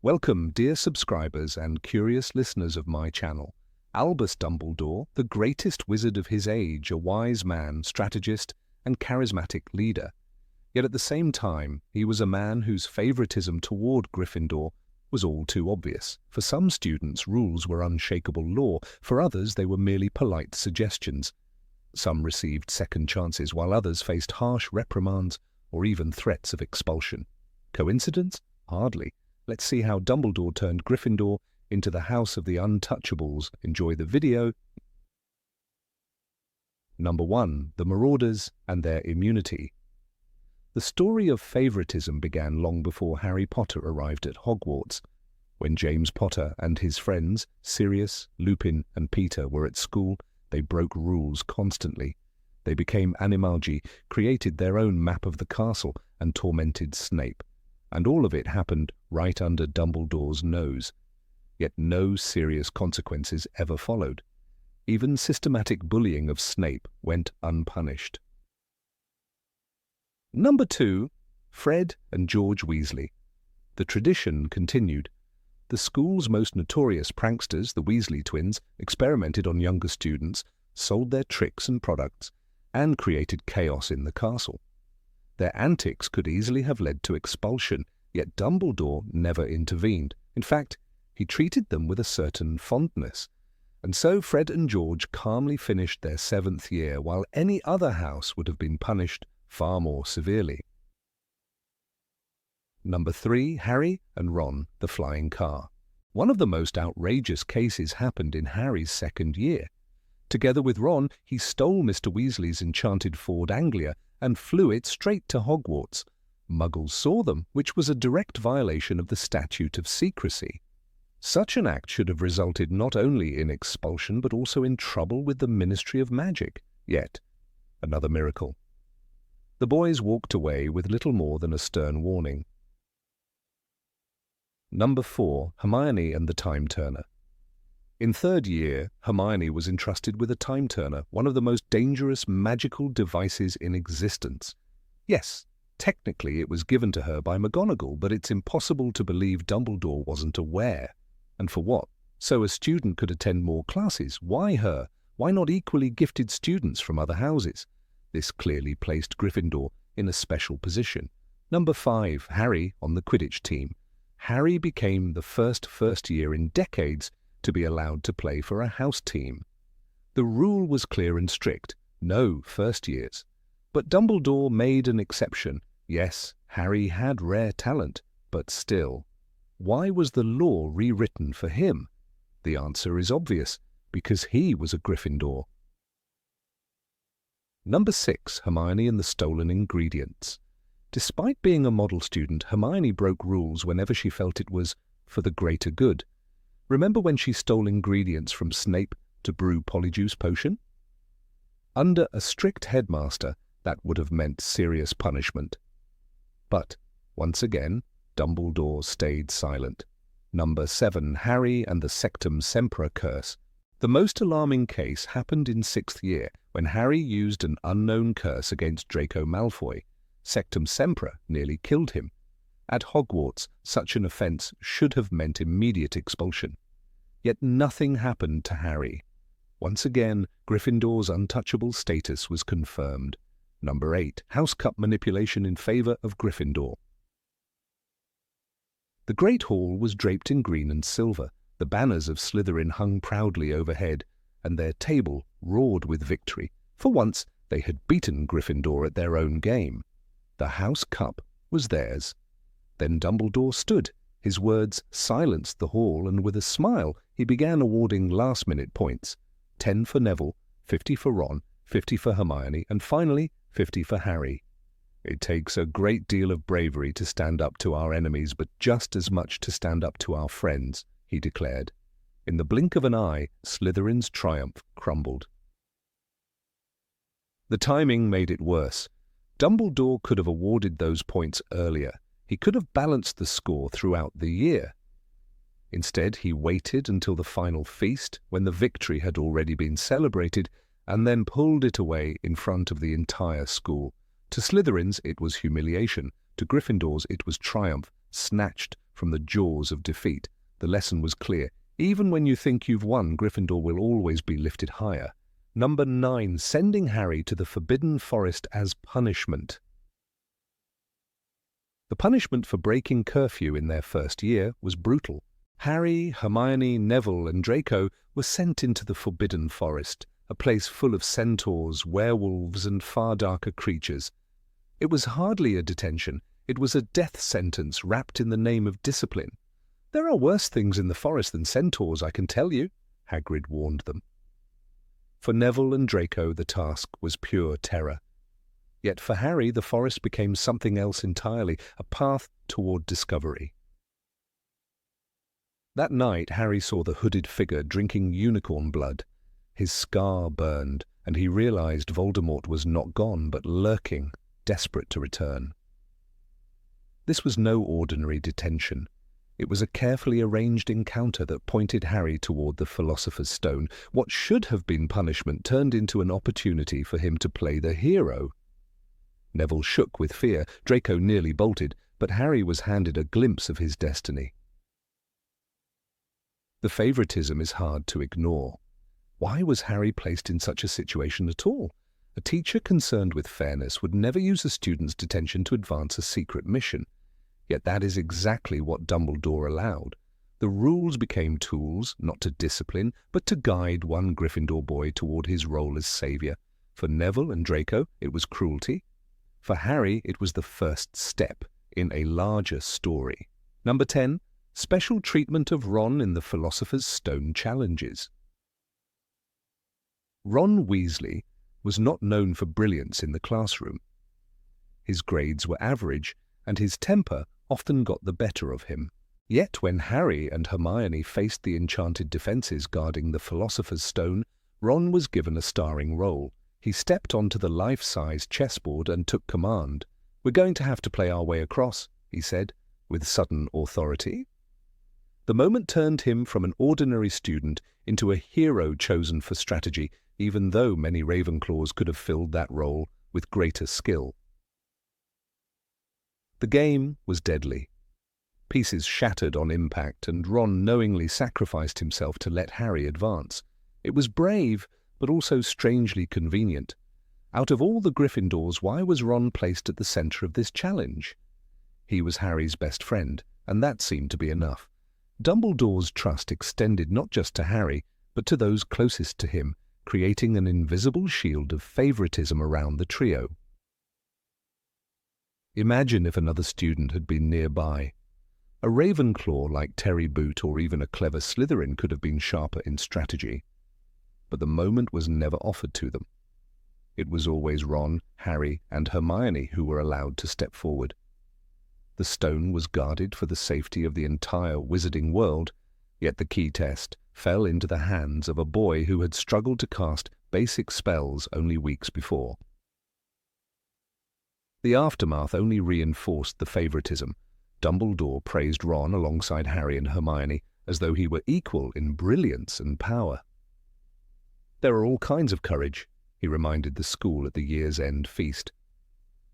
Welcome, dear subscribers and curious listeners of my channel. Albus Dumbledore, the greatest wizard of his age, a wise man, strategist, and charismatic leader. Yet at the same time, he was a man whose favoritism toward Gryffindor was all too obvious. For some students, rules were unshakable law. For others, they were merely polite suggestions. Some received second chances, while others faced harsh reprimands or even threats of expulsion. Coincidence? Hardly. Let's see how Dumbledore turned Gryffindor into the House of the Untouchables. Enjoy the video. Number 1. The Marauders and their immunity. The story of favoritism began long before Harry Potter arrived at Hogwarts. When James Potter and his friends, Sirius, Lupin, and Peter, were at school, they broke rules constantly. They became animagi, created their own map of the castle, and tormented Snape. And all of it happened right under Dumbledore's nose. Yet no serious consequences ever followed. Even systematic bullying of Snape went unpunished. Number 2. Fred and George Weasley. The tradition continued. The school's most notorious pranksters, the Weasley twins, experimented on younger students, sold their tricks and products, and created chaos in the castle. Their antics could easily have led to expulsion, yet Dumbledore never intervened. In fact, he treated them with a certain fondness. And so Fred and George calmly finished their 7th year, while any other house would have been punished far more severely. Number 3. Harry and Ron, the flying car. One of the most outrageous cases happened in Harry's 2nd year. Together with Ron, he stole Mr. Weasley's enchanted Ford Anglia and flew it straight to Hogwarts. Muggles saw them, which was a direct violation of the Statute of Secrecy. Such an act should have resulted not only in expulsion but also in trouble with the Ministry of Magic. Yet, another miracle. The boys walked away with little more than a stern warning. Number 4. Hermione and the Time Turner. In 3rd year, Hermione was entrusted with a time turner, one of the most dangerous magical devices in existence. Yes, technically it was given to her by McGonagall, but it's impossible to believe Dumbledore wasn't aware. And for what? So a student could attend more classes. Why her? Why not equally gifted students from other houses? This clearly placed Gryffindor in a special position. Number 5. Harry on the Quidditch team. Harry became the first year in decades to be allowed to play for a house team. The rule was clear and strict: no first years. But Dumbledore made an exception. Yes, Harry had rare talent, but still. Why was the law rewritten for him? The answer is obvious: because he was a Gryffindor. Number 6. Hermione and the stolen ingredients. Despite being a model student, Hermione broke rules whenever she felt it was for the greater good. Remember when she stole ingredients from Snape to brew Polyjuice Potion? Under a strict headmaster, that would have meant serious punishment. But, once again, Dumbledore stayed silent. Number 7. Harry and the Sectum Sempra curse. The most alarming case happened in 6th year, when Harry used an unknown curse against Draco Malfoy. Sectum Sempra nearly killed him. At Hogwarts, such an offence should have meant immediate expulsion. Yet nothing happened to Harry. Once again, Gryffindor's untouchable status was confirmed. Number 8. House Cup manipulation in favour of Gryffindor. The Great Hall was draped in green and silver. The banners of Slytherin hung proudly overhead, and their table roared with victory. For once, they had beaten Gryffindor at their own game. The House Cup was theirs. Then Dumbledore stood. His words silenced the hall, and with a smile he began awarding last-minute points. 10 for Neville, 50 for Ron, 50 for Hermione, and finally 50 for Harry. It takes a great deal of bravery to stand up to our enemies, but just as much to stand up to our friends, he declared. In the blink of an eye, Slytherin's triumph crumbled. The timing made it worse. Dumbledore could have awarded those points earlier. He could have balanced the score throughout the year. Instead, he waited until the final feast, when the victory had already been celebrated, and then pulled it away in front of the entire school. To Slytherins, it was humiliation. To Gryffindors, it was triumph, snatched from the jaws of defeat. The lesson was clear. Even when you think you've won, Gryffindor will always be lifted higher. Number 9. Sending Harry to the Forbidden Forest as punishment. The punishment for breaking curfew in their first year was brutal. Harry, Hermione, Neville, and Draco were sent into the Forbidden Forest, a place full of centaurs, werewolves, and far darker creatures. It was hardly a detention. It was a death sentence wrapped in the name of discipline. "There are worse things in the forest than centaurs, I can tell you," Hagrid warned them. For Neville and Draco, the task was pure terror. Yet for Harry, the forest became something else entirely, a path toward discovery. That night, Harry saw the hooded figure drinking unicorn blood. His scar burned, and he realized Voldemort was not gone, but lurking, desperate to return. This was no ordinary detention. It was a carefully arranged encounter that pointed Harry toward the Philosopher's Stone. What should have been punishment turned into an opportunity for him to play the hero. Neville shook with fear, Draco nearly bolted, but Harry was handed a glimpse of his destiny. The favoritism is hard to ignore. Why was Harry placed in such a situation at all? A teacher concerned with fairness would never use a student's detention to advance a secret mission. Yet that is exactly what Dumbledore allowed. The rules became tools, not to discipline, but to guide one Gryffindor boy toward his role as savior. For Neville and Draco, it was cruelty. For Harry, it was the first step in a larger story. Number 10. Special treatment of Ron in the Philosopher's Stone challenges. Ron Weasley was not known for brilliance in the classroom. His grades were average, and his temper often got the better of him. Yet when Harry and Hermione faced the enchanted defences guarding the Philosopher's Stone, Ron was given a starring role. He stepped onto the life-size chessboard and took command. "We're going to have to play our way across," he said, with sudden authority. The moment turned him from an ordinary student into a hero chosen for strategy, even though many Ravenclaws could have filled that role with greater skill. The game was deadly. Pieces shattered on impact, and Ron knowingly sacrificed himself to let Harry advance. It was brave, but also strangely convenient. Out of all the Gryffindors, why was Ron placed at the centre of this challenge? He was Harry's best friend, and that seemed to be enough. Dumbledore's trust extended not just to Harry, but to those closest to him, creating an invisible shield of favoritism around the trio. Imagine if another student had been nearby. A Ravenclaw like Terry Boot or even a clever Slytherin could have been sharper in strategy. But the moment was never offered to them. It was always Ron, Harry, and Hermione who were allowed to step forward. The stone was guarded for the safety of the entire wizarding world, yet the key test fell into the hands of a boy who had struggled to cast basic spells only weeks before. The aftermath only reinforced the favoritism. Dumbledore praised Ron alongside Harry and Hermione as though he were equal in brilliance and power. "There are all kinds of courage," he reminded the school at the year's end feast.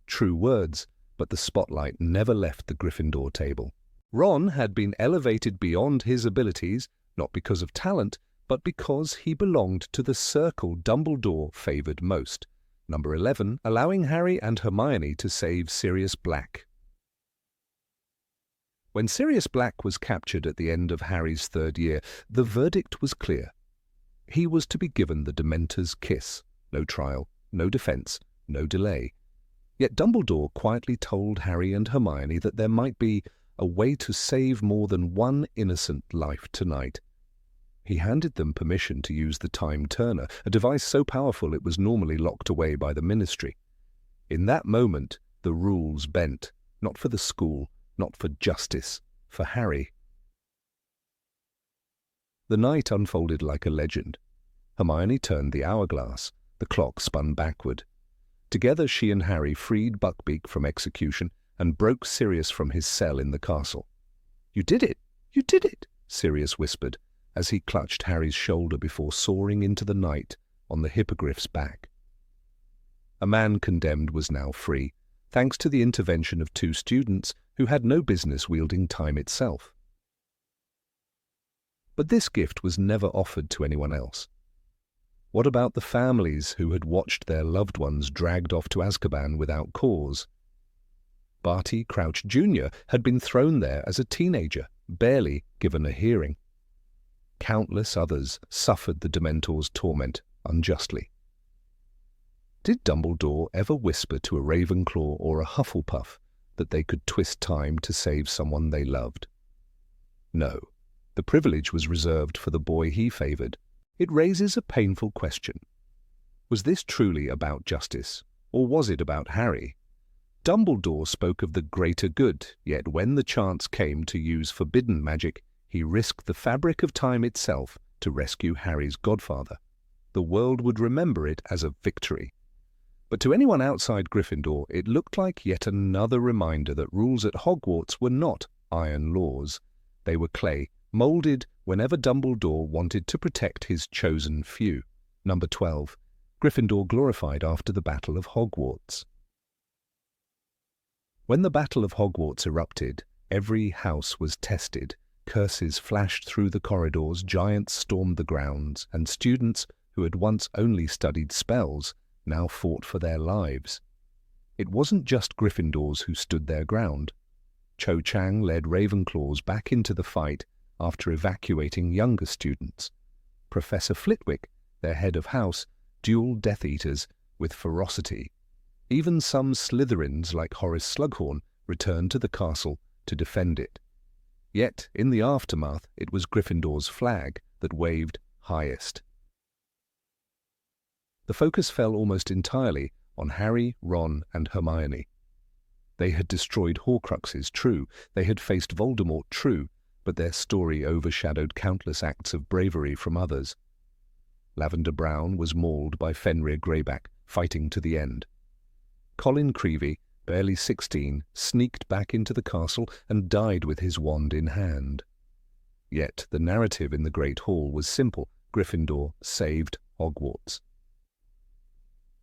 True words, but the spotlight never left the Gryffindor table. Ron had been elevated beyond his abilities, not because of talent, but because he belonged to the circle Dumbledore favoured most. Number 11, allowing Harry and Hermione to save Sirius Black. When Sirius Black was captured at the end of Harry's third year, the verdict was clear. He was to be given the Dementor's kiss. No trial, no defence, no delay. Yet Dumbledore quietly told Harry and Hermione that there might be a way to save more than one innocent life tonight. He handed them permission to use the Time Turner, a device so powerful it was normally locked away by the Ministry. In that moment, the rules bent, not for the school, not for justice, for Harry. The night unfolded like a legend. Hermione turned the hourglass. The clock spun backward. Together she and Harry freed Buckbeak from execution and broke Sirius from his cell in the castle. "You did it! You did it!" Sirius whispered, as he clutched Harry's shoulder before soaring into the night on the hippogriff's back. A man condemned was now free, thanks to the intervention of two students who had no business wielding time itself. But this gift was never offered to anyone else. What about the families who had watched their loved ones dragged off to Azkaban without cause? Barty Crouch Jr. had been thrown there as a teenager, barely given a hearing. Countless others suffered the Dementor's torment unjustly. Did Dumbledore ever whisper to a Ravenclaw or a Hufflepuff that they could twist time to save someone they loved? No, the privilege was reserved for the boy he favoured. It raises a painful question. Was this truly about justice, or was it about Harry? Dumbledore spoke of the greater good, yet when the chance came to use forbidden magic, he risked the fabric of time itself to rescue Harry's godfather. The world would remember it as a victory. But to anyone outside Gryffindor, it looked like yet another reminder that rules at Hogwarts were not iron laws. They were clay, moulded whenever Dumbledore wanted to protect his chosen few. Number 12. Gryffindor glorified after the Battle of Hogwarts. When the Battle of Hogwarts erupted, every house was tested. Curses flashed through the corridors, giants stormed the grounds, and students who had once only studied spells now fought for their lives. It wasn't just Gryffindors who stood their ground. Cho Chang led Ravenclaws back into the fight after evacuating younger students. Professor Flitwick, their head of house, dueled Death Eaters with ferocity. Even some Slytherins like Horace Slughorn returned to the castle to defend it. Yet, in the aftermath, it was Gryffindor's flag that waved highest. The focus fell almost entirely on Harry, Ron, and Hermione. They had destroyed Horcruxes, true, they had faced Voldemort, true, but their story overshadowed countless acts of bravery from others. Lavender Brown was mauled by Fenrir Greyback, fighting to the end. Colin Creevey, barely 16, sneaked back into the castle and died with his wand in hand. Yet the narrative in the Great Hall was simple. Gryffindor saved Hogwarts.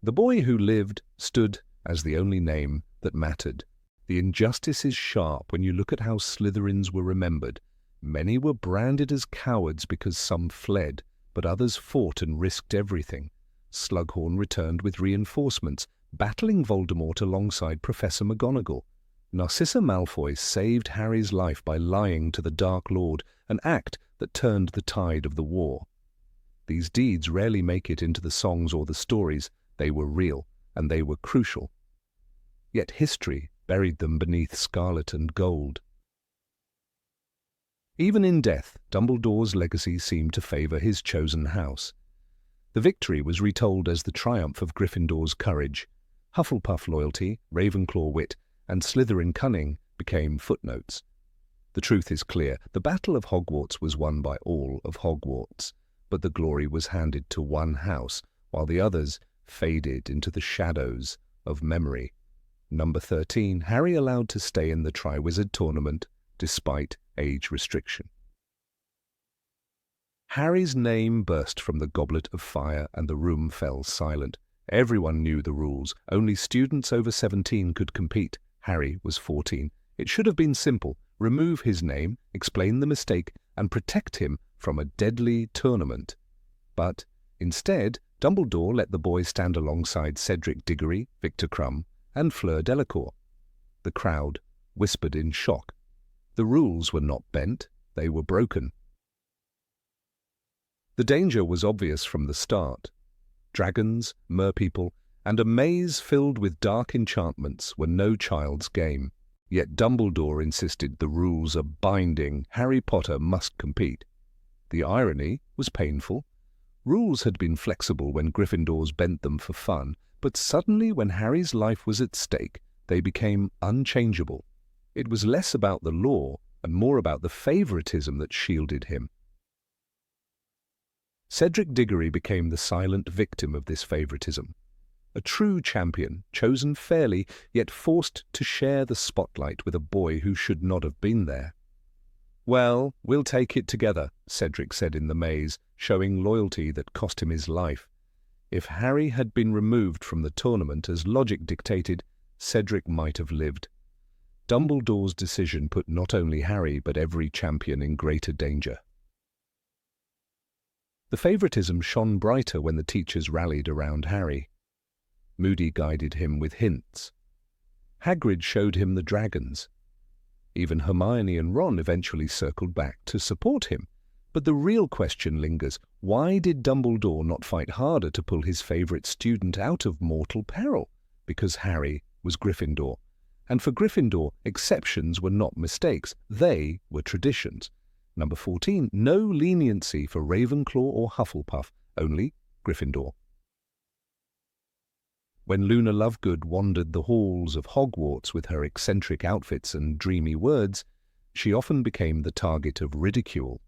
The boy who lived stood as the only name that mattered. The injustice is sharp when you look at how Slytherins were remembered. Many were branded as cowards because some fled, but others fought and risked everything. Slughorn returned with reinforcements, battling Voldemort alongside Professor McGonagall. Narcissa Malfoy saved Harry's life by lying to the Dark Lord, an act that turned the tide of the war. These deeds rarely make it into the songs or the stories. They were real, and they were crucial. Yet history buried them beneath scarlet and gold. Even in death, Dumbledore's legacy seemed to favour his chosen house. The victory was retold as the triumph of Gryffindor's courage. Hufflepuff loyalty, Ravenclaw wit, and Slytherin cunning became footnotes. The truth is clear. The Battle of Hogwarts was won by all of Hogwarts, but the glory was handed to one house, while the others faded into the shadows of memory. Number 13, Harry allowed to stay in the Triwizard Tournament despite age restriction. Harry's name burst from the Goblet of Fire and the room fell silent. Everyone knew the rules. Only students over 17 could compete. Harry was 14. It should have been simple. Remove his name, explain the mistake, and protect him from a deadly tournament. But instead, Dumbledore let the boy stand alongside Cedric Diggory, Victor Crumb, and Fleur Delacour. The crowd whispered in shock. The rules were not bent, they were broken. The danger was obvious from the start. Dragons, merpeople, and a maze filled with dark enchantments were no child's game. Yet Dumbledore insisted the rules are binding. Harry Potter must compete. The irony was painful. Rules had been flexible when Gryffindors bent them for fun, but suddenly when Harry's life was at stake, they became unchangeable. It was less about the law and more about the favoritism that shielded him. Cedric Diggory became the silent victim of this favoritism. A true champion, chosen fairly, yet forced to share the spotlight with a boy who should not have been there. "Well, we'll take it together," Cedric said in the maze, showing loyalty that cost him his life. If Harry had been removed from the tournament as logic dictated, Cedric might have lived. Dumbledore's decision put not only Harry but every champion in greater danger. The favoritism shone brighter when the teachers rallied around Harry. Moody guided him with hints. Hagrid showed him the dragons. Even Hermione and Ron eventually circled back to support him. But the real question lingers: why did Dumbledore not fight harder to pull his favorite student out of mortal peril? Because Harry was Gryffindor. And for Gryffindor, exceptions were not mistakes, they were traditions. Number 14, no leniency for Ravenclaw or Hufflepuff, only Gryffindor. When Luna Lovegood wandered the halls of Hogwarts with her eccentric outfits and dreamy words, she often became the target of ridicule.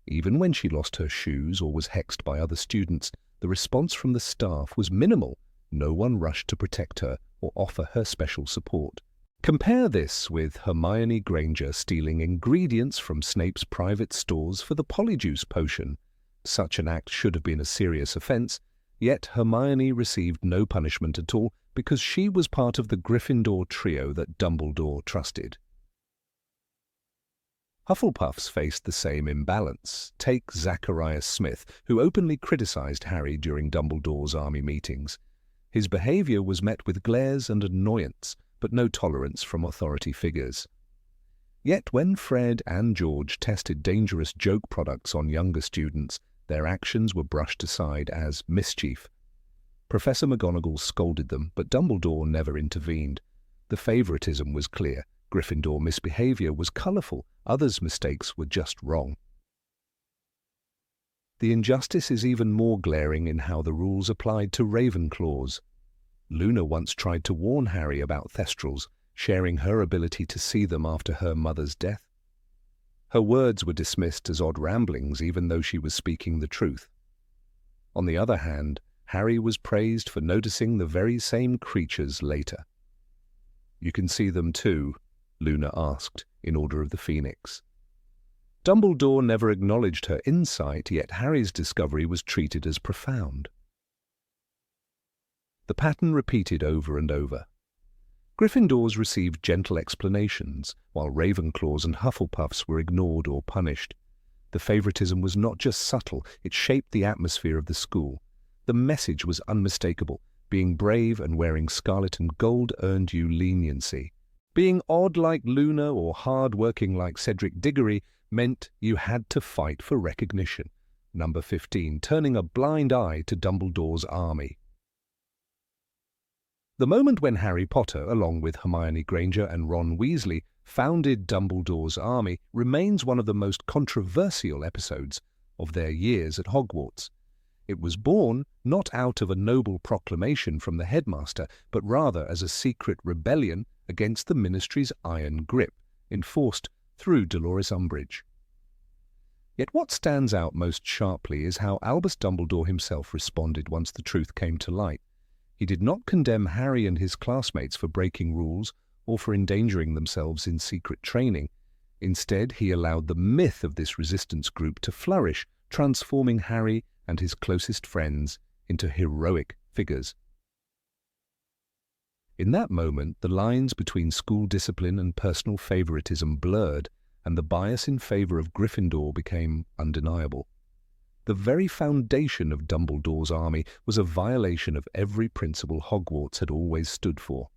Even when she lost her shoes or was hexed by other students, the response from the staff was minimal. No one rushed to protect her or offer her special support. Compare this with Hermione Granger stealing ingredients from Snape's private stores for the Polyjuice potion. Such an act should have been a serious offense, yet Hermione received no punishment at all because she was part of the Gryffindor trio that Dumbledore trusted. Hufflepuffs faced the same imbalance. Take Zacharias Smith, who openly criticized Harry during Dumbledore's army meetings. His behavior was met with glares and annoyance, but no tolerance from authority figures. Yet when Fred and George tested dangerous joke products on younger students, their actions were brushed aside as mischief. Professor McGonagall scolded them, but Dumbledore never intervened. The favoritism was clear. Gryffindor misbehavior was colorful, others' mistakes were just wrong. The injustice is even more glaring in how the rules applied to Ravenclaws. Luna once tried to warn Harry about Thestrals, sharing her ability to see them after her mother's death. Her words were dismissed as odd ramblings even though she was speaking the truth. On the other hand, Harry was praised for noticing the very same creatures later. "You can see them too?" Luna asked, in Order of the Phoenix. Dumbledore never acknowledged her insight, yet Harry's discovery was treated as profound. The pattern repeated over and over. Gryffindors received gentle explanations, while Ravenclaws and Hufflepuffs were ignored or punished. The favoritism was not just subtle, it shaped the atmosphere of the school. The message was unmistakable. Being brave and wearing scarlet and gold earned you leniency. Being odd like Luna or hard-working like Cedric Diggory meant you had to fight for recognition. Number 15, turning a blind eye to Dumbledore's army. The moment when Harry Potter, along with Hermione Granger and Ron Weasley, founded Dumbledore's army remains one of the most controversial episodes of their years at Hogwarts. It was born not out of a noble proclamation from the headmaster, but rather as a secret rebellion against the Ministry's iron grip, enforced through Dolores Umbridge. Yet what stands out most sharply is how Albus Dumbledore himself responded once the truth came to light. He did not condemn Harry and his classmates for breaking rules or for endangering themselves in secret training. Instead, he allowed the myth of this resistance group to flourish, transforming Harry and his closest friends into heroic figures. In that moment, the lines between school discipline and personal favoritism blurred, and the bias in favor of Gryffindor became undeniable. The very foundation of Dumbledore's army was a violation of every principle Hogwarts had always stood for.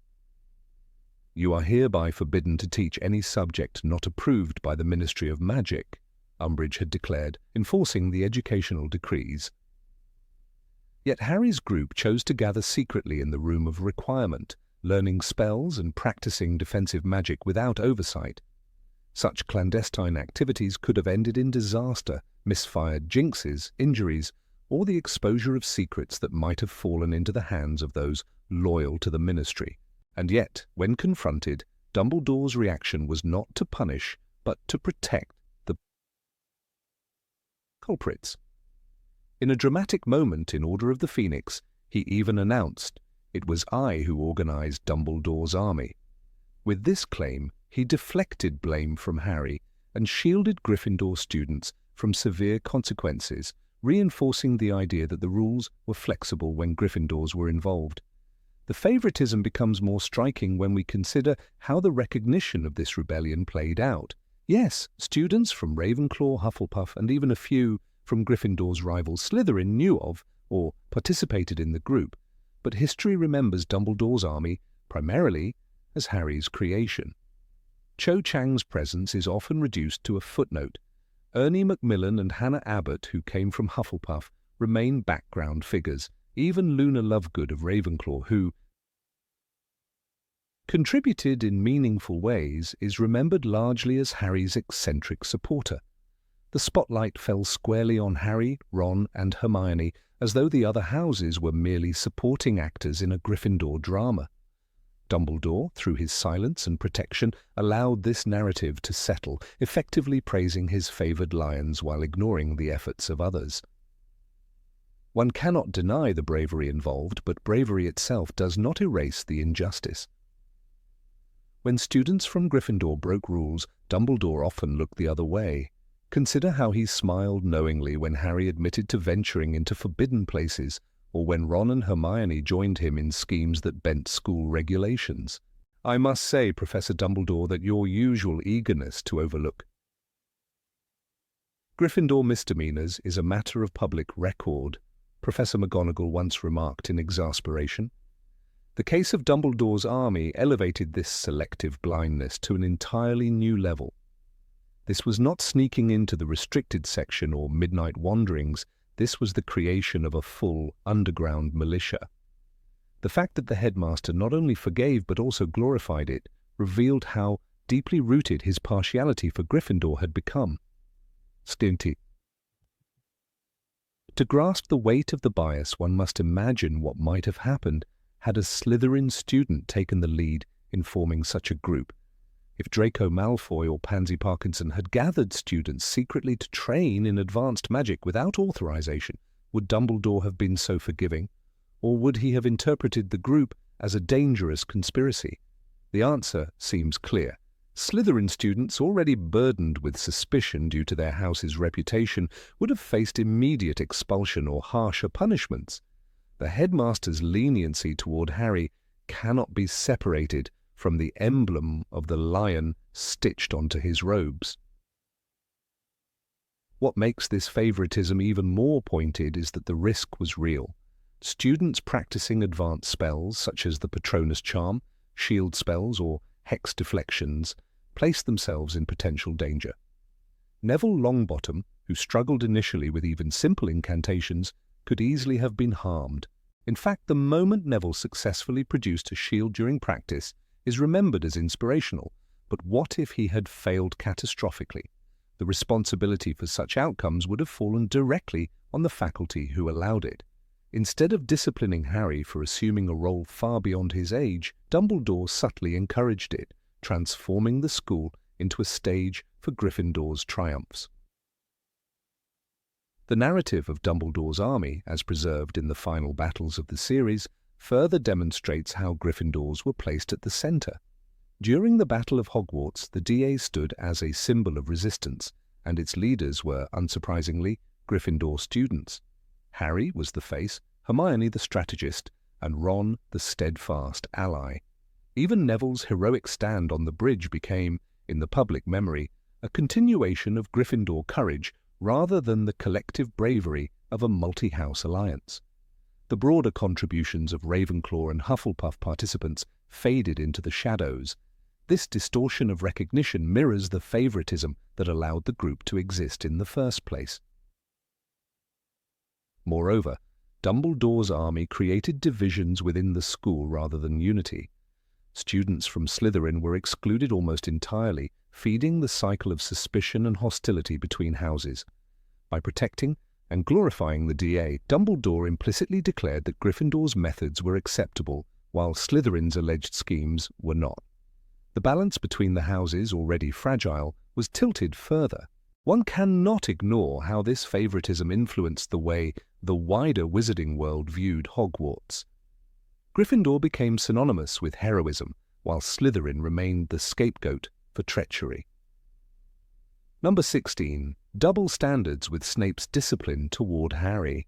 "You are hereby forbidden to teach any subject not approved by the Ministry of Magic," Umbridge had declared, enforcing the educational decrees. Yet Harry's group chose to gather secretly in the Room of Requirement, learning spells and practicing defensive magic without oversight. Such clandestine activities could have ended in disaster, misfired jinxes, injuries, or the exposure of secrets that might have fallen into the hands of those loyal to the Ministry. And yet, when confronted, Dumbledore's reaction was not to punish, but to protect the culprits. In a dramatic moment in Order of the Phoenix, he even announced, "It was I who organized Dumbledore's army." With this claim, he deflected blame from Harry and shielded Gryffindor students from severe consequences, reinforcing the idea that the rules were flexible when Gryffindors were involved. The favoritism becomes more striking when we consider how the recognition of this rebellion played out. Yes, students from Ravenclaw, Hufflepuff, and even a few from Gryffindor's rival Slytherin knew of or participated in the group, but history remembers Dumbledore's army primarily as Harry's creation. Cho Chang's presence is often reduced to a footnote. Ernie Macmillan and Hannah Abbott, who came from Hufflepuff, remain background figures. Even Luna Lovegood of Ravenclaw, who contributed in meaningful ways, is remembered largely as Harry's eccentric supporter. The spotlight fell squarely on Harry, Ron, and Hermione, as though the other houses were merely supporting actors in a Gryffindor drama. Dumbledore, through his silence and protection, allowed this narrative to settle, effectively praising his favoured lions while ignoring the efforts of others. One cannot deny the bravery involved, but bravery itself does not erase the injustice. When students from Gryffindor broke rules, Dumbledore often looked the other way. Consider how he smiled knowingly when Harry admitted to venturing into forbidden places, or when Ron and Hermione joined him in schemes that bent school regulations. I must say, Professor Dumbledore, that your usual eagerness to overlook Gryffindor misdemeanors is a matter of public record, Professor McGonagall once remarked in exasperation. The case of Dumbledore's army elevated this selective blindness to an entirely new level. This was not sneaking into the restricted section or midnight wanderings. This was the creation of a full underground militia. The fact that the headmaster not only forgave but also glorified it revealed how deeply rooted his partiality for Gryffindor had become. Stinty. To grasp the weight of the bias, one must imagine what might have happened had a Slytherin student taken the lead in forming such a group. If Draco Malfoy or Pansy Parkinson had gathered students secretly to train in advanced magic without authorization, would Dumbledore have been so forgiving? Or would he have interpreted the group as a dangerous conspiracy? The answer seems clear. Slytherin students, already burdened with suspicion due to their house's reputation, would have faced immediate expulsion or harsher punishments. The headmaster's leniency toward Harry cannot be separated from the emblem of the lion stitched onto his robes. What makes this favoritism even more pointed is that the risk was real. Students practicing advanced spells, such as the Patronus Charm, shield spells, or hex deflections, placed themselves in potential danger. Neville Longbottom, who struggled initially with even simple incantations, could easily have been harmed. In fact, the moment Neville successfully produced a shield during practice is remembered as inspirational, but what if he had failed catastrophically? The responsibility for such outcomes would have fallen directly on the faculty who allowed it. Instead of disciplining Harry for assuming a role far beyond his age, Dumbledore subtly encouraged it, transforming the school into a stage for Gryffindor's triumphs. The narrative of Dumbledore's army, as preserved in the final battles of the series, further demonstrates how Gryffindors were placed at the center. During the Battle of Hogwarts, the DA stood as a symbol of resistance, and its leaders were, unsurprisingly, Gryffindor students. Harry was the face, Hermione the strategist, and Ron the steadfast ally. Even Neville's heroic stand on the bridge became, in the public memory, a continuation of Gryffindor courage rather than the collective bravery of a multi-house alliance. The broader contributions of Ravenclaw and Hufflepuff participants faded into the shadows. This distortion of recognition mirrors the favoritism that allowed the group to exist in the first place. Moreover, Dumbledore's army created divisions within the school rather than unity. Students from Slytherin were excluded almost entirely, feeding the cycle of suspicion and hostility between houses. By protecting and glorifying the DA, Dumbledore implicitly declared that Gryffindor's methods were acceptable, while Slytherin's alleged schemes were not. The balance between the houses, already fragile, was tilted further. One cannot ignore how this favoritism influenced the way the wider wizarding world viewed Hogwarts. Gryffindor became synonymous with heroism, while Slytherin remained the scapegoat for treachery. Number 16. Double standards with Snape's discipline toward Harry.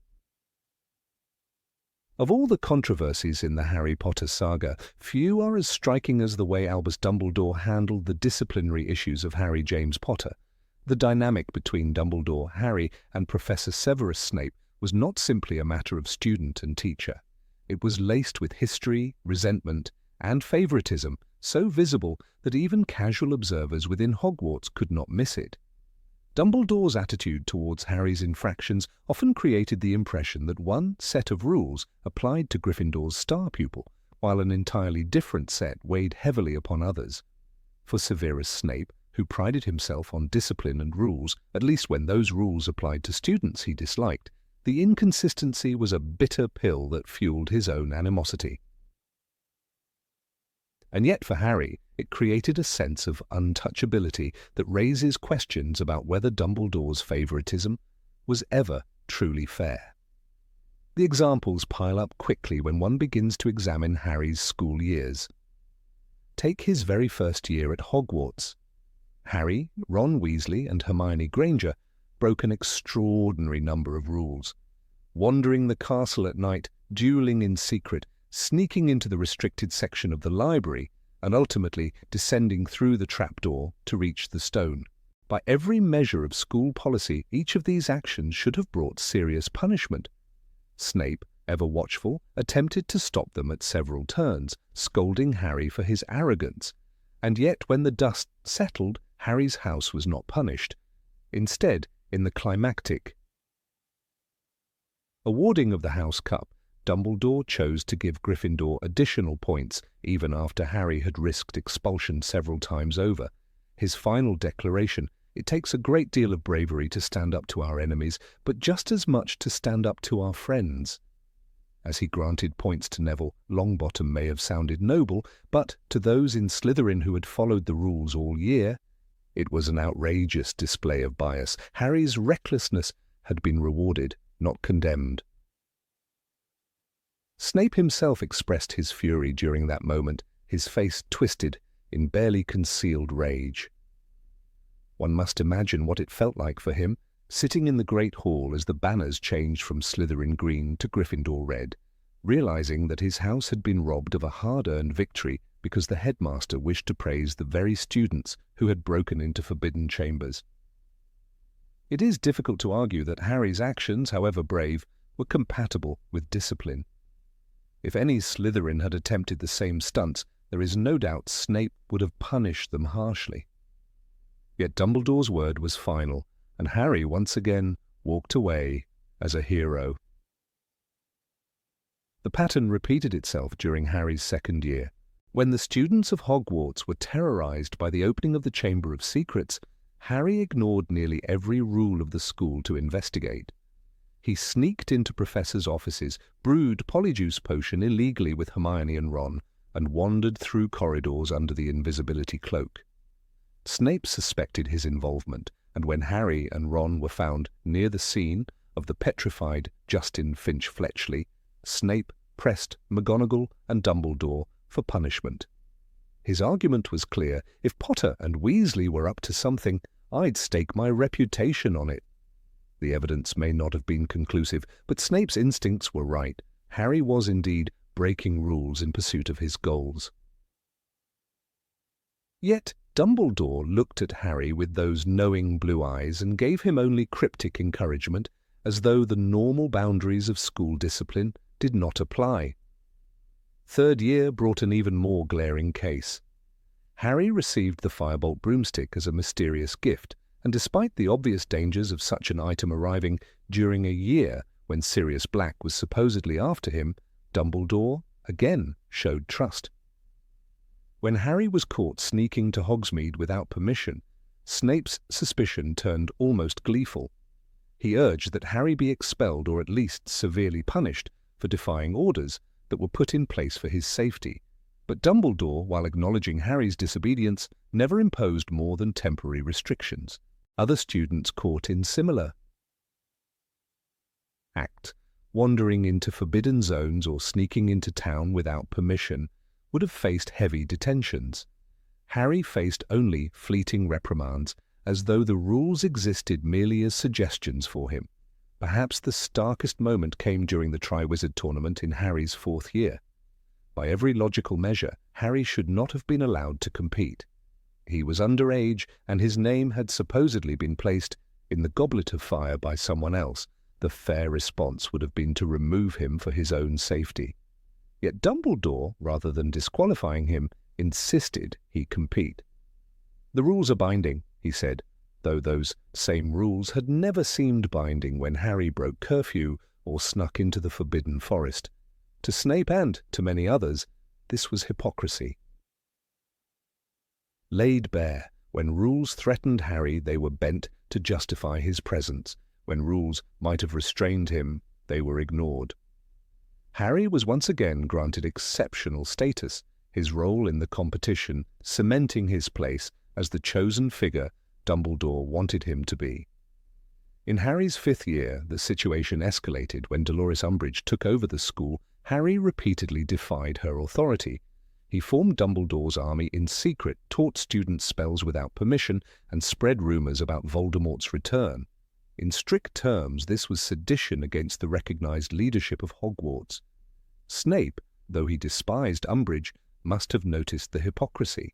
Of all the controversies in the Harry Potter saga, few are as striking as the way Albus Dumbledore handled the disciplinary issues of Harry James Potter. The dynamic between Dumbledore, Harry, and Professor Severus Snape was not simply a matter of student and teacher. It was laced with history, resentment, and favoritism, so visible that even casual observers within Hogwarts could not miss it. Dumbledore's attitude towards Harry's infractions often created the impression that one set of rules applied to Gryffindor's star pupil, while an entirely different set weighed heavily upon others. For Severus Snape, who prided himself on discipline and rules, at least when those rules applied to students he disliked, the inconsistency was a bitter pill that fueled his own animosity. And yet for Harry, it created a sense of untouchability that raises questions about whether Dumbledore's favoritism was ever truly fair. The examples pile up quickly when one begins to examine Harry's school years. Take his very first year at Hogwarts. Harry, Ron Weasley, and Hermione Granger broke an extraordinary number of rules. Wandering the castle at night, dueling in secret, sneaking into the restricted section of the library, and ultimately descending through the trapdoor to reach the stone. By every measure of school policy, each of these actions should have brought serious punishment. Snape, ever watchful, attempted to stop them at several turns, scolding Harry for his arrogance. And yet, when the dust settled, Harry's house was not punished. Instead, in the climactic awarding of the House Cup, Dumbledore chose to give Gryffindor additional points even after Harry had risked expulsion several times over. His final declaration, "It takes a great deal of bravery to stand up to our enemies, but just as much to stand up to our friends." As he granted points to Neville, Longbottom may have sounded noble, but to those in Slytherin who had followed the rules all year, it was an outrageous display of bias. Harry's recklessness had been rewarded, not condemned. Snape himself expressed his fury during that moment, his face twisted in barely concealed rage. One must imagine what it felt like for him, sitting in the Great Hall as the banners changed from Slytherin green to Gryffindor red, realizing that his house had been robbed of a hard-earned victory because the headmaster wished to praise the very students who had broken into forbidden chambers. It is difficult to argue that Harry's actions, however brave, were compatible with discipline. If any Slytherin had attempted the same stunts, there is no doubt Snape would have punished them harshly. Yet Dumbledore's word was final, and Harry once again walked away as a hero. The pattern repeated itself during Harry's second year. When the students of Hogwarts were terrorized by the opening of the Chamber of Secrets, Harry ignored nearly every rule of the school to investigate. He sneaked into professors' offices, brewed Polyjuice Potion illegally with Hermione and Ron, and wandered through corridors under the invisibility cloak. Snape suspected his involvement, and when Harry and Ron were found near the scene of the petrified Justin Finch Fletchley, Snape pressed McGonagall and Dumbledore for punishment. His argument was clear: if Potter and Weasley were up to something, I'd stake my reputation on it. The evidence may not have been conclusive, but Snape's instincts were right. Harry was indeed breaking rules in pursuit of his goals. Yet Dumbledore looked at Harry with those knowing blue eyes and gave him only cryptic encouragement, as though the normal boundaries of school discipline did not apply. Third year brought an even more glaring case. Harry received the firebolt broomstick as a mysterious gift, and despite the obvious dangers of such an item arriving during a year when Sirius Black was supposedly after him, Dumbledore again showed trust. When Harry was caught sneaking to Hogsmeade without permission, Snape's suspicion turned almost gleeful. He urged that Harry be expelled or at least severely punished for defying orders that were put in place for his safety. But Dumbledore, while acknowledging Harry's disobedience, never imposed more than temporary restrictions. Other students caught in similar act, wandering into forbidden zones or sneaking into town without permission, would have faced heavy detentions. Harry faced only fleeting reprimands, as though the rules existed merely as suggestions for him. Perhaps the starkest moment came during the Triwizard Tournament in Harry's 4th year. By every logical measure, Harry should not have been allowed to compete. He was underage, and his name had supposedly been placed in the Goblet of Fire by someone else. The fair response would have been to remove him for his own safety. Yet Dumbledore, rather than disqualifying him, insisted he compete. "The rules are binding," he said, though those same rules had never seemed binding when Harry broke curfew or snuck into the Forbidden Forest. To Snape and to many others, this was hypocrisy. Laid bare, when rules threatened Harry, they were bent to justify his presence. When rules might have restrained him, they were ignored. Harry was once again granted exceptional status, his role in the competition cementing his place as the chosen figure Dumbledore wanted him to be. In Harry's 5th year, the situation escalated when Dolores Umbridge took over the school. Harry repeatedly defied her authority. He formed Dumbledore's army in secret, taught students spells without permission, and spread rumors about Voldemort's return. In strict terms, this was sedition against the recognized leadership of Hogwarts. Snape, though he despised Umbridge, must have noticed the hypocrisy.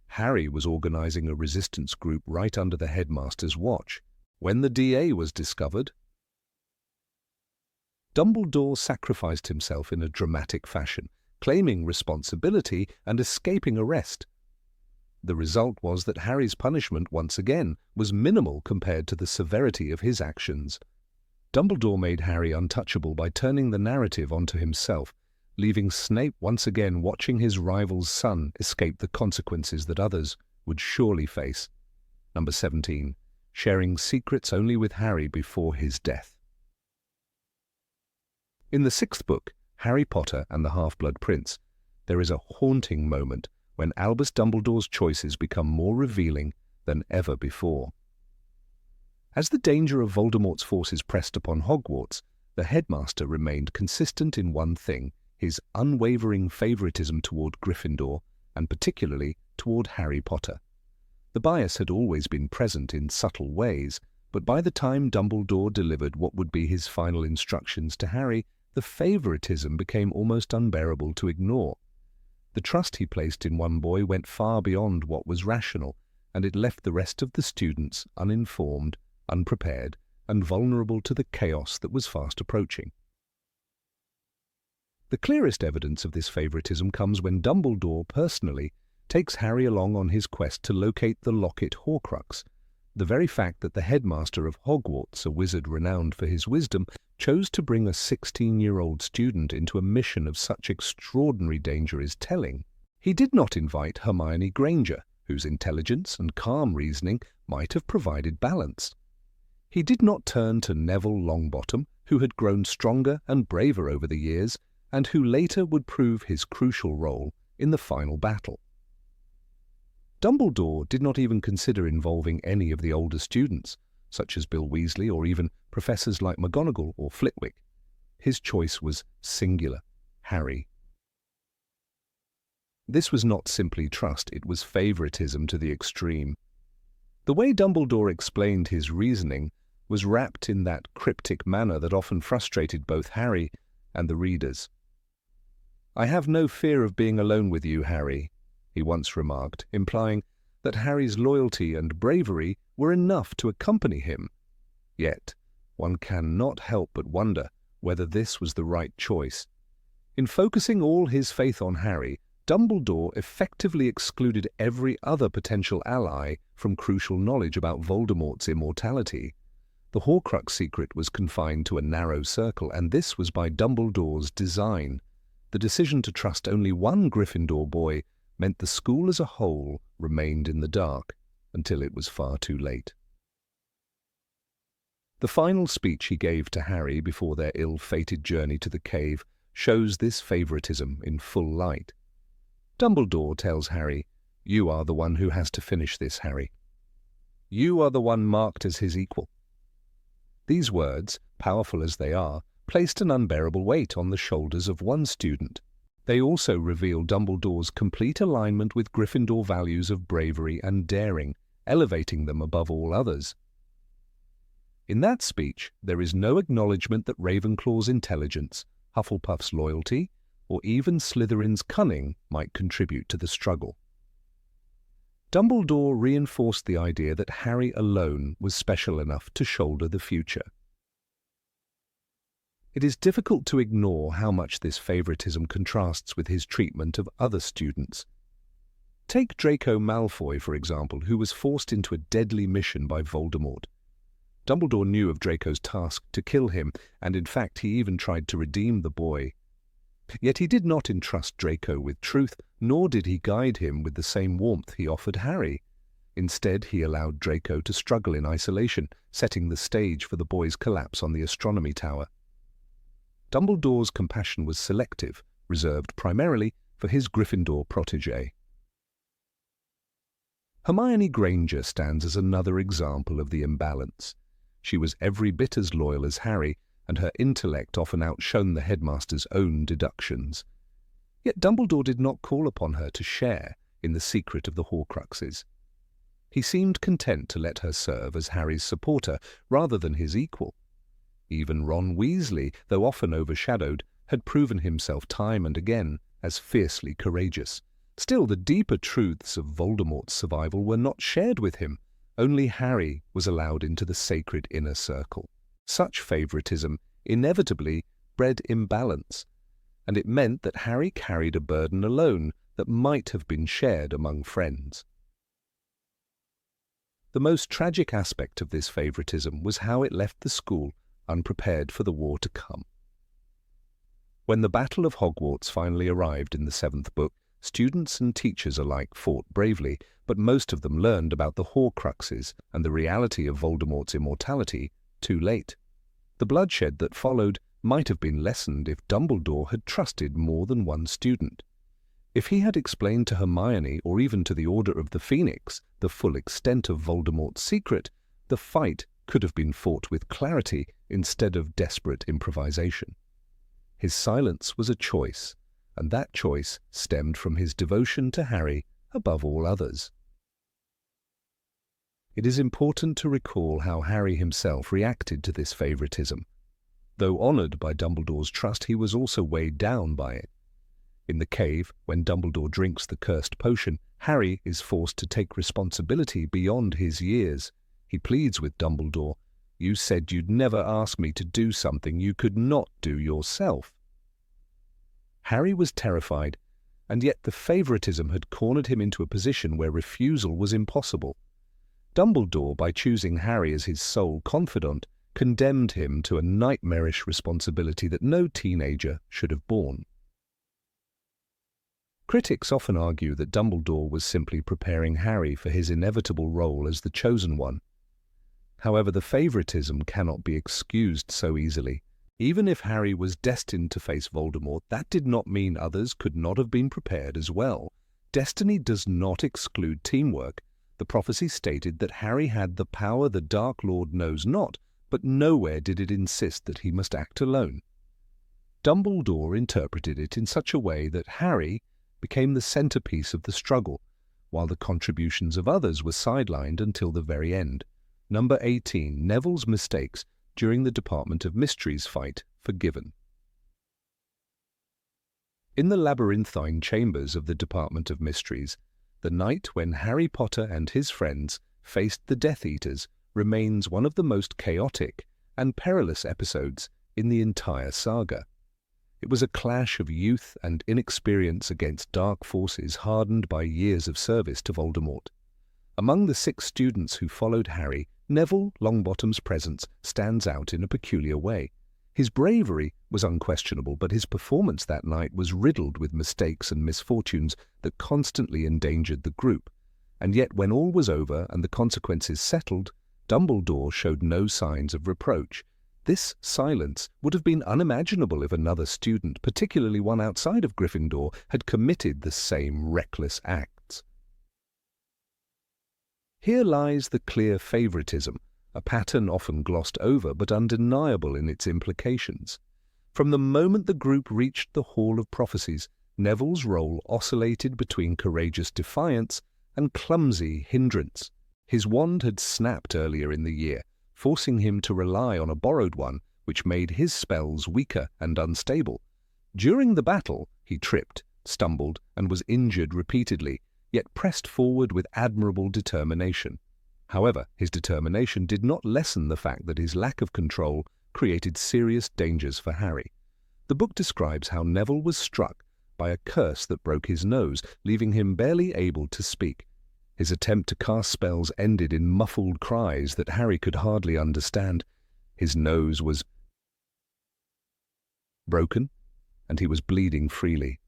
Harry was organizing a resistance group right under the headmaster's watch. When the DA was discovered, Dumbledore sacrificed himself in a dramatic fashion, claiming responsibility and escaping arrest. The result was that Harry's punishment once again was minimal compared to the severity of his actions. Dumbledore made Harry untouchable by turning the narrative onto himself, leaving Snape once again watching his rival's son escape the consequences that others would surely face. Number 17. Sharing secrets only with Harry before his death. In the 6th book, Harry Potter and the Half-Blood Prince, there is a haunting moment when Albus Dumbledore's choices become more revealing than ever before. As the danger of Voldemort's forces pressed upon Hogwarts, the headmaster remained consistent in one thing: his unwavering favoritism toward Gryffindor, and particularly toward Harry Potter. The bias had always been present in subtle ways, but by the time Dumbledore delivered what would be his final instructions to Harry, the favoritism became almost unbearable to ignore. The trust he placed in one boy went far beyond what was rational, and it left the rest of the students uninformed, unprepared, and vulnerable to the chaos that was fast approaching. The clearest evidence of this favoritism comes when Dumbledore personally takes Harry along on his quest to locate the locket Horcrux. The very fact that the headmaster of Hogwarts, a wizard renowned for his wisdom, chose to bring a 16-year-old student into a mission of such extraordinary danger is telling. He did not invite Hermione Granger, whose intelligence and calm reasoning might have provided balance. He did not turn to Neville Longbottom, who had grown stronger and braver over the years, and who later would prove his crucial role in the final battle. Dumbledore did not even consider involving any of the older students, such as Bill Weasley or even professors like McGonagall or Flitwick. His choice was singular: Harry. This was not simply trust, it was favoritism to the extreme. The way Dumbledore explained his reasoning was wrapped in that cryptic manner that often frustrated both Harry and the readers. "I have no fear of being alone with you, Harry," he once remarked, implying that Harry's loyalty and bravery were enough to accompany him. Yet, one cannot help but wonder whether this was the right choice. In focusing all his faith on Harry, Dumbledore effectively excluded every other potential ally from crucial knowledge about Voldemort's immortality. The Horcrux secret was confined to a narrow circle, and this was by Dumbledore's design. The decision to trust only one Gryffindor boy meant the school as a whole remained in the dark until it was far too late. The final speech he gave to Harry before their ill-fated journey to the cave shows this favoritism in full light. Dumbledore tells Harry, "You are the one who has to finish this, Harry. You are the one marked as his equal." These words, powerful as they are, placed an unbearable weight on the shoulders of one student. They also reveal Dumbledore's complete alignment with Gryffindor values of bravery and daring, elevating them above all others. In that speech, there is no acknowledgement that Ravenclaw's intelligence, Hufflepuff's loyalty, or even Slytherin's cunning might contribute to the struggle. Dumbledore reinforced the idea that Harry alone was special enough to shoulder the future. It is difficult to ignore how much this favoritism contrasts with his treatment of other students. Take Draco Malfoy, for example, who was forced into a deadly mission by Voldemort. Dumbledore knew of Draco's task to kill him, and in fact he even tried to redeem the boy. Yet he did not entrust Draco with truth, nor did he guide him with the same warmth he offered Harry. Instead, he allowed Draco to struggle in isolation, setting the stage for the boy's collapse on the astronomy tower. Dumbledore's compassion was selective, reserved primarily for his Gryffindor protégé. Hermione Granger stands as another example of the imbalance. She was every bit as loyal as Harry, and her intellect often outshone the headmaster's own deductions. Yet Dumbledore did not call upon her to share in the secret of the Horcruxes. He seemed content to let her serve as Harry's supporter rather than his equal. Even Ron Weasley, though often overshadowed, had proven himself time and again as fiercely courageous. Still, the deeper truths of Voldemort's survival were not shared with him. Only Harry was allowed into the sacred inner circle. Such favoritism inevitably bred imbalance, and it meant that Harry carried a burden alone that might have been shared among friends. The most tragic aspect of this favoritism was how it left the school unprepared for the war to come. When the Battle of Hogwarts finally arrived in the 7th book, students and teachers alike fought bravely, but most of them learned about the Horcruxes and the reality of Voldemort's immortality too late. The bloodshed that followed might have been lessened if Dumbledore had trusted more than one student. If he had explained to Hermione, or even to the Order of the Phoenix, the full extent of Voldemort's secret, the fight could have been fought with clarity instead of desperate improvisation. His silence was a choice, and that choice stemmed from his devotion to Harry above all others. It is important to recall how Harry himself reacted to this favoritism. Though honored by Dumbledore's trust, he was also weighed down by it. In the cave, when Dumbledore drinks the cursed potion, Harry is forced to take responsibility beyond his years. He pleads with Dumbledore, "You said you'd never ask me to do something you could not do yourself." Harry was terrified, and yet the favoritism had cornered him into a position where refusal was impossible. Dumbledore, by choosing Harry as his sole confidant, condemned him to a nightmarish responsibility that no teenager should have borne. Critics often argue that Dumbledore was simply preparing Harry for his inevitable role as the chosen one. However, the favoritism cannot be excused so easily. Even if Harry was destined to face Voldemort, that did not mean others could not have been prepared as well. Destiny does not exclude teamwork. The prophecy stated that Harry had the power the Dark Lord knows not, but nowhere did it insist that he must act alone. Dumbledore interpreted it in such a way that Harry became the centerpiece of the struggle, while the contributions of others were sidelined until the very end. Number 18, Neville's mistakes during the Department of Mysteries fight, forgiven. In the labyrinthine chambers of the Department of Mysteries, the night when Harry Potter and his friends faced the Death Eaters remains one of the most chaotic and perilous episodes in the entire saga. It was a clash of youth and inexperience against dark forces hardened by years of service to Voldemort. Among the 6 students who followed Harry, Neville Longbottom's presence stands out in a peculiar way. His bravery was unquestionable, but his performance that night was riddled with mistakes and misfortunes that constantly endangered the group. And yet, when all was over and the consequences settled, Dumbledore showed no signs of reproach. This silence would have been unimaginable if another student, particularly one outside of Gryffindor, had committed the same reckless acts. Here lies the clear favoritism, a pattern often glossed over but undeniable in its implications. From the moment the group reached the Hall of Prophecies, Neville's role oscillated between courageous defiance and clumsy hindrance. His wand had snapped earlier in the year, forcing him to rely on a borrowed one, which made his spells weaker and unstable. During the battle, he tripped, stumbled, and was injured repeatedly, yet pressed forward with admirable determination. However, his determination did not lessen the fact that his lack of control created serious dangers for Harry. The book describes how Neville was struck by a curse that broke his nose, leaving him barely able to speak. His attempt to cast spells ended in muffled cries that Harry could hardly understand. His nose was broken, and he was bleeding freely.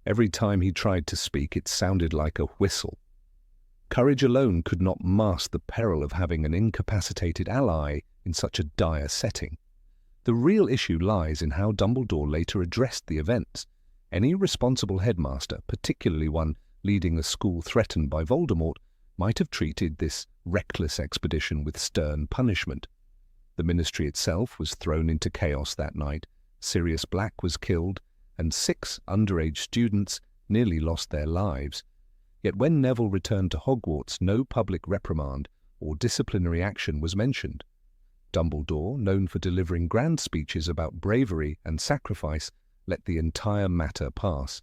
Every time he tried to speak, it sounded like a whistle. Courage alone could not mask the peril of having an incapacitated ally in such a dire setting. The real issue lies in how Dumbledore later addressed the events. Any responsible headmaster, particularly one leading a school threatened by Voldemort, might have treated this reckless expedition with stern punishment. The ministry itself was thrown into chaos that night. Sirius Black was killed, and 6 underage students nearly lost their lives. Yet when Neville returned to Hogwarts, no public reprimand or disciplinary action was mentioned. Dumbledore, known for delivering grand speeches about bravery and sacrifice, let the entire matter pass.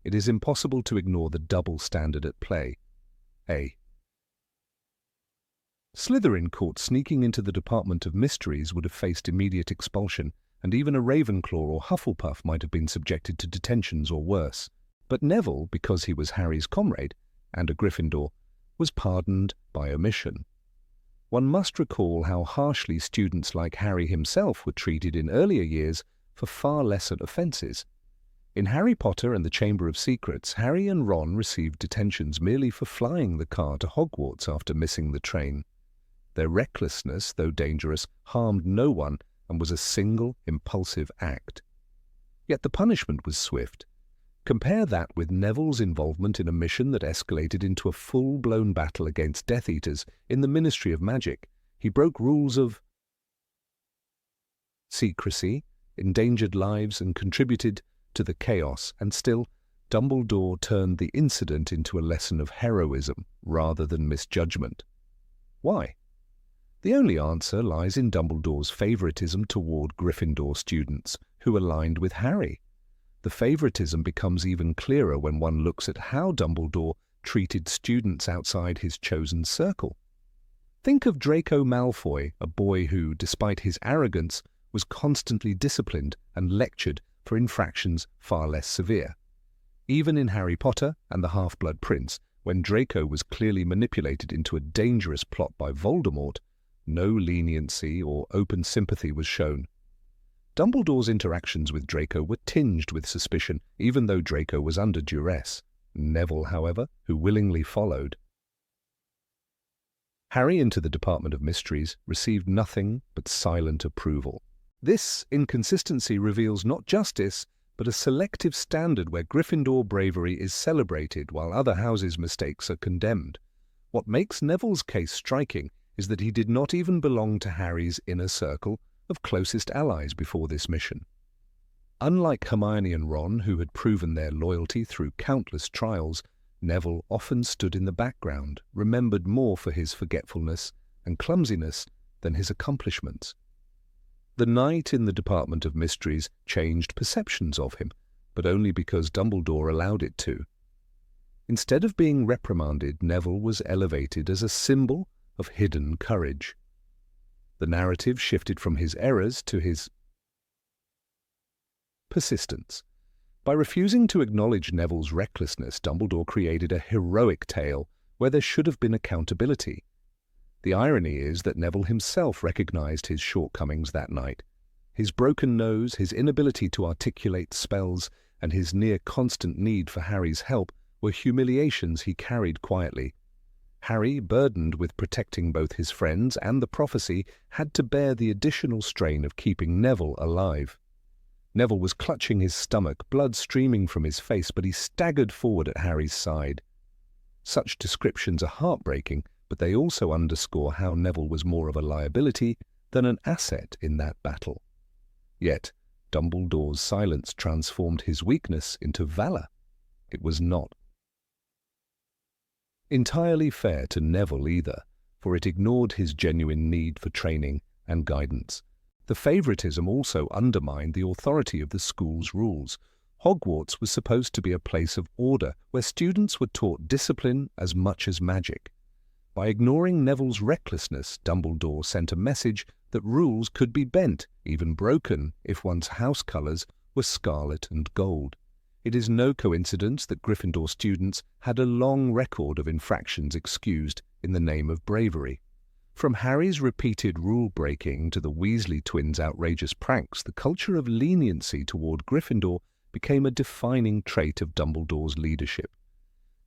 It is impossible to ignore the double standard at play. A. Slytherin caught sneaking into the Department of Mysteries would have faced immediate expulsion, and even a Ravenclaw or Hufflepuff might have been subjected to detentions or worse. But Neville, because he was Harry's comrade and a Gryffindor, was pardoned by omission. One must recall how harshly students like Harry himself were treated in earlier years for far lesser offences. In Harry Potter and the Chamber of Secrets, Harry and Ron received detentions merely for flying the car to Hogwarts after missing the train. Their recklessness, though dangerous, harmed no one and was a single, impulsive act. Yet the punishment was swift. Compare that with Neville's involvement in a mission that escalated into a full-blown battle against Death Eaters in the Ministry of Magic. He broke rules of secrecy, endangered lives, and contributed to the chaos, and still, Dumbledore turned the incident into a lesson of heroism rather than misjudgment. Why? The only answer lies in Dumbledore's favoritism toward Gryffindor students who aligned with Harry. The favoritism becomes even clearer when one looks at how Dumbledore treated students outside his chosen circle. Think of Draco Malfoy, a boy who, despite his arrogance, was constantly disciplined and lectured for infractions far less severe. Even in Harry Potter and the Half-Blood Prince, when Draco was clearly manipulated into a dangerous plot by Voldemort, no leniency or open sympathy was shown. Dumbledore's interactions with Draco were tinged with suspicion, even though Draco was under duress. Neville, however, who willingly followed Harry into the Department of Mysteries, received nothing but silent approval. This inconsistency reveals not justice, but a selective standard where Gryffindor bravery is celebrated while other houses' mistakes are condemned. What makes Neville's case striking is that he did not even belong to Harry's inner circle of closest allies before this mission. Unlike Hermione and Ron, who had proven their loyalty through countless trials, Neville often stood in the background, remembered more for his forgetfulness and clumsiness than his accomplishments. The night in the Department of Mysteries changed perceptions of him, but only because Dumbledore allowed it to. Instead of being reprimanded, Neville was elevated as a symbol of hidden courage. The narrative shifted from his errors to his persistence. By refusing to acknowledge Neville's recklessness, Dumbledore created a heroic tale where there should have been accountability. The irony is that Neville himself recognized his shortcomings that night. His broken nose, his inability to articulate spells, and his near-constant need for Harry's help were humiliations he carried quietly. Harry, burdened with protecting both his friends and the prophecy, had to bear the additional strain of keeping Neville alive. Neville was clutching his stomach, blood streaming from his face, but he staggered forward at Harry's side. Such descriptions are heartbreaking, but they also underscore how Neville was more of a liability than an asset in that battle. Yet, Dumbledore's silence transformed his weakness into valor. It was not entirely fair to Neville either. for it ignored his genuine need for training and guidance. The favoritism also undermined the authority of the school's rules. Hogwarts was supposed to be a place of order where students were taught discipline as much as magic. By ignoring Neville's recklessness, Dumbledore sent a message that rules could be bent, even broken, if one's house colours were scarlet and gold. It is no coincidence that Gryffindor students had a long record of infractions excused in the name of bravery. From Harry's repeated rule-breaking to the Weasley twins' outrageous pranks, the culture of leniency toward Gryffindor became a defining trait of Dumbledore's leadership.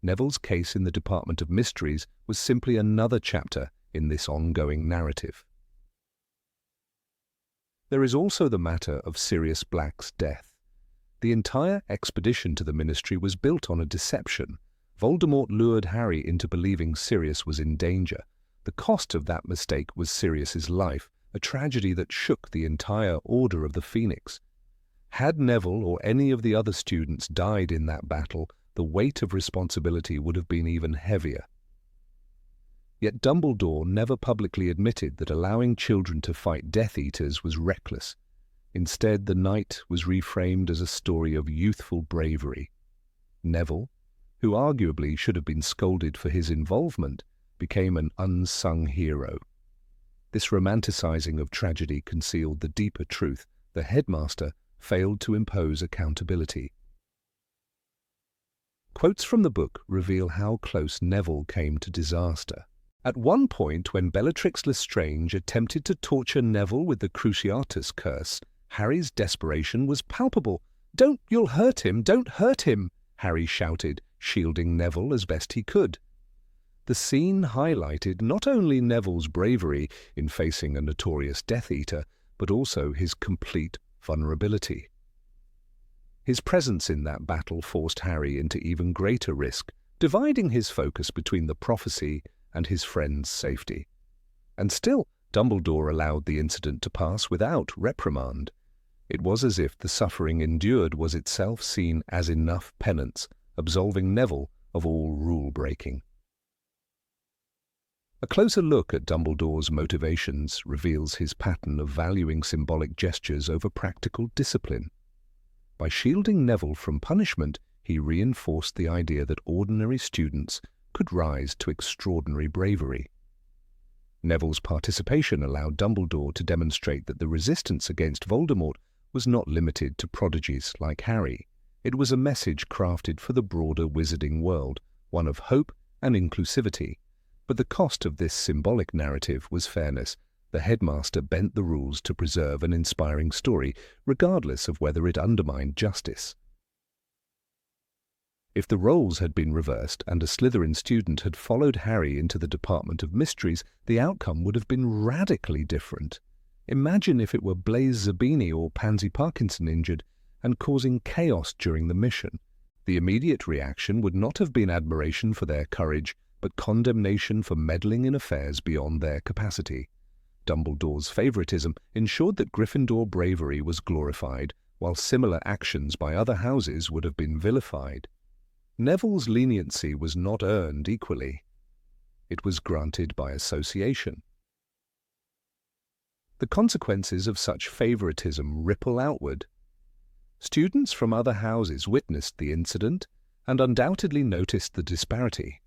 Neville's case in the Department of Mysteries was simply another chapter in this ongoing narrative. There is also the matter of Sirius Black's death. The entire expedition to the Ministry was built on a deception. Voldemort lured Harry into believing Sirius was in danger. The cost of that mistake was Sirius's life, a tragedy that shook the entire Order of the Phoenix. Had Neville or any of the other students died in that battle, the weight of responsibility would have been even heavier. Yet Dumbledore never publicly admitted that allowing children to fight Death Eaters was reckless. Instead, the night was reframed as a story of youthful bravery. Neville, who arguably should have been scolded for his involvement, became an unsung hero. This romanticizing of tragedy concealed the deeper truth: the headmaster failed to impose accountability. Quotes from the book reveal how close Neville came to disaster. At one point, when Bellatrix Lestrange attempted to torture Neville with the Cruciatus curse, Harry's desperation was palpable. You'll hurt him, don't hurt him," Harry shouted, shielding Neville as best he could. The scene highlighted not only Neville's bravery in facing a notorious Death Eater, but also his complete vulnerability. His presence in that battle forced Harry into even greater risk, dividing his focus between the prophecy and his friend's safety. And still, Dumbledore allowed the incident to pass without reprimand. It was as if the suffering endured was itself seen as enough penance, absolving Neville of all rule-breaking. A closer look at Dumbledore's motivations reveals his pattern of valuing symbolic gestures over practical discipline. By shielding Neville from punishment, he reinforced the idea that ordinary students could rise to extraordinary bravery. Neville's participation allowed Dumbledore to demonstrate that the resistance against Voldemort was not limited to prodigies like Harry. It was a message crafted for the broader wizarding world, one of hope and inclusivity. But the cost of this symbolic narrative was fairness. The headmaster bent the rules to preserve an inspiring story, regardless of whether it undermined justice. If the roles had been reversed and a Slytherin student had followed Harry into the Department of Mysteries, the outcome would have been radically different. Imagine if it were Blaise Zabini or Pansy Parkinson injured and causing chaos during the mission. The immediate reaction would not have been admiration for their courage, but condemnation for meddling in affairs beyond their capacity. Dumbledore's favoritism ensured that Gryffindor bravery was glorified, while similar actions by other houses would have been vilified. Neville's leniency was not earned equally. It was granted by association. The consequences of such favoritism ripple outward. Students from other houses witnessed the incident and undoubtedly noticed the disparity.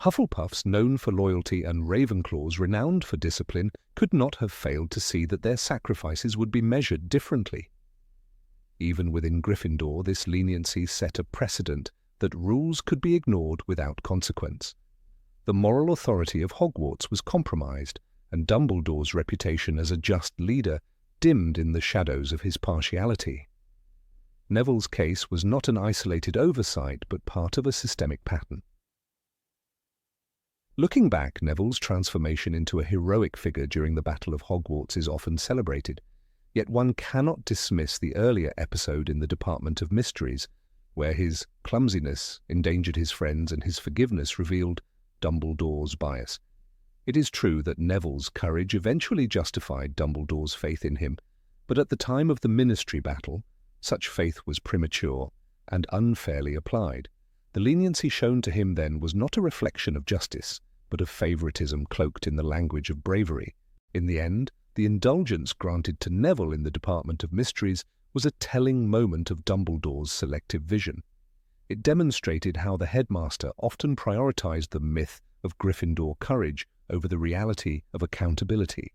Hufflepuffs, known for loyalty, and Ravenclaws, renowned for discipline, could not have failed to see that their sacrifices would be measured differently. Even within Gryffindor, this leniency set a precedent that rules could be ignored without consequence. The moral authority of Hogwarts was compromised, and Dumbledore's reputation as a just leader dimmed in the shadows of his partiality. Neville's case was not an isolated oversight, but part of a systemic pattern. Looking back, Neville's transformation into a heroic figure during the Battle of Hogwarts is often celebrated, yet one cannot dismiss the earlier episode in the Department of Mysteries, where his clumsiness endangered his friends and his forgiveness revealed Dumbledore's bias. It is true that Neville's courage eventually justified Dumbledore's faith in him, but at the time of the Ministry battle, such faith was premature and unfairly applied. The leniency shown to him then was not a reflection of justice, but of favoritism cloaked in the language of bravery. In the end, the indulgence granted to Neville in the Department of Mysteries was a telling moment of Dumbledore's selective vision. It demonstrated how the headmaster often prioritized the myth of Gryffindor courage over the reality of accountability.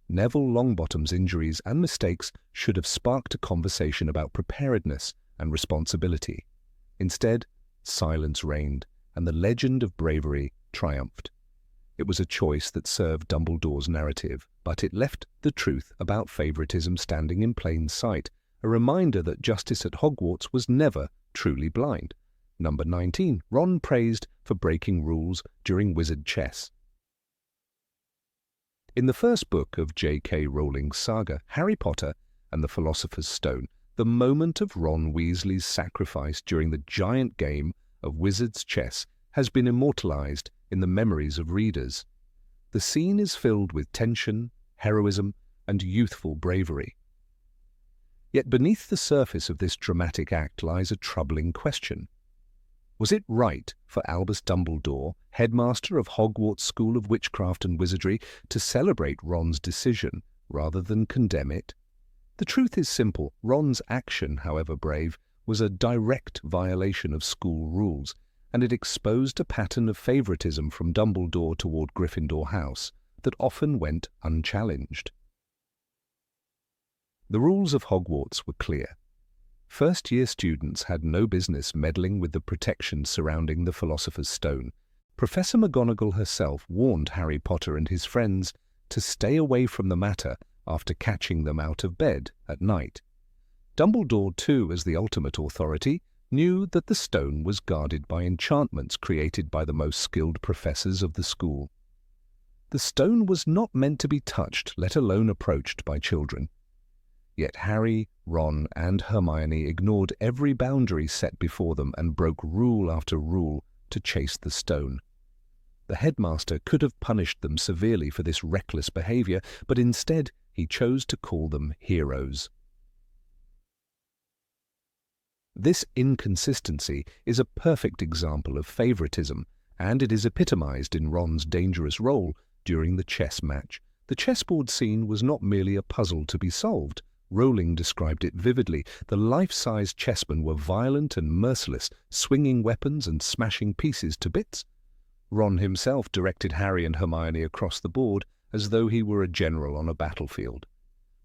Neville Longbottom's injuries and mistakes should have sparked a conversation about preparedness and responsibility. Instead, silence reigned, and the legend of bravery triumphed. It was a choice that served Dumbledore's narrative, but it left the truth about favoritism standing in plain sight, a reminder that justice at Hogwarts was never truly blind. Number 19. Ron praised for breaking rules during wizard chess. In the first book of J.K. Rowling's saga, Harry Potter and the Philosopher's Stone, the moment of Ron Weasley's sacrifice during the giant game of wizard's chess has been immortalized in the memories of readers. The scene is filled with tension, heroism, and youthful bravery. Yet beneath the surface of this dramatic act lies a troubling question. Was it right for Albus Dumbledore, headmaster of Hogwarts School of Witchcraft and Wizardry, to celebrate Ron's decision rather than condemn it? The truth is simple. Ron's action, however brave, was a direct violation of school rules, and it exposed a pattern of favoritism from Dumbledore toward Gryffindor House that often went unchallenged. The rules of Hogwarts were clear. First-year students had no business meddling with the protection surrounding the Philosopher's Stone. Professor McGonagall herself warned Harry Potter and his friends to stay away from the matter after catching them out of bed at night. Dumbledore, too, as the ultimate authority, knew that the stone was guarded by enchantments created by the most skilled professors of the school. The stone was not meant to be touched, let alone approached by children. Yet Harry, Ron, and Hermione ignored every boundary set before them and broke rule after rule to chase the stone. The headmaster could have punished them severely for this reckless behavior, but instead he chose to call them heroes. This inconsistency is a perfect example of favoritism, and it is epitomized in Ron's dangerous role during the chess match. The chessboard scene was not merely a puzzle to be solved. Rowling described it vividly. The life-size chessmen were violent and merciless, swinging weapons and smashing pieces to bits. Ron himself directed Harry and Hermione across the board as though he were a general on a battlefield.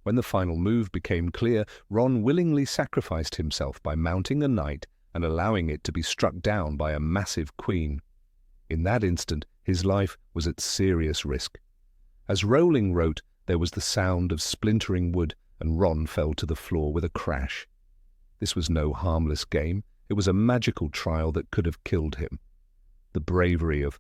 When the final move became clear, Ron willingly sacrificed himself by mounting a knight and allowing it to be struck down by a massive queen. In that instant, his life was at serious risk. As Rowling wrote, there was the sound of splintering wood, and Ron fell to the floor with a crash. This was no harmless game. It was a magical trial that could have killed him. The bravery of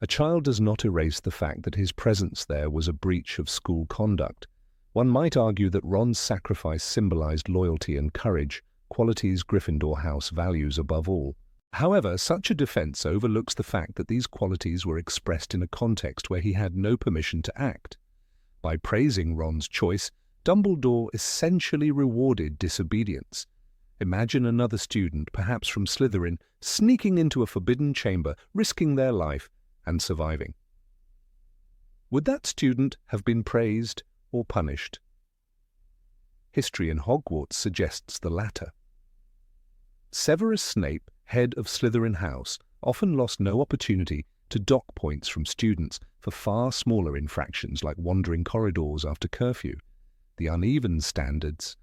a child does not erase the fact that his presence there was a breach of school conduct. One might argue that Ron's sacrifice symbolized loyalty and courage, qualities Gryffindor House values above all. However, such a defense overlooks the fact that these qualities were expressed in a context where he had no permission to act. By praising Ron's choice, Dumbledore essentially rewarded disobedience. Imagine another student, perhaps from Slytherin, sneaking into a forbidden chamber, risking their life, and surviving. Would that student have been praised or punished? History in Hogwarts suggests the latter. Severus Snape, head of Slytherin House, often lost no opportunity to dock points from students for far smaller infractions like wandering corridors after curfew. The uneven standards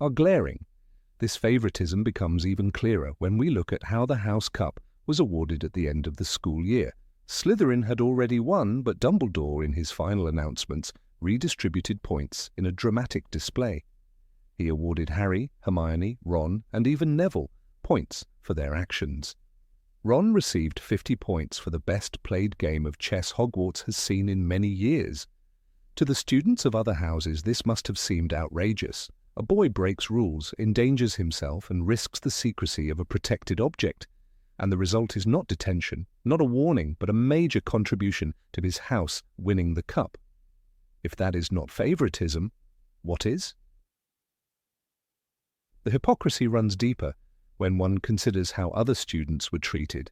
are glaring. This favoritism becomes even clearer when we look at how the House Cup was awarded at the end of the school year. Slytherin had already won, but Dumbledore, in his final announcements, redistributed points in a dramatic display. He awarded Harry, Hermione, Ron, and even Neville points for their actions. Ron received 50 points for the best-played game of chess Hogwarts has seen in many years. To the students of other houses, this must have seemed outrageous. A boy breaks rules, endangers himself, and risks the secrecy of a protected object. And the result is not detention, not a warning, but a major contribution to his house winning the cup. If that is not favoritism, what is? The hypocrisy runs deeper. when one considers how other students were treated.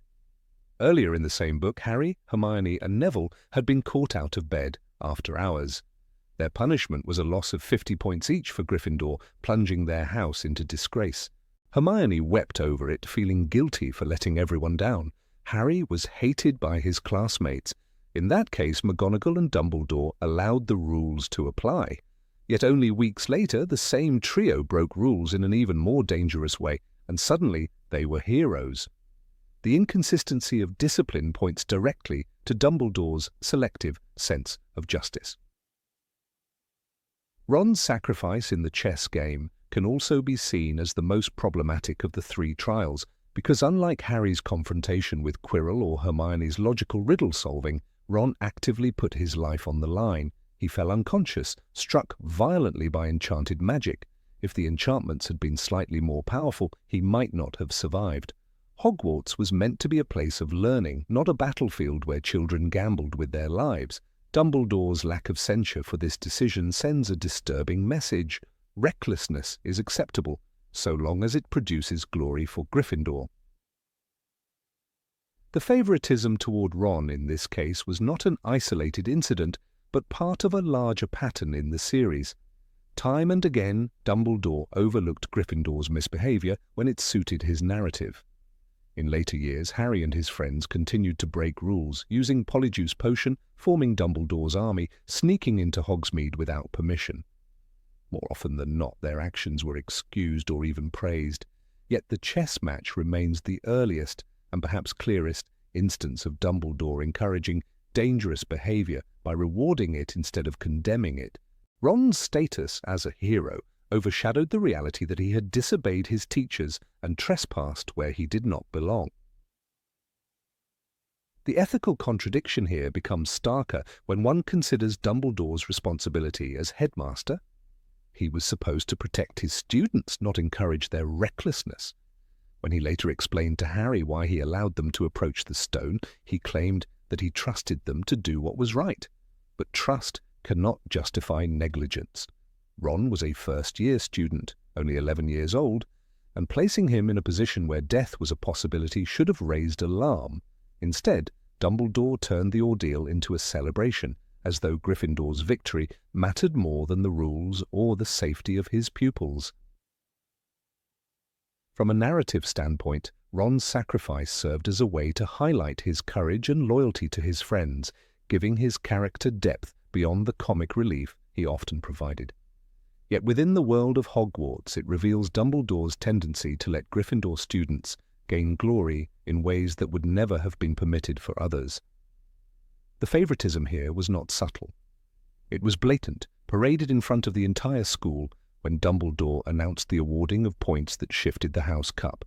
Earlier in the same book, Harry, Hermione, and Neville had been caught out of bed after hours. Their punishment was a loss of 50 points each for Gryffindor, plunging their house into disgrace. Hermione wept over it, feeling guilty for letting everyone down. Harry was hated by his classmates. In that case, McGonagall and Dumbledore allowed the rules to apply. Yet only weeks later, the same trio broke rules in an even more dangerous way, and suddenly they were heroes. The inconsistency of discipline points directly to Dumbledore's selective sense of justice. Ron's sacrifice in the chess game can also be seen as the most problematic of the three trials, because unlike Harry's confrontation with Quirrell or Hermione's logical riddle-solving, Ron actively put his life on the line. He fell unconscious, struck violently by enchanted magic. If the enchantments had been slightly more powerful, he might not have survived. Hogwarts was meant to be a place of learning, not a battlefield where children gambled with their lives. Dumbledore's lack of censure for this decision sends a disturbing message. Recklessness is acceptable, so long as it produces glory for Gryffindor. The favoritism toward Ron in this case was not an isolated incident, but part of a larger pattern in the series. Time and again, Dumbledore overlooked Gryffindor's misbehavior when it suited his narrative. In later years, Harry and his friends continued to break rules, using Polyjuice Potion, forming Dumbledore's army, sneaking into Hogsmeade without permission. More often than not, their actions were excused or even praised. Yet the chess match remains the earliest and perhaps clearest instance of Dumbledore encouraging dangerous behavior by rewarding it instead of condemning it. Ron's status as a hero overshadowed the reality that he had disobeyed his teachers and trespassed where he did not belong. The ethical contradiction here becomes starker when one considers Dumbledore's responsibility as headmaster. He was supposed to protect his students, not encourage their recklessness. When he later explained to Harry why he allowed them to approach the stone, he claimed that he trusted them to do what was right. But trust cannot justify negligence. Ron was a first-year student, only 11 years old, and placing him in a position where death was a possibility should have raised alarm. Instead, Dumbledore turned the ordeal into a celebration, as though Gryffindor's victory mattered more than the rules or the safety of his pupils. From a narrative standpoint, Ron's sacrifice served as a way to highlight his courage and loyalty to his friends, giving his character depth beyond the comic relief he often provided. Yet within the world of Hogwarts, it reveals Dumbledore's tendency to let Gryffindor students gain glory in ways that would never have been permitted for others. The favoritism here was not subtle. It was blatant, paraded in front of the entire school when Dumbledore announced the awarding of points that shifted the House Cup.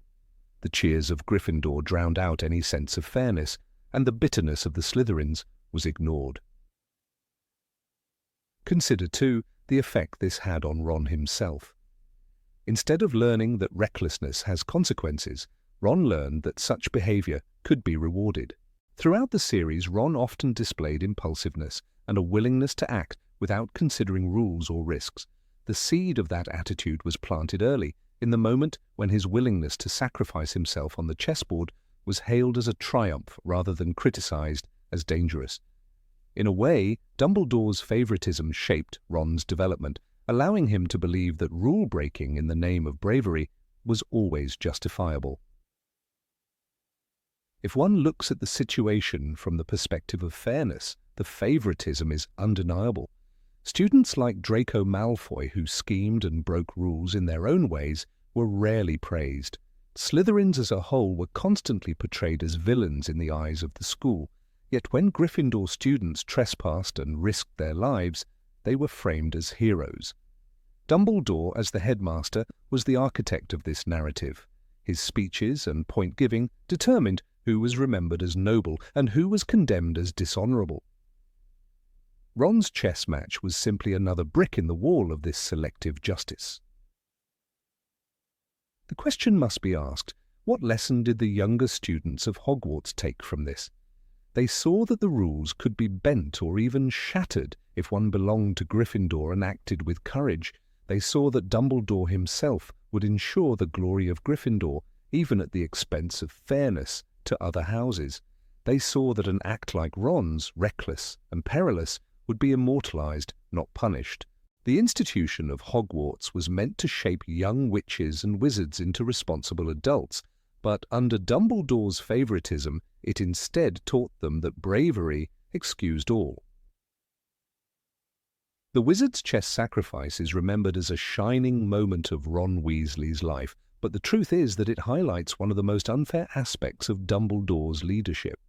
The cheers of Gryffindor drowned out any sense of fairness, and the bitterness of the Slytherins was ignored. Consider, too, the effect this had on Ron himself. Instead of learning that recklessness has consequences, Ron learned that such behavior could be rewarded. Throughout the series, Ron often displayed impulsiveness and a willingness to act without considering rules or risks. The seed of that attitude was planted early, in the moment when his willingness to sacrifice himself on the chessboard was hailed as a triumph rather than criticized as dangerous. In a way, Dumbledore's favoritism shaped Ron's development, allowing him to believe that rule-breaking in the name of bravery was always justifiable. If one looks at the situation from the perspective of fairness, the favoritism is undeniable. Students like Draco Malfoy, who schemed and broke rules in their own ways, were rarely praised. Slytherins as a whole were constantly portrayed as villains in the eyes of the school. Yet when Gryffindor students trespassed and risked their lives, they were framed as heroes. Dumbledore, as the headmaster, was the architect of this narrative. His speeches and point-giving determined who was remembered as noble and who was condemned as dishonorable. Ron's chess match was simply another brick in the wall of this selective justice. The question must be asked, what lesson did the younger students of Hogwarts take from this? They saw that the rules could be bent or even shattered if one belonged to Gryffindor and acted with courage. They saw that Dumbledore himself would ensure the glory of Gryffindor, even at the expense of fairness to other houses. They saw that an act like Ron's, reckless and perilous, would be immortalized, not punished. The institution of Hogwarts was meant to shape young witches and wizards into responsible adults, but under Dumbledore's favoritism, it instead taught them that bravery excused all. The wizard's chess sacrifice is remembered as a shining moment of Ron Weasley's life, but the truth is that it highlights one of the most unfair aspects of Dumbledore's leadership.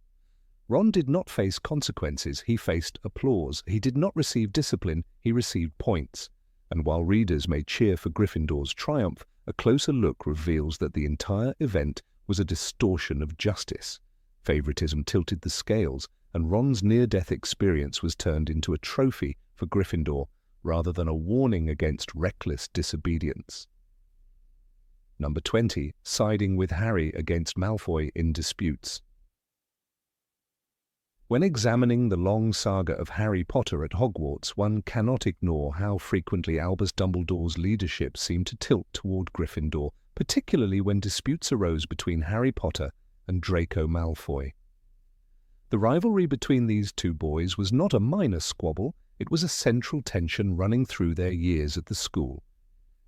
Ron did not face consequences, he faced applause. He did not receive discipline, he received points. And while readers may cheer for Gryffindor's triumph, a closer look reveals that the entire event was a distortion of justice. Favoritism tilted the scales, and Ron's near-death experience was turned into a trophy for Gryffindor rather than a warning against reckless disobedience. Number 20. Siding with Harry against Malfoy in disputes. When examining the long saga of Harry Potter at Hogwarts, one cannot ignore how frequently Albus Dumbledore's leadership seemed to tilt toward Gryffindor, particularly when disputes arose between Harry Potter and Draco Malfoy. The rivalry between these two boys was not a minor squabble, it was a central tension running through their years at the school.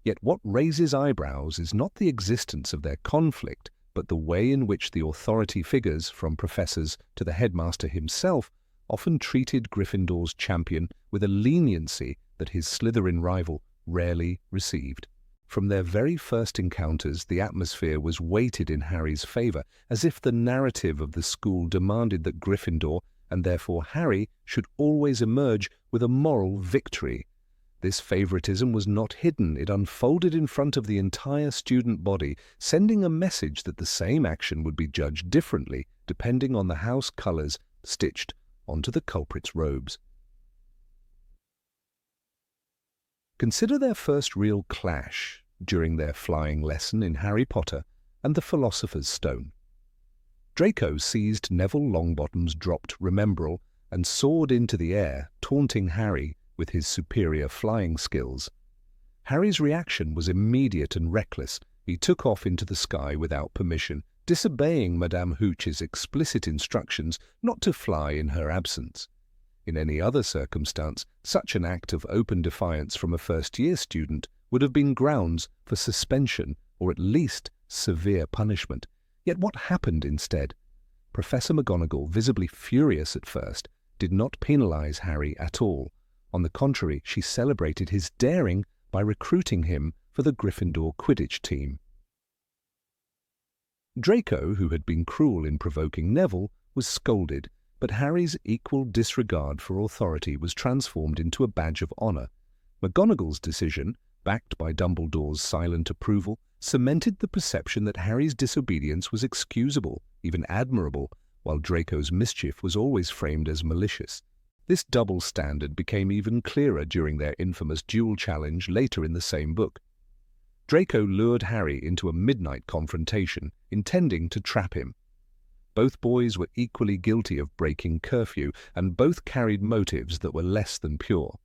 Yet what raises eyebrows is not the existence of their conflict, but the way in which the authority figures, from professors to the headmaster himself, often treated Gryffindor's champion with a leniency that his Slytherin rival rarely received. From their very first encounters, the atmosphere was weighted in Harry's favor, as if the narrative of the school demanded that Gryffindor, and therefore Harry, should always emerge with a moral victory. This favoritism was not hidden, it unfolded in front of the entire student body, sending a message that the same action would be judged differently depending on the house colors stitched onto the culprit's robes. Consider their first real clash during their flying lesson in Harry Potter and the Philosopher's Stone. Draco seized Neville Longbottom's dropped Remembrall and soared into the air, taunting Harry with his superior flying skills. Harry's reaction was immediate and reckless. He took off into the sky without permission, disobeying Madame Hooch's explicit instructions not to fly in her absence. In any other circumstance, such an act of open defiance from a first-year student would have been grounds for suspension or at least severe punishment. Yet what happened instead? Professor McGonagall, visibly furious at first, did not penalize Harry at all. On the contrary, she celebrated his daring by recruiting him for the Gryffindor Quidditch team. Draco, who had been cruel in provoking Neville, was scolded, but Harry's equal disregard for authority was transformed into a badge of honor. McGonagall's decision, backed by Dumbledore's silent approval, cemented the perception that Harry's disobedience was excusable, even admirable, while Draco's mischief was always framed as malicious. This double standard became even clearer during their infamous duel challenge later in the same book. Draco lured Harry into a midnight confrontation, intending to trap him. Both boys were equally guilty of breaking curfew, and both carried motives that were less than pure.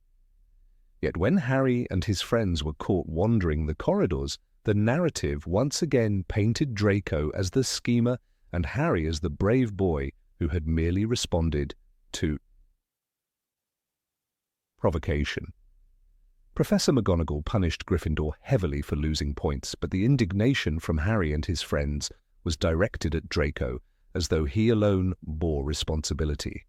Yet when Harry and his friends were caught wandering the corridors, the narrative once again painted Draco as the schemer and Harry as the brave boy who had merely responded to provocation. Professor McGonagall punished Gryffindor heavily for losing points, but the indignation from Harry and his friends was directed at Draco, as though he alone bore responsibility.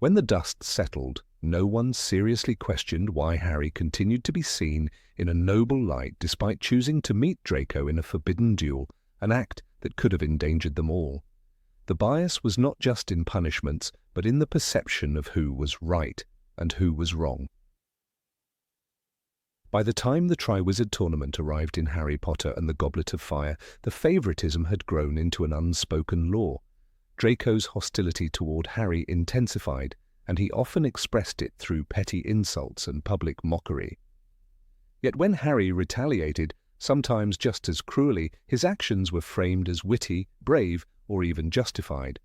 When the dust settled, no one seriously questioned why Harry continued to be seen in a noble light despite choosing to meet Draco in a forbidden duel, an act that could have endangered them all. The bias was not just in punishments, but in the perception of who was right and who was wrong. By the time the Triwizard Tournament arrived in Harry Potter and the Goblet of Fire, the favoritism had grown into an unspoken law. Draco's hostility toward Harry intensified, and he often expressed it through petty insults and public mockery. Yet when Harry retaliated, sometimes just as cruelly, his actions were framed as witty, brave, or even justified.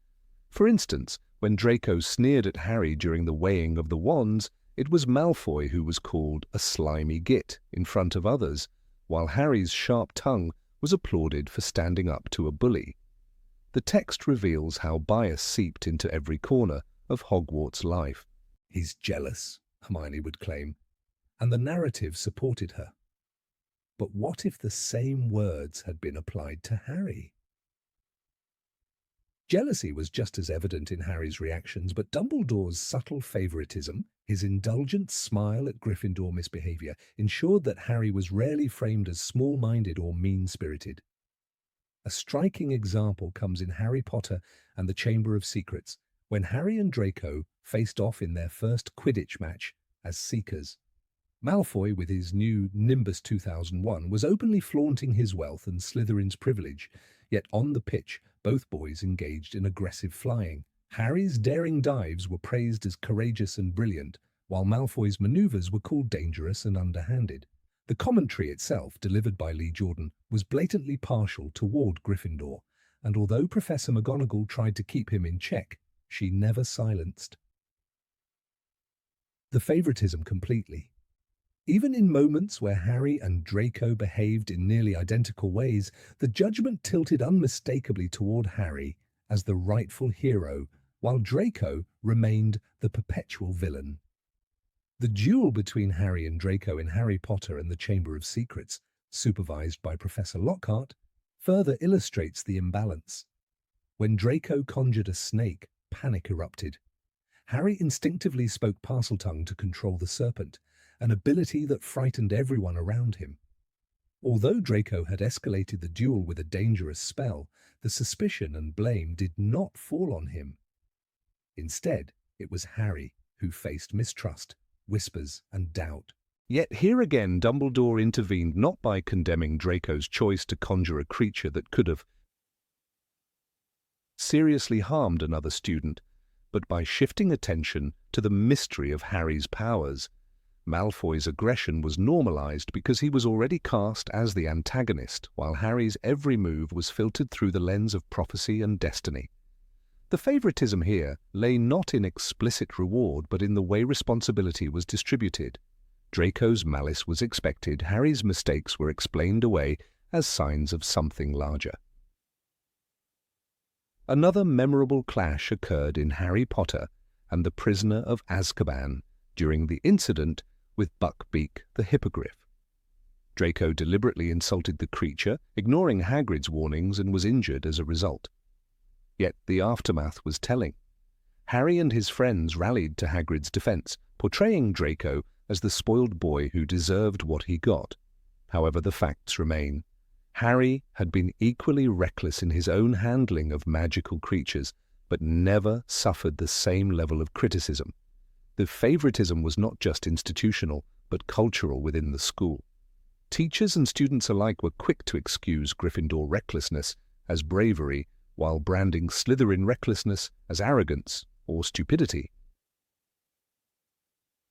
For instance, when Draco sneered at Harry during the weighing of the wands, it was Malfoy who was called a slimy git in front of others, while Harry's sharp tongue was applauded for standing up to a bully. The text reveals how bias seeped into every corner of Hogwarts life. "He's jealous," Hermione would claim, and the narrative supported her. But what if the same words had been applied to Harry? Jealousy was just as evident in Harry's reactions, but Dumbledore's subtle favoritism, his indulgent smile at Gryffindor misbehavior, ensured that Harry was rarely framed as small-minded or mean-spirited. A striking example comes in Harry Potter and the Chamber of Secrets, when Harry and Draco faced off in their first Quidditch match as Seekers. Malfoy, with his new Nimbus 2001, was openly flaunting his wealth and Slytherin's privilege, yet on the pitch, both boys engaged in aggressive flying. Harry's daring dives were praised as courageous and brilliant, while Malfoy's maneuvers were called dangerous and underhanded. The commentary itself, delivered by Lee Jordan, was blatantly partial toward Gryffindor, and although Professor McGonagall tried to keep him in check, she never silenced the favoritism completely. Even in moments where Harry and Draco behaved in nearly identical ways, the judgment tilted unmistakably toward Harry as the rightful hero, while Draco remained the perpetual villain. The duel between Harry and Draco in Harry Potter and the Chamber of Secrets, supervised by Professor Lockhart, further illustrates the imbalance. When Draco conjured a snake, panic erupted. Harry instinctively spoke Parseltongue to control the serpent, an ability that frightened everyone around him. Although Draco had escalated the duel with a dangerous spell, the suspicion and blame did not fall on him. Instead, it was Harry who faced mistrust, whispers, and doubt. Yet here again Dumbledore intervened not by condemning Draco's choice to conjure a creature that could have seriously harmed another student, but by shifting attention to the mystery of Harry's powers. Malfoy's aggression was normalized because he was already cast as the antagonist, while Harry's every move was filtered through the lens of prophecy and destiny. The favoritism here lay not in explicit reward, but in the way responsibility was distributed. Draco's malice was expected, Harry's mistakes were explained away as signs of something larger. Another memorable clash occurred in Harry Potter and the Prisoner of Azkaban during the incident with Buckbeak the Hippogriff. Draco deliberately insulted the creature, ignoring Hagrid's warnings, and was injured as a result. Yet the aftermath was telling. Harry and his friends rallied to Hagrid's defense, portraying Draco as the spoiled boy who deserved what he got. However, the facts remain. Harry had been equally reckless in his own handling of magical creatures, but never suffered the same level of criticism. The favoritism was not just institutional, but cultural within the school. Teachers and students alike were quick to excuse Gryffindor recklessness as bravery, while branding Slytherin recklessness as arrogance or stupidity.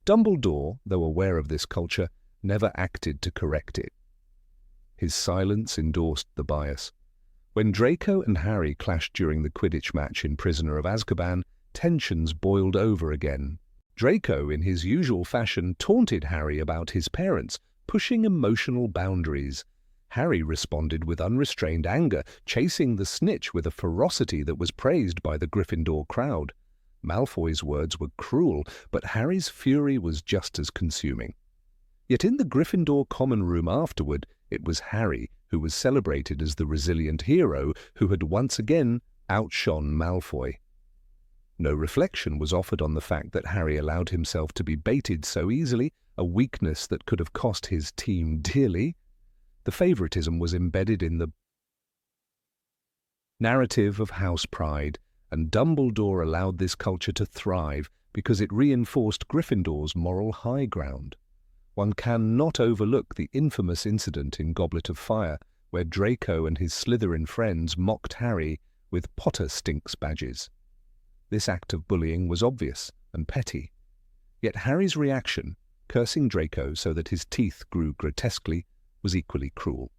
Dumbledore, though aware of this culture, never acted to correct it. His silence endorsed the bias. When Draco and Harry clashed during the Quidditch match in Prisoner of Azkaban, tensions boiled over again. Draco, in his usual fashion, taunted Harry about his parents, pushing emotional boundaries. Harry responded with unrestrained anger, chasing the snitch with a ferocity that was praised by the Gryffindor crowd. Malfoy's words were cruel, but Harry's fury was just as consuming. Yet in the Gryffindor common room afterward, it was Harry who was celebrated as the resilient hero who had once again outshone Malfoy. No reflection was offered on the fact that Harry allowed himself to be baited so easily, a weakness that could have cost his team dearly. The favoritism was embedded in the narrative of house pride, and Dumbledore allowed this culture to thrive because it reinforced Gryffindor's moral high ground. One cannot overlook the infamous incident in Goblet of Fire, where Draco and his Slytherin friends mocked Harry with Potter Stinks badges. This act of bullying was obvious and petty, yet Harry's reaction, cursing Draco so that his teeth grew grotesquely, was equally cruel.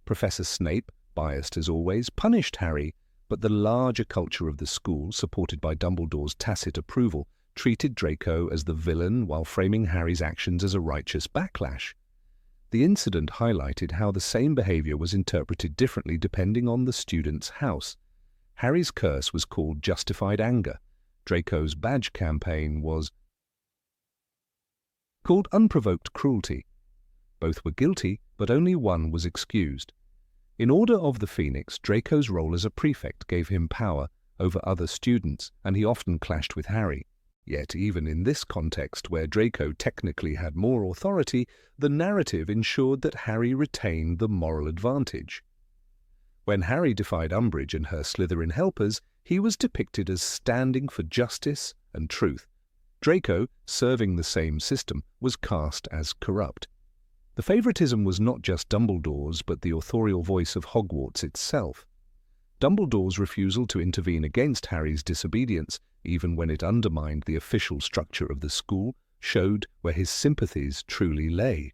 Professor Snape, biased as always, punished Harry, but the larger culture of the school, supported by Dumbledore's tacit approval, treated Draco as the villain while framing Harry's actions as a righteous backlash. The incident highlighted how the same behavior was interpreted differently depending on the student's house. Harry's curse was called justified anger. Draco's badge campaign was called unprovoked cruelty. Both were guilty, but only one was excused. In Order of the Phoenix, Draco's role as a prefect gave him power over other students, and he often clashed with Harry. Yet even in this context, where Draco technically had more authority, the narrative ensured that Harry retained the moral advantage. When Harry defied Umbridge and her Slytherin helpers, he was depicted as standing for justice and truth. Draco, serving the same system, was cast as corrupt. The favoritism was not just Dumbledore's, but the authorial voice of Hogwarts itself. Dumbledore's refusal to intervene against Harry's disobedience, even when it undermined the official structure of the school, showed where his sympathies truly lay.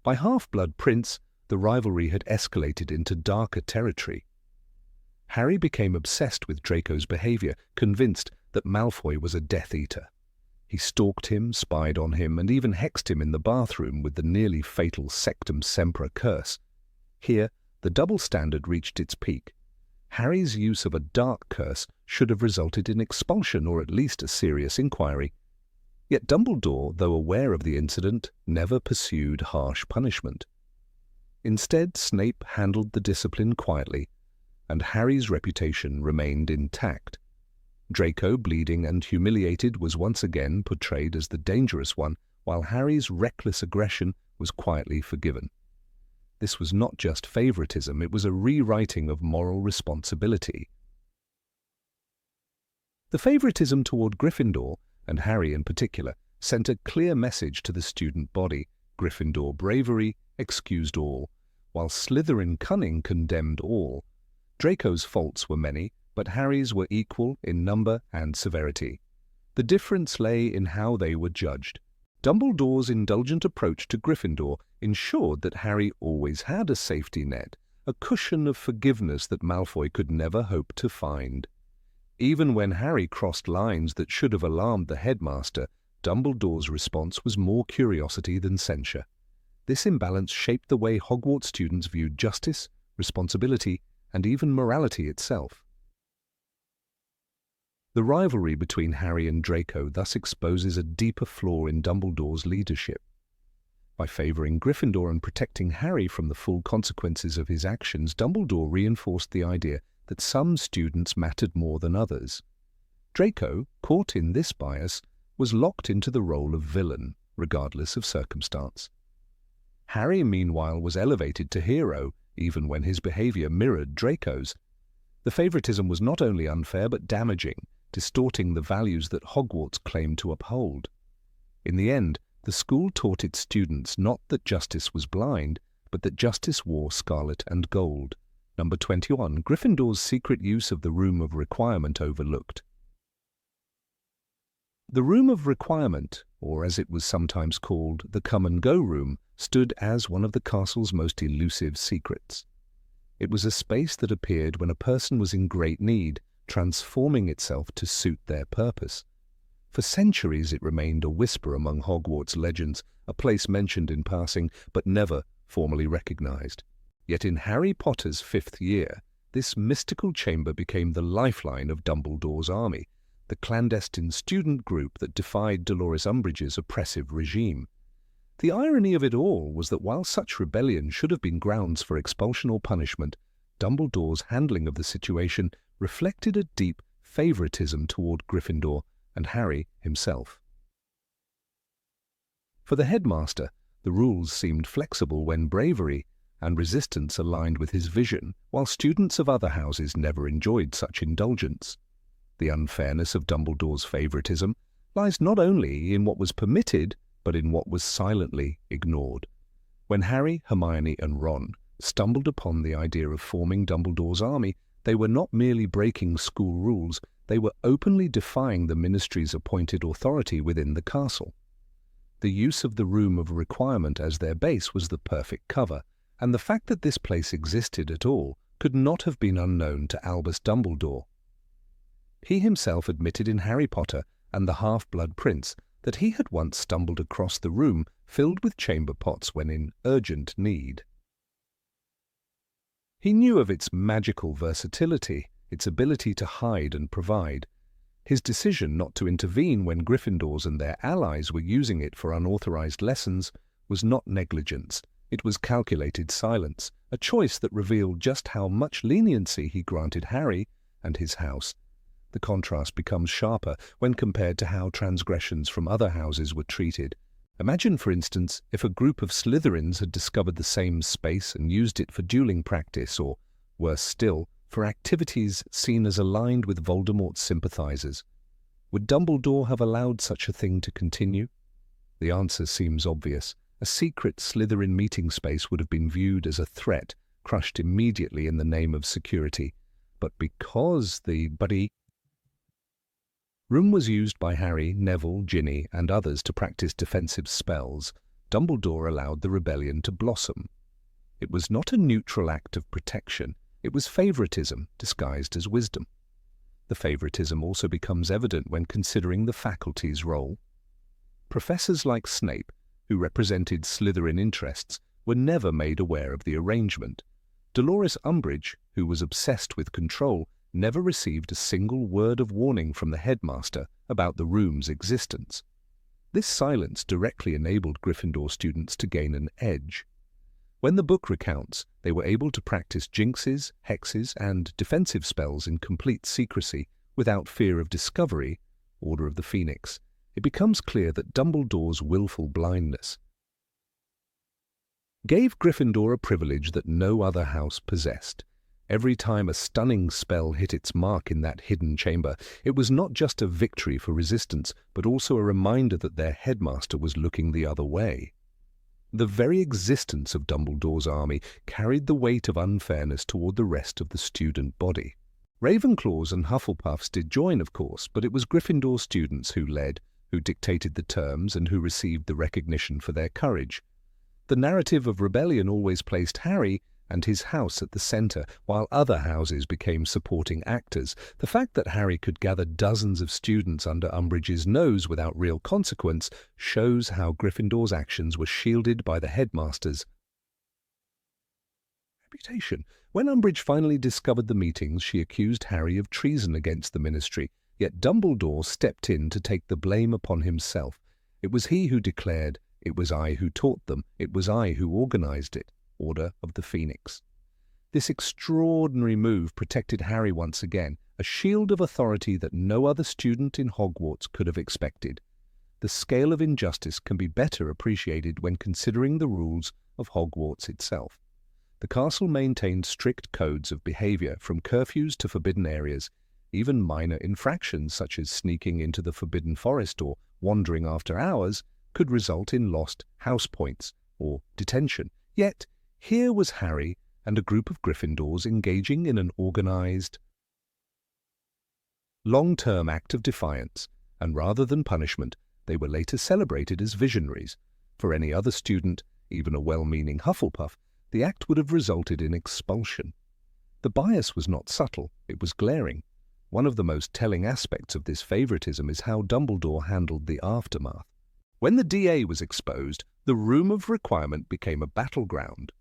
By Half-Blood Prince, the rivalry had escalated into darker territory. Harry became obsessed with Draco's behavior, convinced that Malfoy was a Death Eater. He stalked him, spied on him, and even hexed him in the bathroom with the nearly fatal Sectum Sempra curse. Here, the double standard reached its peak. Harry's use of a dark curse should have resulted in expulsion or at least a serious inquiry. Yet Dumbledore, though aware of the incident, never pursued harsh punishment. Instead, Snape handled the discipline quietly, and Harry's reputation remained intact. Draco, bleeding and humiliated, was once again portrayed as the dangerous one, while Harry's reckless aggression was quietly forgiven. This was not just favoritism, it was a rewriting of moral responsibility. The favoritism toward Gryffindor, and Harry in particular, sent a clear message to the student body. Gryffindor bravery excused all, while Slytherin cunning condemned all. Draco's faults were many, but Harry's were equal in number and severity. The difference lay in how they were judged. Dumbledore's indulgent approach to Gryffindor ensured that Harry always had a safety net, a cushion of forgiveness that Malfoy could never hope to find. Even when Harry crossed lines that should have alarmed the headmaster, Dumbledore's response was more curiosity than censure. This imbalance shaped the way Hogwarts students viewed justice, responsibility, and even morality itself. The rivalry between Harry and Draco thus exposes a deeper flaw in Dumbledore's leadership. By favoring Gryffindor and protecting Harry from the full consequences of his actions, Dumbledore reinforced the idea that some students mattered more than others. Draco, caught in this bias, was locked into the role of villain, regardless of circumstance. Harry, meanwhile, was elevated to hero, even when his behavior mirrored Draco's. The favoritism was not only unfair but damaging, distorting the values that Hogwarts claimed to uphold. In the end, the school taught its students not that justice was blind, but that justice wore scarlet and gold. Number 21. Gryffindor's secret use of the Room of Requirement overlooked. The Room of Requirement, or as it was sometimes called, the Come-and-Go Room, stood as one of the castle's most elusive secrets. It was a space that appeared when a person was in great need, transforming itself to suit their purpose. For centuries it remained a whisper among Hogwarts legends, a place mentioned in passing but never formally recognized. Yet in Harry Potter's 5th year, this mystical chamber became the lifeline of Dumbledore's army, the clandestine student group that defied Dolores Umbridge's oppressive regime. The irony of it all was that while such rebellion should have been grounds for expulsion or punishment, Dumbledore's handling of the situation reflected a deep favoritism toward Gryffindor and Harry himself. For the headmaster, the rules seemed flexible when bravery and resistance aligned with his vision, while students of other houses never enjoyed such indulgence. The unfairness of Dumbledore's favoritism lies not only in what was permitted, but in what was silently ignored. When Harry, Hermione, and Ron stumbled upon the idea of forming Dumbledore's army, they were not merely breaking school rules, they were openly defying the ministry's appointed authority within the castle. The use of the Room of Requirement as their base was the perfect cover, and the fact that this place existed at all could not have been unknown to Albus Dumbledore. He himself admitted in Harry Potter and the Half-Blood Prince that he had once stumbled across the room filled with chamber pots when in urgent need. He knew of its magical versatility, its ability to hide and provide. His decision not to intervene when Gryffindors and their allies were using it for unauthorized lessons was not negligence. It was calculated silence, a choice that revealed just how much leniency he granted Harry and his house. The contrast becomes sharper when compared to how transgressions from other houses were treated. Imagine, for instance, if a group of Slytherins had discovered the same space and used it for dueling practice, or, worse still, for activities seen as aligned with Voldemort's sympathizers. Would Dumbledore have allowed such a thing to continue? The answer seems obvious. A secret Slytherin meeting space would have been viewed as a threat, crushed immediately in the name of security. But because the room was used by Harry, Neville, Ginny, and others to practice defensive spells, Dumbledore allowed the rebellion to blossom. It was not a neutral act of protection. It was favoritism disguised as wisdom. The favoritism also becomes evident when considering the faculty's role. Professors like Snape, who represented Slytherin interests, were never made aware of the arrangement. Dolores Umbridge, who was obsessed with control, never received a single word of warning from the headmaster about the room's existence. This silence directly enabled Gryffindor students to gain an edge. When the book recounts, they were able to practice jinxes, hexes, and defensive spells in complete secrecy, without fear of discovery, Order of the Phoenix. It becomes clear that Dumbledore's willful blindness gave Gryffindor a privilege that no other house possessed. Every time a stunning spell hit its mark in that hidden chamber, it was not just a victory for resistance, but also a reminder that their headmaster was looking the other way. The very existence of Dumbledore's army carried the weight of unfairness toward the rest of the student body. Ravenclaws and Hufflepuffs did join, of course, but it was Gryffindor students who led, who dictated the terms, and who received the recognition for their courage. The narrative of rebellion always placed Harry and his house at the center, while other houses became supporting actors. The fact that Harry could gather dozens of students under Umbridge's nose without real consequence shows how Gryffindor's actions were shielded by the headmaster's reputation. When Umbridge finally discovered the meetings, she accused Harry of treason against the ministry, yet Dumbledore stepped in to take the blame upon himself. It was he who declared, "It was I who taught them, it was I who organized it." Order of the Phoenix. This extraordinary move protected Harry once again, a shield of authority that no other student in Hogwarts could have expected. The scale of injustice can be better appreciated when considering the rules of Hogwarts itself. The castle maintained strict codes of behavior, from curfews to forbidden areas. Even minor infractions such as sneaking into the Forbidden Forest or wandering after hours could result in lost house points or detention. Yet, here was Harry and a group of Gryffindors engaging in an organized, long-term act of defiance, and rather than punishment, they were later celebrated as visionaries. For any other student, even a well-meaning Hufflepuff, the act would have resulted in expulsion. The bias was not subtle, it was glaring. One of the most telling aspects of this favoritism is how Dumbledore handled the aftermath. When the DA was exposed, the Room of Requirement became a battleground.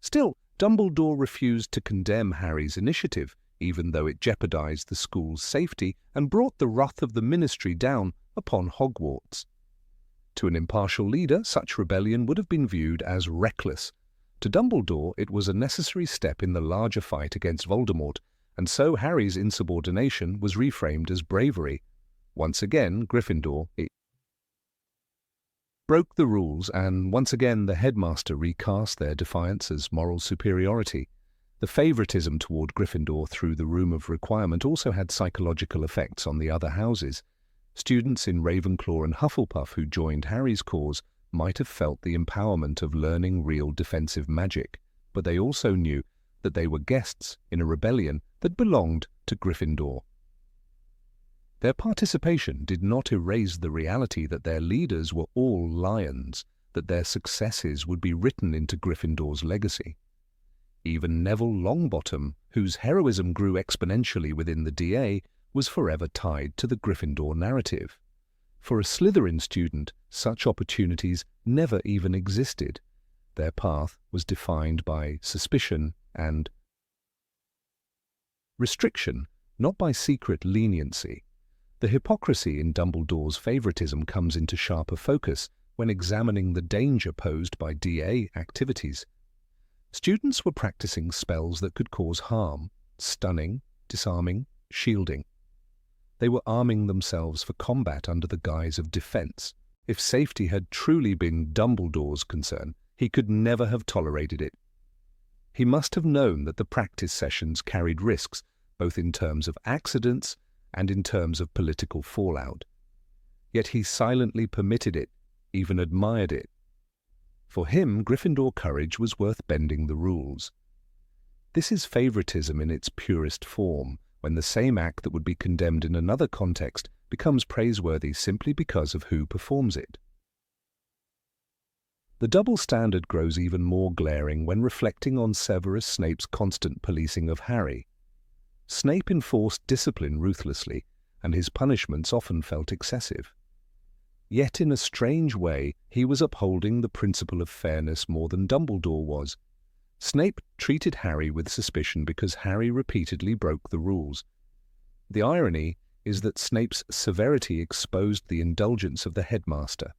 Still, Dumbledore refused to condemn Harry's initiative, even though it jeopardized the school's safety and brought the wrath of the ministry down upon Hogwarts. To an impartial leader, such rebellion would have been viewed as reckless. To Dumbledore, it was a necessary step in the larger fight against Voldemort, and so Harry's insubordination was reframed as bravery. Once again, Gryffindor broke the rules, and once again the headmaster recast their defiance as moral superiority. The favoritism toward Gryffindor through the Room of Requirement also had psychological effects on the other houses. Students in Ravenclaw and Hufflepuff who joined Harry's cause might have felt the empowerment of learning real defensive magic, but they also knew that they were guests in a rebellion that belonged to Gryffindor. Their participation did not erase the reality that their leaders were all lions, that their successes would be written into Gryffindor's legacy. Even Neville Longbottom, whose heroism grew exponentially within the DA, was forever tied to the Gryffindor narrative. For a Slytherin student, such opportunities never even existed. Their path was defined by suspicion and restriction, not by secret leniency. The hypocrisy in Dumbledore's favoritism comes into sharper focus when examining the danger posed by DA activities. Students were practicing spells that could cause harm: stunning, disarming, shielding. They were arming themselves for combat under the guise of defense. If safety had truly been Dumbledore's concern, he could never have tolerated it. He must have known that the practice sessions carried risks, both in terms of accidents and in terms of political fallout. Yet he silently permitted it, even admired it. For him, Gryffindor courage was worth bending the rules. This is favoritism in its purest form, when the same act that would be condemned in another context becomes praiseworthy simply because of who performs it. The double standard grows even more glaring when reflecting on Severus Snape's constant policing of Harry. Snape enforced discipline ruthlessly, and his punishments often felt excessive. Yet in a strange way, he was upholding the principle of fairness more than Dumbledore was. Snape treated Harry with suspicion because Harry repeatedly broke the rules. The irony is that Snape's severity exposed the indulgence of the headmaster.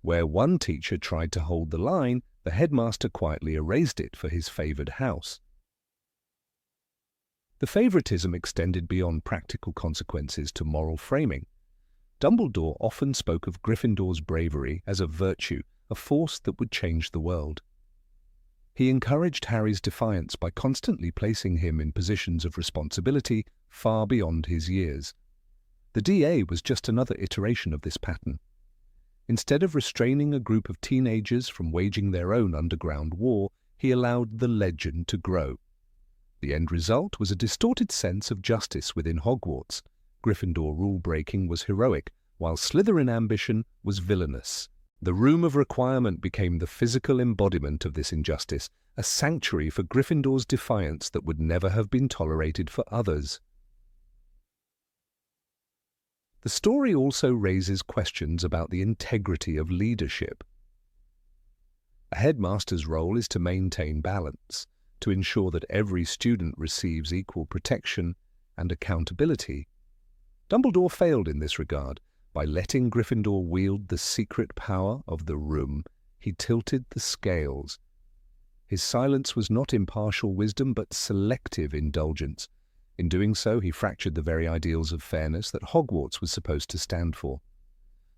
Where one teacher tried to hold the line, the headmaster quietly erased it for his favoured house. The favouritism extended beyond practical consequences to moral framing. Dumbledore often spoke of Gryffindor's bravery as a virtue, a force that would change the world. He encouraged Harry's defiance by constantly placing him in positions of responsibility far beyond his years. The DA was just another iteration of this pattern. Instead of restraining a group of teenagers from waging their own underground war, he allowed the legend to grow. The end result was a distorted sense of justice within Hogwarts. Gryffindor rule-breaking was heroic, while Slytherin ambition was villainous. The Room of Requirement became the physical embodiment of this injustice, a sanctuary for Gryffindor's defiance that would never have been tolerated for others. The story also raises questions about the integrity of leadership. A headmaster's role is to maintain balance, to ensure that every student receives equal protection and accountability. Dumbledore failed in this regard. By letting Gryffindor wield the secret power of the room, he tilted the scales. His silence was not impartial wisdom, but selective indulgence. In doing so, he fractured the very ideals of fairness that Hogwarts was supposed to stand for.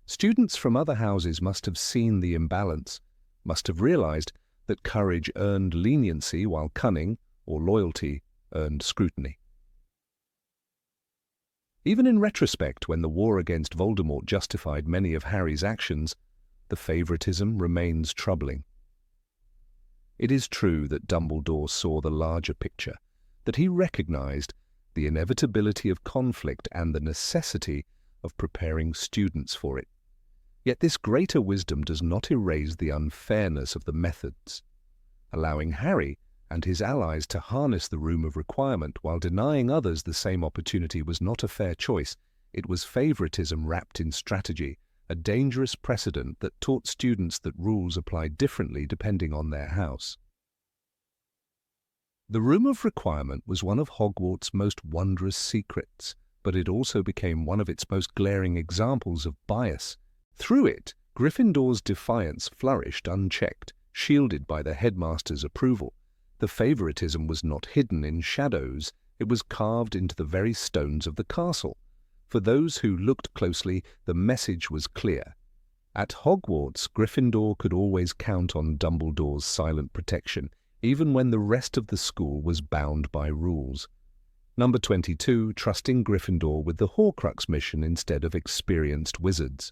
Students from other houses must have seen the imbalance, must have realized that courage earned leniency while cunning or loyalty earned scrutiny. Even in retrospect, when the war against Voldemort justified many of Harry's actions, the favoritism remains troubling. It is true that Dumbledore saw the larger picture, that he recognized the inevitability of conflict and the necessity of preparing students for it. Yet this greater wisdom does not erase the unfairness of the methods. Allowing Harry and his allies to harness the Room of Requirement while denying others the same opportunity was not a fair choice. It was favoritism wrapped in strategy, a dangerous precedent that taught students that rules applied differently depending on their house. The Room of Requirement was one of Hogwarts' most wondrous secrets, but it also became one of its most glaring examples of bias. Through it, Gryffindor's defiance flourished unchecked, shielded by the headmaster's approval. The favoritism was not hidden in shadows, it was carved into the very stones of the castle. For those who looked closely, the message was clear. At Hogwarts, Gryffindor could always count on Dumbledore's silent protection, even when the rest of the school was bound by rules. Number 22, trusting Gryffindor with the Horcrux mission instead of experienced wizards.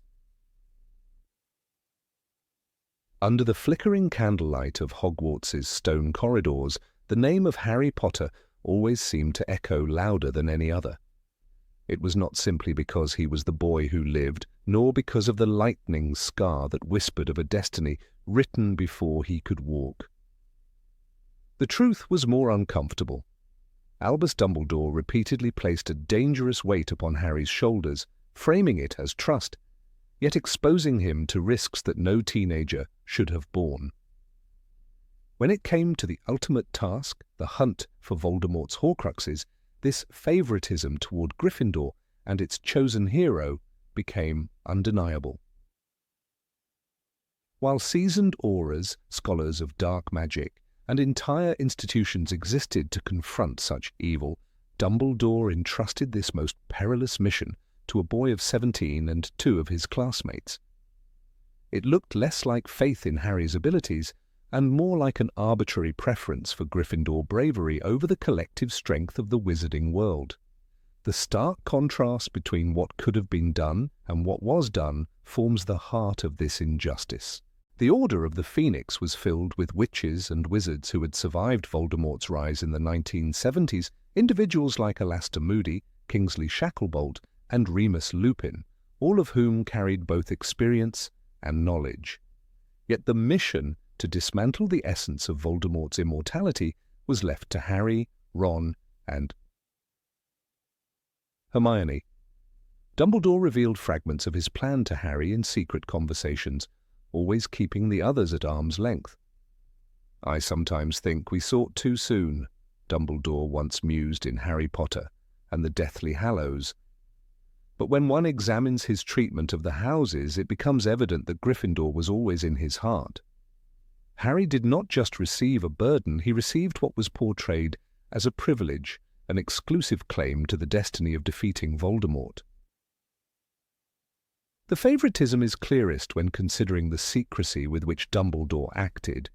Under the flickering candlelight of Hogwarts's stone corridors, the name of Harry Potter always seemed to echo louder than any other. It was not simply because he was the boy who lived, nor because of the lightning scar that whispered of a destiny written before he could walk. The truth was more uncomfortable. Albus Dumbledore repeatedly placed a dangerous weight upon Harry's shoulders, framing it as trust. yet exposing him to risks that no teenager should have borne. When it came to the ultimate task, the hunt for Voldemort's Horcruxes, this favoritism toward Gryffindor and its chosen hero became undeniable. While seasoned aurors, scholars of dark magic, and entire institutions existed to confront such evil, Dumbledore entrusted this most perilous mission to a boy of 17 and 2 of his classmates. It looked less like faith in Harry's abilities and more like an arbitrary preference for Gryffindor bravery over the collective strength of the wizarding world. The stark contrast between what could have been done and what was done forms the heart of this injustice. The Order of the Phoenix was filled with witches and wizards who had survived Voldemort's rise in the 1970s, individuals like Alastor Moody, Kingsley Shacklebolt, and Remus Lupin, all of whom carried both experience and knowledge. Yet the mission to dismantle the essence of Voldemort's immortality was left to Harry, Ron, and Hermione. Dumbledore revealed fragments of his plan to Harry in secret conversations, always keeping the others at arm's length. "I sometimes think we sought too soon," Dumbledore once mused in Harry Potter and the Deathly Hallows. But when one examines his treatment of the houses, it becomes evident that Gryffindor was always in his heart. Harry did not just receive a burden, he received what was portrayed as a privilege, an exclusive claim to the destiny of defeating Voldemort. The favoritism is clearest when considering the secrecy with which Dumbledore acted.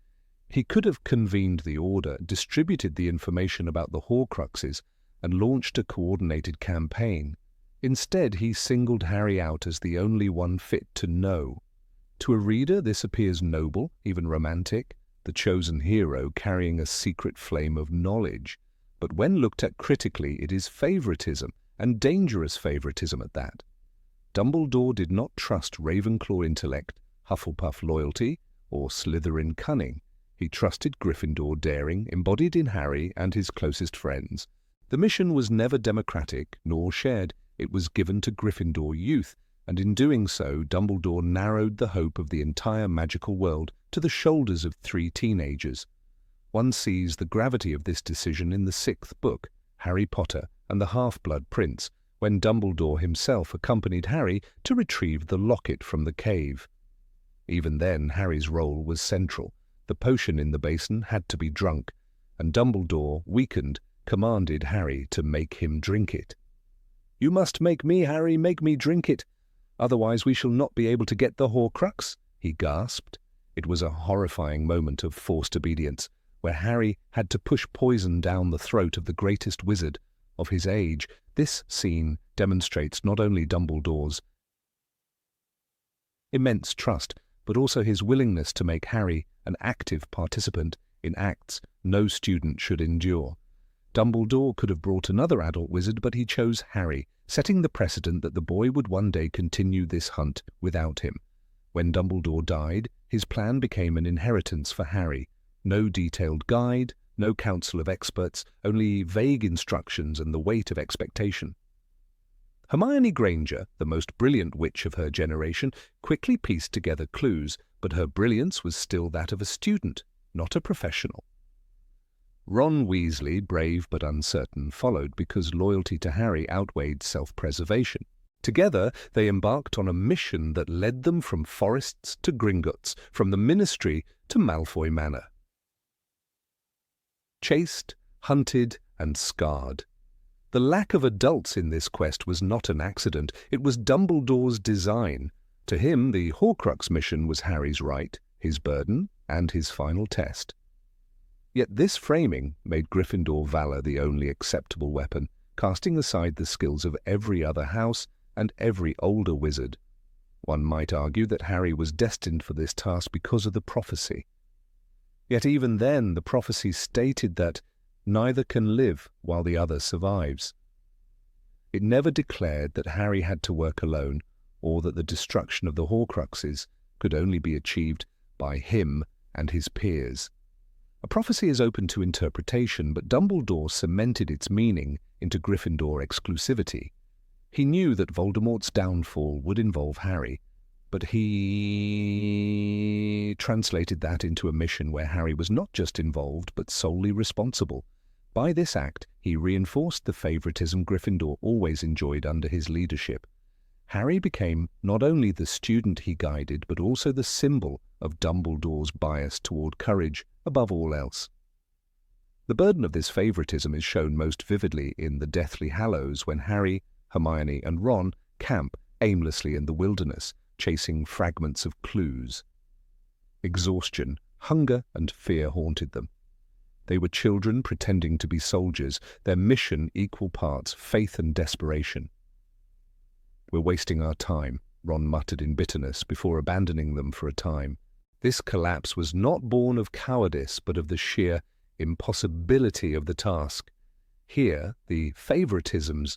He could have convened the Order, distributed the information about the Horcruxes, and launched a coordinated campaign. Instead, he singled Harry out as the only one fit to know. To a reader, this appears noble, even romantic, the chosen hero carrying a secret flame of knowledge. But when looked at critically, it is favoritism, and dangerous favoritism at that. Dumbledore did not trust Ravenclaw intellect, Hufflepuff loyalty, or Slytherin cunning. He trusted Gryffindor daring, embodied in Harry and his closest friends. The mission was never democratic nor shared. It was given to Gryffindor youth, and in doing so, Dumbledore narrowed the hope of the entire magical world to the shoulders of 3 teenagers. One sees the gravity of this decision in the 6th book, Harry Potter and the Half-Blood Prince, when Dumbledore himself accompanied Harry to retrieve the locket from the cave. Even then, Harry's role was central. The potion in the basin had to be drunk, and Dumbledore, weakened, commanded Harry to make him drink it. "You must make me, Harry, make me drink it. Otherwise we shall not be able to get the Horcrux," he gasped. It was a horrifying moment of forced obedience, where Harry had to push poison down the throat of the greatest wizard of his age. This scene demonstrates not only Dumbledore's immense trust, but also his willingness to make Harry an active participant in acts no student should endure. Dumbledore could have brought another adult wizard, but he chose Harry, setting the precedent that the boy would one day continue this hunt without him. When Dumbledore died, his plan became an inheritance for Harry. No detailed guide, no council of experts, only vague instructions and the weight of expectation. Hermione Granger, the most brilliant witch of her generation, quickly pieced together clues, but her brilliance was still that of a student, not a professional. Ron Weasley, brave but uncertain, followed because loyalty to Harry outweighed self-preservation. Together, they embarked on a mission that led them from forests to Gringotts, from the Ministry to Malfoy Manor. Chased, hunted, and scarred. The lack of adults in this quest was not an accident. It was Dumbledore's design. To him, the Horcrux mission was Harry's right, his burden, and his final test. Yet this framing made Gryffindor valor the only acceptable weapon, casting aside the skills of every other house and every older wizard. One might argue that Harry was destined for this task because of the prophecy. Yet even then, the prophecy stated that neither can live while the other survives. It never declared that Harry had to work alone, or that the destruction of the Horcruxes could only be achieved by him and his peers. A prophecy is open to interpretation, but Dumbledore cemented its meaning into Gryffindor exclusivity. He knew that Voldemort's downfall would involve Harry, But he translated that into a mission where Harry was not just involved, but solely responsible. By this act, he reinforced the favoritism Gryffindor always enjoyed under his leadership. Harry became not only the student he guided, but also the symbol of Dumbledore's bias toward courage above all else. The burden of this favoritism is shown most vividly in the Deathly Hallows when Harry, Hermione, and Ron camp aimlessly in the wilderness, chasing fragments of clues. Exhaustion, hunger, and fear haunted them. They were children pretending to be soldiers, their mission equal parts faith and desperation. "We're wasting our time," Ron muttered in bitterness before abandoning them for a time. This collapse was not born of cowardice, but of the sheer impossibility of the task. Here, the favoritism's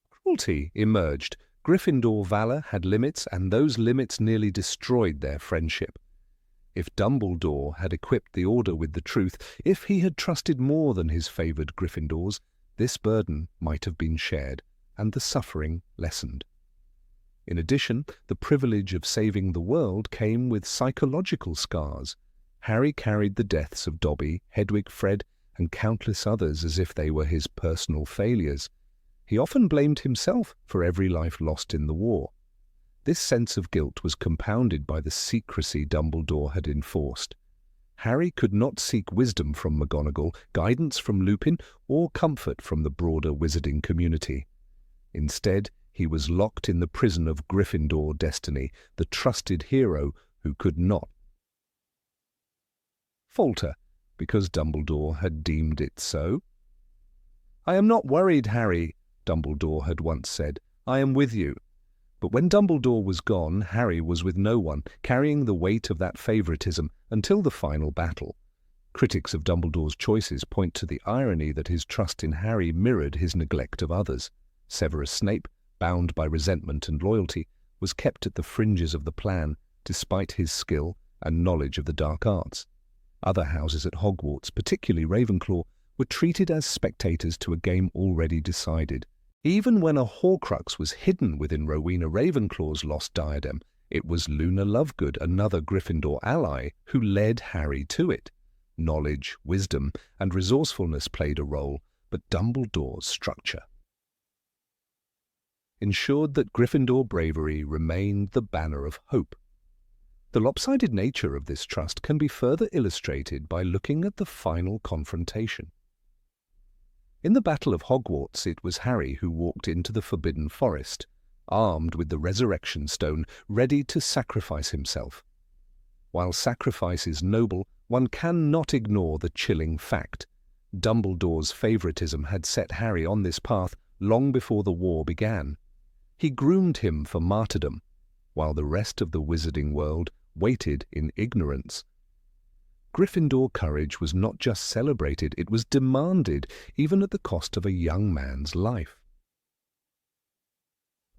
cruelty emerged. Gryffindor valor had limits, and those limits nearly destroyed their friendship. If Dumbledore had equipped the Order with the truth, if he had trusted more than his favored Gryffindors, this burden might have been shared, and the suffering lessened. In addition, the privilege of saving the world came with psychological scars. Harry carried the deaths of Dobby, Hedwig, Fred, and countless others as if they were his personal failures. He often blamed himself for every life lost in the war. This sense of guilt was compounded by the secrecy Dumbledore had enforced. Harry could not seek wisdom from McGonagall, guidance from Lupin, or comfort from the broader wizarding community. Instead, he was locked in the prison of Gryffindor destiny, the trusted hero who could not falter because Dumbledore had deemed it so. "I am not worried, Harry," Dumbledore had once said. "I am with you." But when Dumbledore was gone, Harry was with no one, carrying the weight of that favoritism until the final battle. Critics of Dumbledore's choices point to the irony that his trust in Harry mirrored his neglect of others. Severus Snape, bound by resentment and loyalty, was kept at the fringes of the plan, despite his skill and knowledge of the dark arts. Other houses at Hogwarts, particularly Ravenclaw, were treated as spectators to a game already decided. Even when a Horcrux was hidden within Rowena Ravenclaw's lost diadem, it was Luna Lovegood, another Gryffindor ally, who led Harry to it. Knowledge, wisdom, and resourcefulness played a role, but Dumbledore's structure ensured that Gryffindor bravery remained the banner of hope. The lopsided nature of this trust can be further illustrated by looking at the final confrontation. In the Battle of Hogwarts, it was Harry who walked into the Forbidden Forest, armed with the Resurrection Stone, ready to sacrifice himself. While sacrifice is noble, one cannot ignore the chilling fact. Dumbledore's favoritism had set Harry on this path long before the war began. He groomed him for martyrdom, while the rest of the wizarding world waited in ignorance. Gryffindor courage was not just celebrated, it was demanded, even at the cost of a young man's life.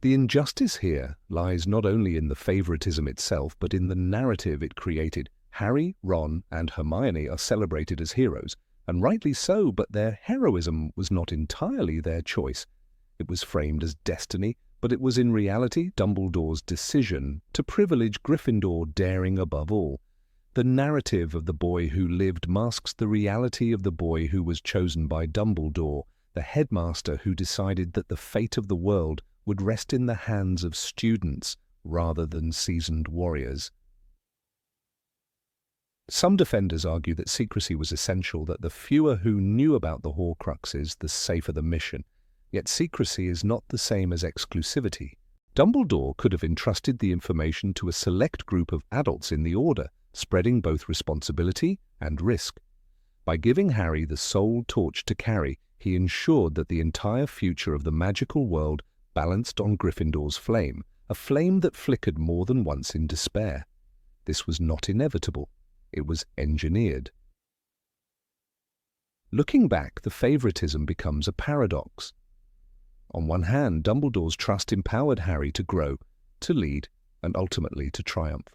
The injustice here lies not only in the favoritism itself, but in the narrative it created. Harry, Ron, and Hermione are celebrated as heroes, and rightly so, but their heroism was not entirely their choice. It was framed as destiny, but it was in reality Dumbledore's decision to privilege Gryffindor daring above all. The narrative of the boy who lived masks the reality of the boy who was chosen by Dumbledore, the headmaster who decided that the fate of the world would rest in the hands of students rather than seasoned warriors. Some defenders argue that secrecy was essential, that the fewer who knew about the Horcruxes, the safer the mission. Yet secrecy is not the same as exclusivity. Dumbledore could have entrusted the information to a select group of adults in the Order, spreading both responsibility and risk. By giving Harry the sole torch to carry, he ensured that the entire future of the magical world balanced on Gryffindor's flame, a flame that flickered more than once in despair. This was not inevitable. It was engineered. Looking back, the favoritism becomes a paradox. On one hand, Dumbledore's trust empowered Harry to grow, to lead, and ultimately to triumph.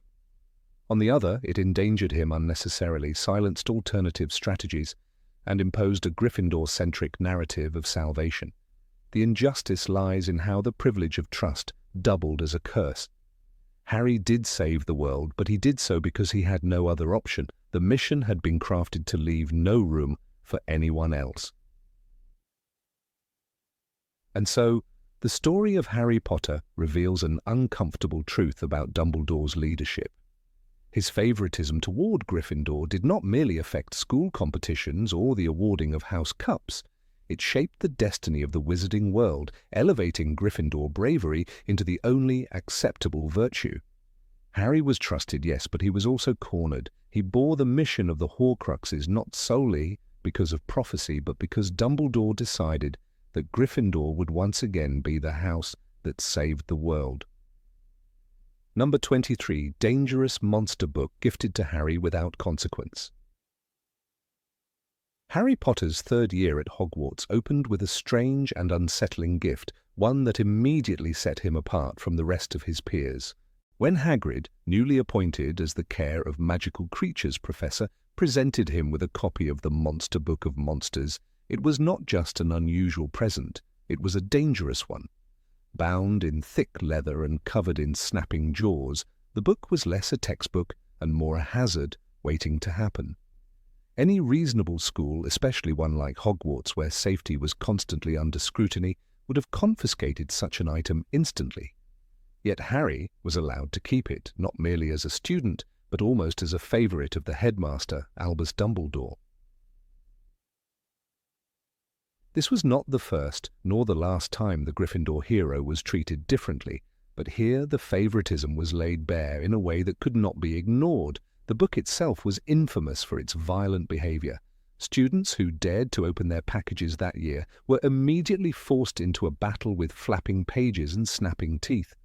On the other, it endangered him unnecessarily, silenced alternative strategies, and imposed a Gryffindor-centric narrative of salvation. The injustice lies in how the privilege of trust doubled as a curse. Harry did save the world, but he did so because he had no other option. The mission had been crafted to leave no room for anyone else. And so, the story of Harry Potter reveals an uncomfortable truth about Dumbledore's leadership. His favoritism toward Gryffindor did not merely affect school competitions or the awarding of house cups. It shaped the destiny of the wizarding world, elevating Gryffindor bravery into the only acceptable virtue. Harry was trusted, yes, but he was also cornered. He bore the mission of the Horcruxes not solely because of prophecy, but because Dumbledore decided that Gryffindor would once again be the house that saved the world. Number 23, Dangerous Monster Book gifted to Harry without consequence. Harry Potter's third year at Hogwarts opened with a strange and unsettling gift, one that immediately set him apart from the rest of his peers. When Hagrid, newly appointed as the Care of Magical Creatures professor, presented him with a copy of the Monster Book of Monsters, it was not just an unusual present, it was a dangerous one. Bound in thick leather and covered in snapping jaws, the book was less a textbook and more a hazard waiting to happen. Any reasonable school, especially one like Hogwarts where safety was constantly under scrutiny, would have confiscated such an item instantly. Yet Harry was allowed to keep it, not merely as a student, but almost as a favourite of the headmaster, Albus Dumbledore. This was not the first nor the last time the Gryffindor hero was treated differently, but here the favouritism was laid bare in a way that could not be ignored. The book itself was infamous for its violent behaviour. Students who dared to open their packages that year were immediately forced into a battle with flapping pages and snapping teeth.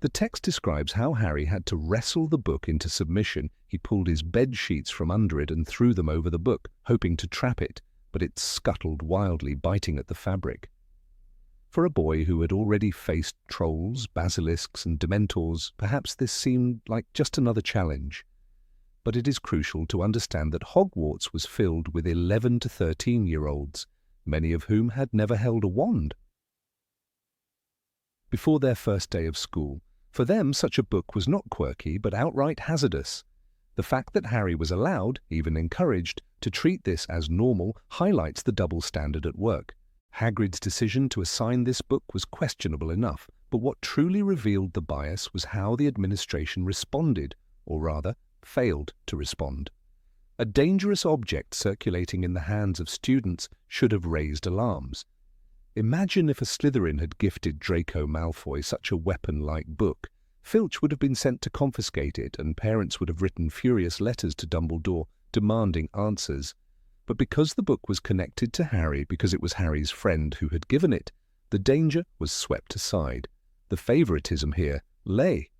The text describes how Harry had to wrestle the book into submission. He pulled his bed sheets from under it and threw them over the book, hoping to trap it, but it scuttled wildly, biting at the fabric. For a boy who had already faced trolls, basilisks, and dementors, perhaps this seemed like just another challenge. But it is crucial to understand that Hogwarts was filled with 11 to 13-year-olds, many of whom had never held a wand. Before their first day of school, for them such a book was not quirky but outright hazardous. The fact that Harry was allowed, even encouraged, to treat this as normal highlights the double standard at work. Hagrid's decision to assign this book was questionable enough, but what truly revealed the bias was how the administration responded, or rather, failed to respond. A dangerous object circulating in the hands of students should have raised alarms. Imagine if a Slytherin had gifted Draco Malfoy such a weapon-like book. Filch would have been sent to confiscate it, and parents would have written furious letters to Dumbledore demanding answers. But because the book was connected to Harry, because it was Harry's friend who had given it, the danger was swept aside. The favouritism here lay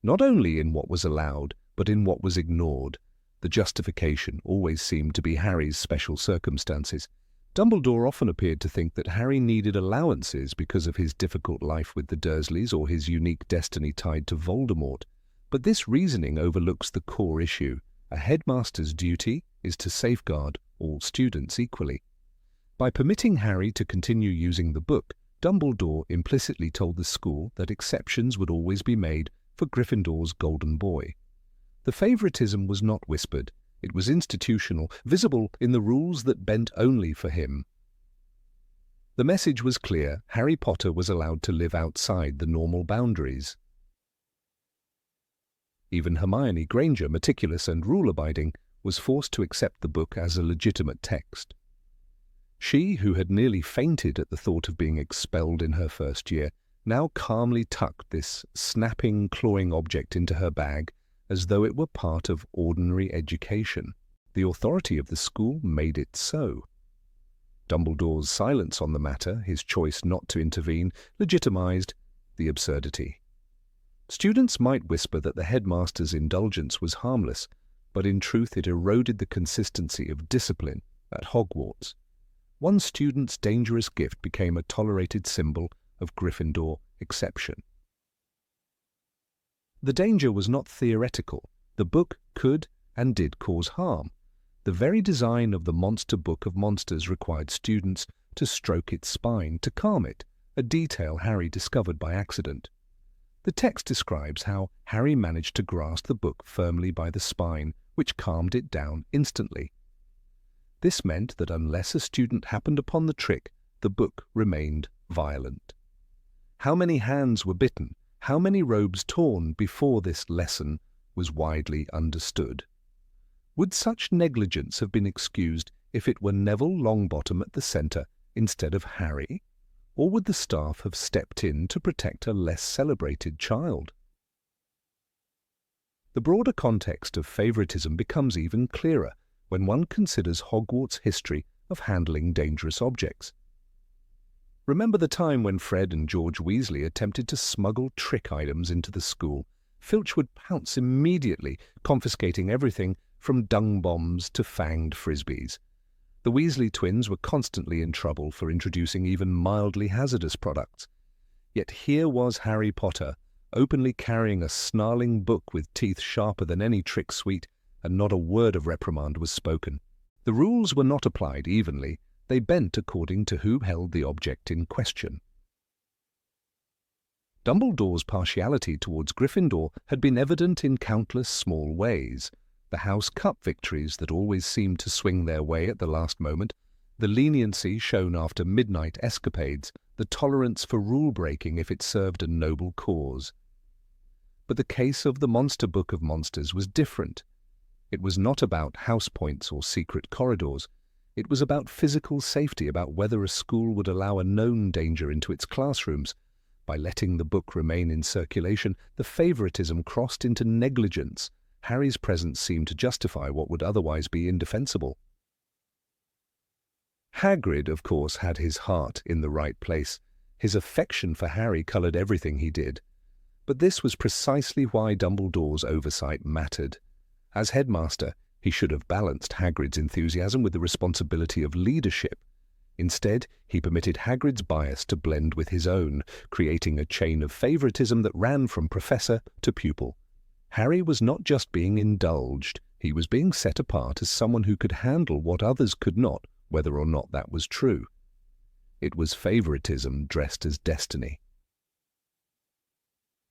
not only in what was allowed, but in what was ignored. The justification always seemed to be Harry's special circumstances. Dumbledore often appeared to think that Harry needed allowances because of his difficult life with the Dursleys or his unique destiny tied to Voldemort. But this reasoning overlooks the core issue. A headmaster's duty is to safeguard all students equally. By permitting Harry to continue using the book, Dumbledore implicitly told the school that exceptions would always be made for Gryffindor's golden boy. The favouritism was not whispered. It was institutional, visible in the rules that bent only for him. The message was clear: Harry Potter was allowed to live outside the normal boundaries. Even Hermione Granger, meticulous and rule-abiding, was forced to accept the book as a legitimate text. She, who had nearly fainted at the thought of being expelled in her first year, now calmly tucked this snapping, clawing object into her bag as though it were part of ordinary education. The authority of the school made it so. Dumbledore's silence on the matter, his choice not to intervene, legitimized the absurdity. Students might whisper that the headmaster's indulgence was harmless, but in truth it eroded the consistency of discipline at Hogwarts. One student's dangerous gift became a tolerated symbol of Gryffindor exception. The danger was not theoretical. The book could and did cause harm. The very design of the Monster Book of Monsters required students to stroke its spine, to calm it, a detail Harry discovered by accident. The text describes how Harry managed to grasp the book firmly by the spine, which calmed it down instantly. This meant that unless a student happened upon the trick, the book remained violent. How many hands were bitten, how many robes torn before this lesson was widely understood. Would such negligence have been excused if it were Neville Longbottom at the centre instead of Harry? Or would the staff have stepped in to protect a less celebrated child? The broader context of favouritism becomes even clearer when one considers Hogwarts' history of handling dangerous objects. Remember the time when Fred and George Weasley attempted to smuggle trick items into the school? Filch would pounce immediately, confiscating everything from dung bombs to fanged frisbees. The Weasley twins were constantly in trouble for introducing even mildly hazardous products. Yet here was Harry Potter, openly carrying a snarling book with teeth sharper than any trick sweet, and not a word of reprimand was spoken. The rules were not applied evenly, they bent according to who held the object in question. Dumbledore's partiality towards Gryffindor had been evident in countless small ways. The House Cup victories that always seemed to swing their way at the last moment, the leniency shown after midnight escapades, the tolerance for rule-breaking if it served a noble cause. But the case of the Monster Book of Monsters was different. It was not about house points or secret corridors. It was about physical safety, about whether a school would allow a known danger into its classrooms. By letting the book remain in circulation, the favouritism crossed into negligence. Harry's presence seemed to justify what would otherwise be indefensible. Hagrid, of course, had his heart in the right place. His affection for Harry coloured everything he did. But this was precisely why Dumbledore's oversight mattered. As headmaster, he should have balanced Hagrid's enthusiasm with the responsibility of leadership. Instead, he permitted Hagrid's bias to blend with his own, creating a chain of favouritism that ran from professor to pupil. Harry was not just being indulged, he was being set apart as someone who could handle what others could not, whether or not that was true. It was favouritism dressed as destiny.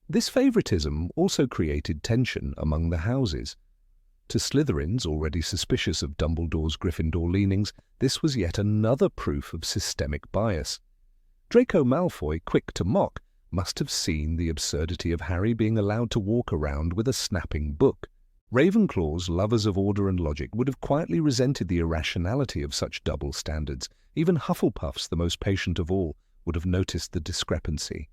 This favouritism also created tension among the houses. To Slytherins, already suspicious of Dumbledore's Gryffindor leanings, this was yet another proof of systemic bias. Draco Malfoy, quick to mock, must have seen the absurdity of Harry being allowed to walk around with a snapping book. Ravenclaw's lovers of order and logic would have quietly resented the irrationality of such double standards. Even Hufflepuffs, the most patient of all, would have noticed the discrepancy.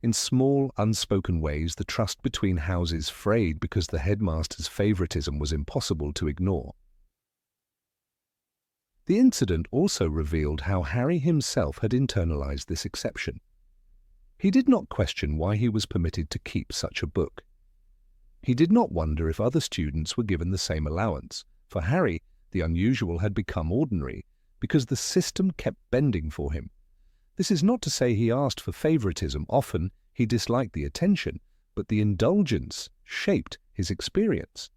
In small, unspoken ways, the trust between houses frayed because the headmaster's favouritism was impossible to ignore. The incident also revealed how Harry himself had internalised this exception. He did not question why he was permitted to keep such a book. He did not wonder if other students were given the same allowance. For Harry, the unusual had become ordinary, because the system kept bending for him. This is not to say he asked for favouritism. Often he disliked the attention, but the indulgence shaped his experience.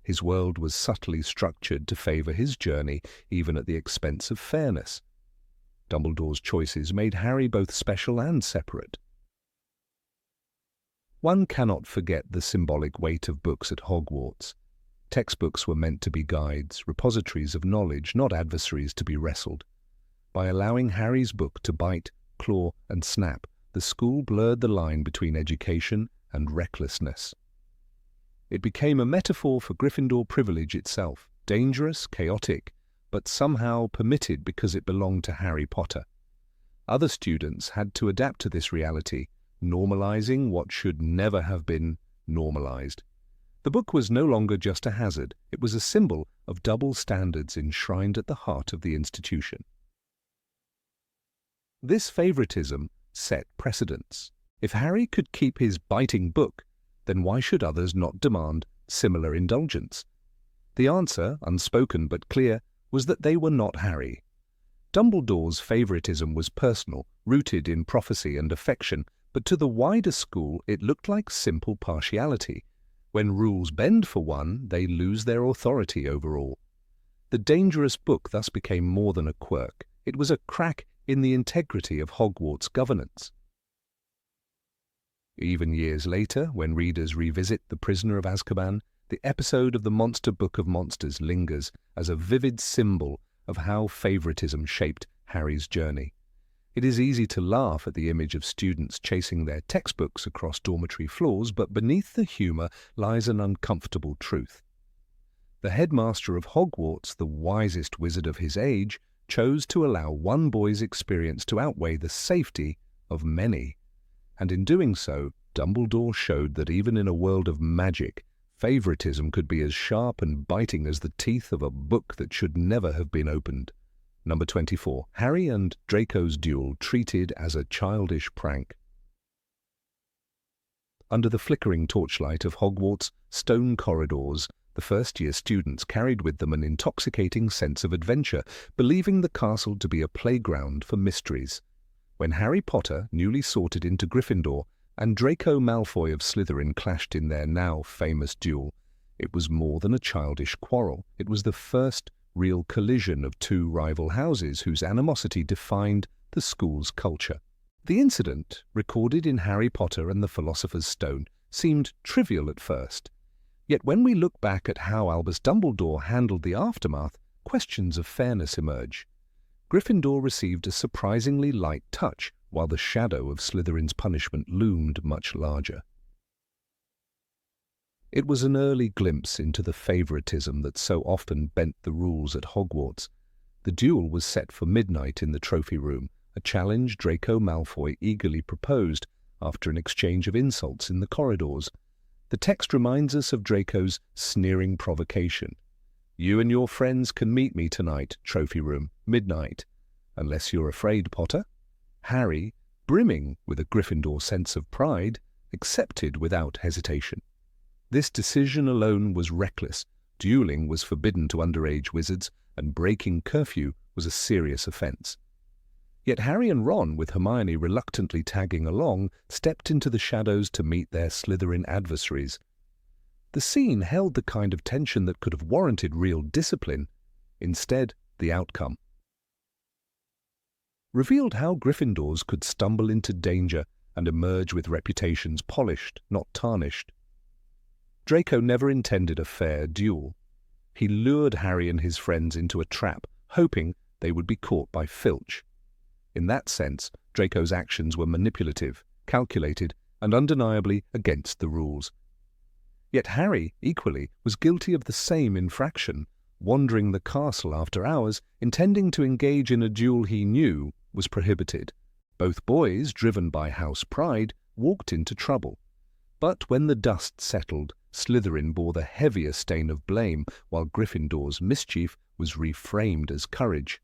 His world was subtly structured to favour his journey, even at the expense of fairness. Dumbledore's choices made Harry both special and separate. One cannot forget the symbolic weight of books at Hogwarts. Textbooks were meant to be guides, repositories of knowledge, not adversaries to be wrestled. By allowing Harry's book to bite, claw, and snap, the school blurred the line between education and recklessness. It became a metaphor for Gryffindor privilege itself, dangerous, chaotic, but somehow permitted because it belonged to Harry Potter. Other students had to adapt to this reality, normalizing what should never have been normalized. The book was no longer just a hazard, it was a symbol of double standards enshrined at the heart of the institution. This favoritism set precedents. If Harry could keep his biting book, then why should others not demand similar indulgence? The answer, unspoken but clear, was that they were not Harry. Dumbledore's favoritism was personal, rooted in prophecy and affection, but to the wider school it looked like simple partiality. When rules bend for one, they lose their authority over all. The dangerous book thus became more than a quirk. It was a crack in the integrity of Hogwarts governance. Even years later, when readers revisit The Prisoner of Azkaban, the episode of the Monster Book of Monsters lingers as a vivid symbol of how favoritism shaped Harry's journey. It is easy to laugh at the image of students chasing their textbooks across dormitory floors, but beneath the humour lies an uncomfortable truth. The headmaster of Hogwarts, the wisest wizard of his age, chose to allow one boy's experience to outweigh the safety of many. And in doing so, Dumbledore showed that even in a world of magic, favoritism could be as sharp and biting as the teeth of a book that should never have been opened. Number 24. Harry and Draco's duel treated as a childish prank. Under the flickering torchlight of Hogwarts' stone corridors, the first-year students carried with them an intoxicating sense of adventure, believing the castle to be a playground for mysteries. When Harry Potter, newly sorted into Gryffindor, and Draco Malfoy of Slytherin clashed in their now famous duel, it was more than a childish quarrel. It was the first real collision of two rival houses whose animosity defined the school's culture. The incident, recorded in Harry Potter and the Philosopher's Stone, seemed trivial at first. Yet when we look back at how Albus Dumbledore handled the aftermath, questions of fairness emerge. Gryffindor received a surprisingly light touch, while the shadow of Slytherin's punishment loomed much larger. It was an early glimpse into the favoritism that so often bent the rules at Hogwarts. The duel was set for midnight in the trophy room, a challenge Draco Malfoy eagerly proposed after an exchange of insults in the corridors. The text reminds us of Draco's sneering provocation. "You and your friends can meet me tonight, trophy room, midnight. Unless you're afraid, Potter." Harry, brimming with a Gryffindor sense of pride, accepted without hesitation. This decision alone was reckless. Dueling was forbidden to underage wizards, and breaking curfew was a serious offence. Yet Harry and Ron, with Hermione reluctantly tagging along, stepped into the shadows to meet their Slytherin adversaries. The scene held the kind of tension that could have warranted real discipline. Instead, the outcome revealed how Gryffindors could stumble into danger and emerge with reputations polished, not tarnished. Draco never intended a fair duel. He lured Harry and his friends into a trap, hoping they would be caught by Filch. In that sense, Draco's actions were manipulative, calculated, and undeniably against the rules. Yet Harry, equally, was guilty of the same infraction, wandering the castle after hours, intending to engage in a duel he knew was prohibited. Both boys, driven by house pride, walked into trouble. But when the dust settled, Slytherin bore the heavier stain of blame, while Gryffindor's mischief was reframed as courage.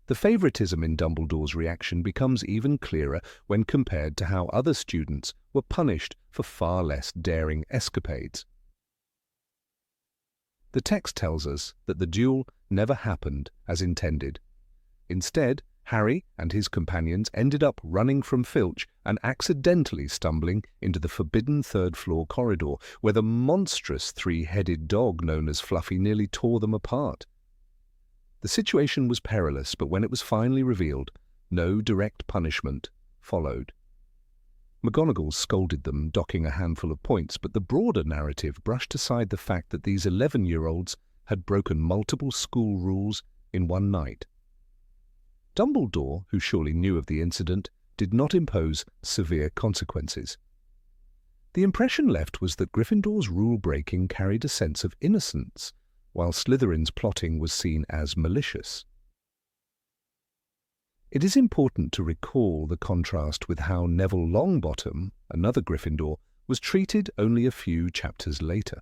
The favoritism in Dumbledore's reaction becomes even clearer when compared to how other students were punished for far less daring escapades. The text tells us that the duel never happened as intended. Instead, Harry and his companions ended up running from Filch and accidentally stumbling into the forbidden third-floor corridor, where the monstrous three-headed dog known as Fluffy nearly tore them apart. The situation was perilous, but when it was finally revealed, no direct punishment followed. McGonagall scolded them, docking a handful of points, but the broader narrative brushed aside the fact that these 11-year-olds had broken multiple school rules in one night. Dumbledore, who surely knew of the incident, did not impose severe consequences. The impression left was that Gryffindor's rule-breaking carried a sense of innocence, while Slytherin's plotting was seen as malicious. It is important to recall the contrast with how Neville Longbottom, another Gryffindor, was treated only a few chapters later.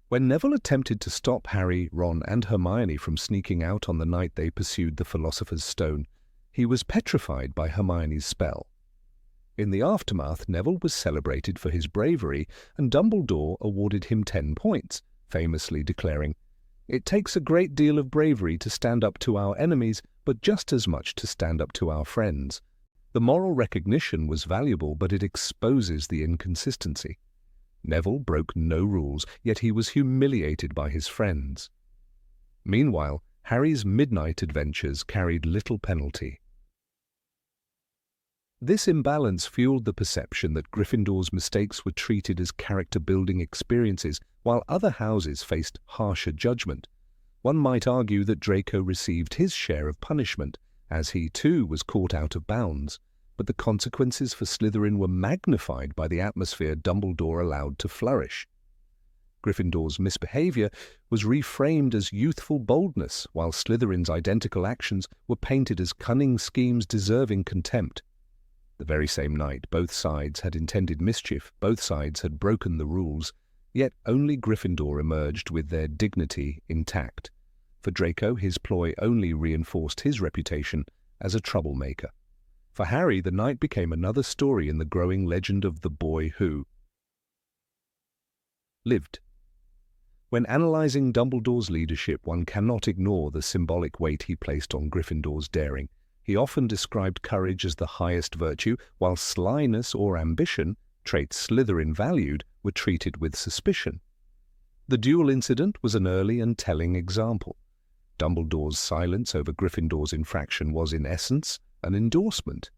When Neville attempted to stop Harry, Ron, and Hermione from sneaking out on the night they pursued the Philosopher's Stone, he was petrified by Hermione's spell. In the aftermath, Neville was celebrated for his bravery, and Dumbledore awarded him 10 points, famously declaring, "It takes a great deal of bravery to stand up to our enemies, but just as much to stand up to our friends." The moral recognition was valuable, but it exposes the inconsistency. Neville broke no rules, yet he was humiliated by his friends. Meanwhile, Harry's midnight adventures carried little penalty. This imbalance fueled the perception that Gryffindor's mistakes were treated as character-building experiences, while other houses faced harsher judgment. One might argue that Draco received his share of punishment, as he too was caught out of bounds, but the consequences for Slytherin were magnified by the atmosphere Dumbledore allowed to flourish. Gryffindor's misbehavior was reframed as youthful boldness, while Slytherin's identical actions were painted as cunning schemes deserving contempt. The very same night, both sides had intended mischief, both sides had broken the rules, yet only Gryffindor emerged with their dignity intact. For Draco, his ploy only reinforced his reputation as a troublemaker. For Harry, the night became another story in the growing legend of the boy who lived. When analysing Dumbledore's leadership, one cannot ignore the symbolic weight he placed on Gryffindor's daring. He often described courage as the highest virtue, while slyness or ambition, traits Slytherin valued, were treated with suspicion. The duel incident was an early and telling example. Dumbledore's silence over Gryffindor's infraction was, in essence, an endorsement.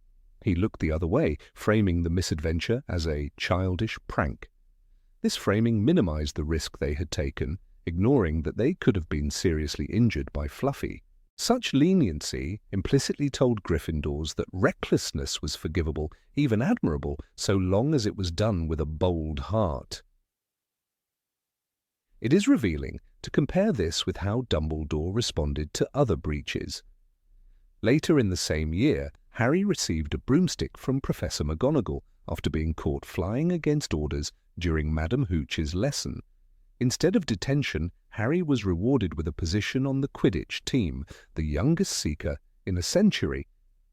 He looked the other way, framing the misadventure as a childish prank. This framing minimized the risk they had taken, ignoring that they could have been seriously injured by Fluffy. Such leniency implicitly told Gryffindors that recklessness was forgivable, even admirable, so long as it was done with a bold heart. It is revealing to compare this with how Dumbledore responded to other breaches. Later in the same year, Harry received a broomstick from Professor McGonagall after being caught flying against orders during Madam Hooch's lesson. Instead of detention, Harry was rewarded with a position on the Quidditch team, the youngest seeker in a century.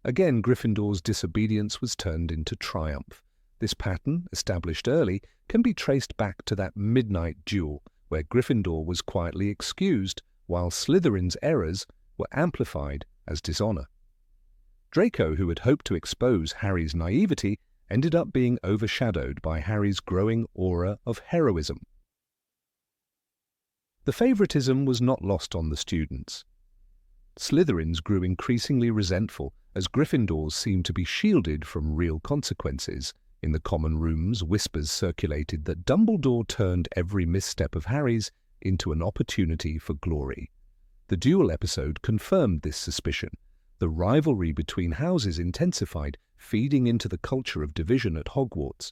Again, Gryffindor's disobedience was turned into triumph. This pattern, established early, can be traced back to that midnight duel where Gryffindor was quietly excused, while Slytherin's errors were amplified as dishonor. Draco, who had hoped to expose Harry's naivety, ended up being overshadowed by Harry's growing aura of heroism. The favoritism was not lost on the students. Slytherins grew increasingly resentful as Gryffindors seemed to be shielded from real consequences. In the common rooms, whispers circulated that Dumbledore turned every misstep of Harry's into an opportunity for glory. The duel episode confirmed this suspicion. The rivalry between houses intensified, feeding into the culture of division at Hogwarts.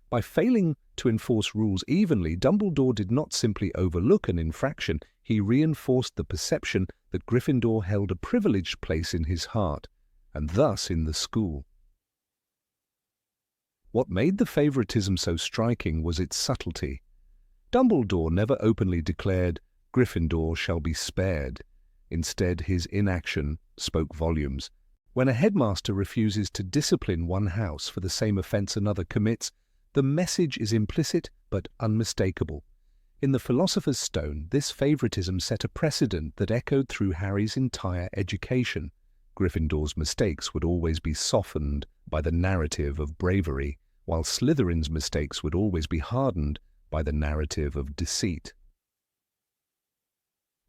By failing to enforce rules evenly, Dumbledore did not simply overlook an infraction, he reinforced the perception that Gryffindor held a privileged place in his heart, and thus in the school. What made the favoritism so striking was its subtlety. Dumbledore never openly declared, "Gryffindor shall be spared." Instead, his inaction spoke volumes. When a headmaster refuses to discipline one house for the same offense another commits, the message is implicit but unmistakable. In the Philosopher's Stone, this favoritism set a precedent that echoed through Harry's entire education. Gryffindor's mistakes would always be softened by the narrative of bravery, while Slytherin's mistakes would always be hardened by the narrative of deceit.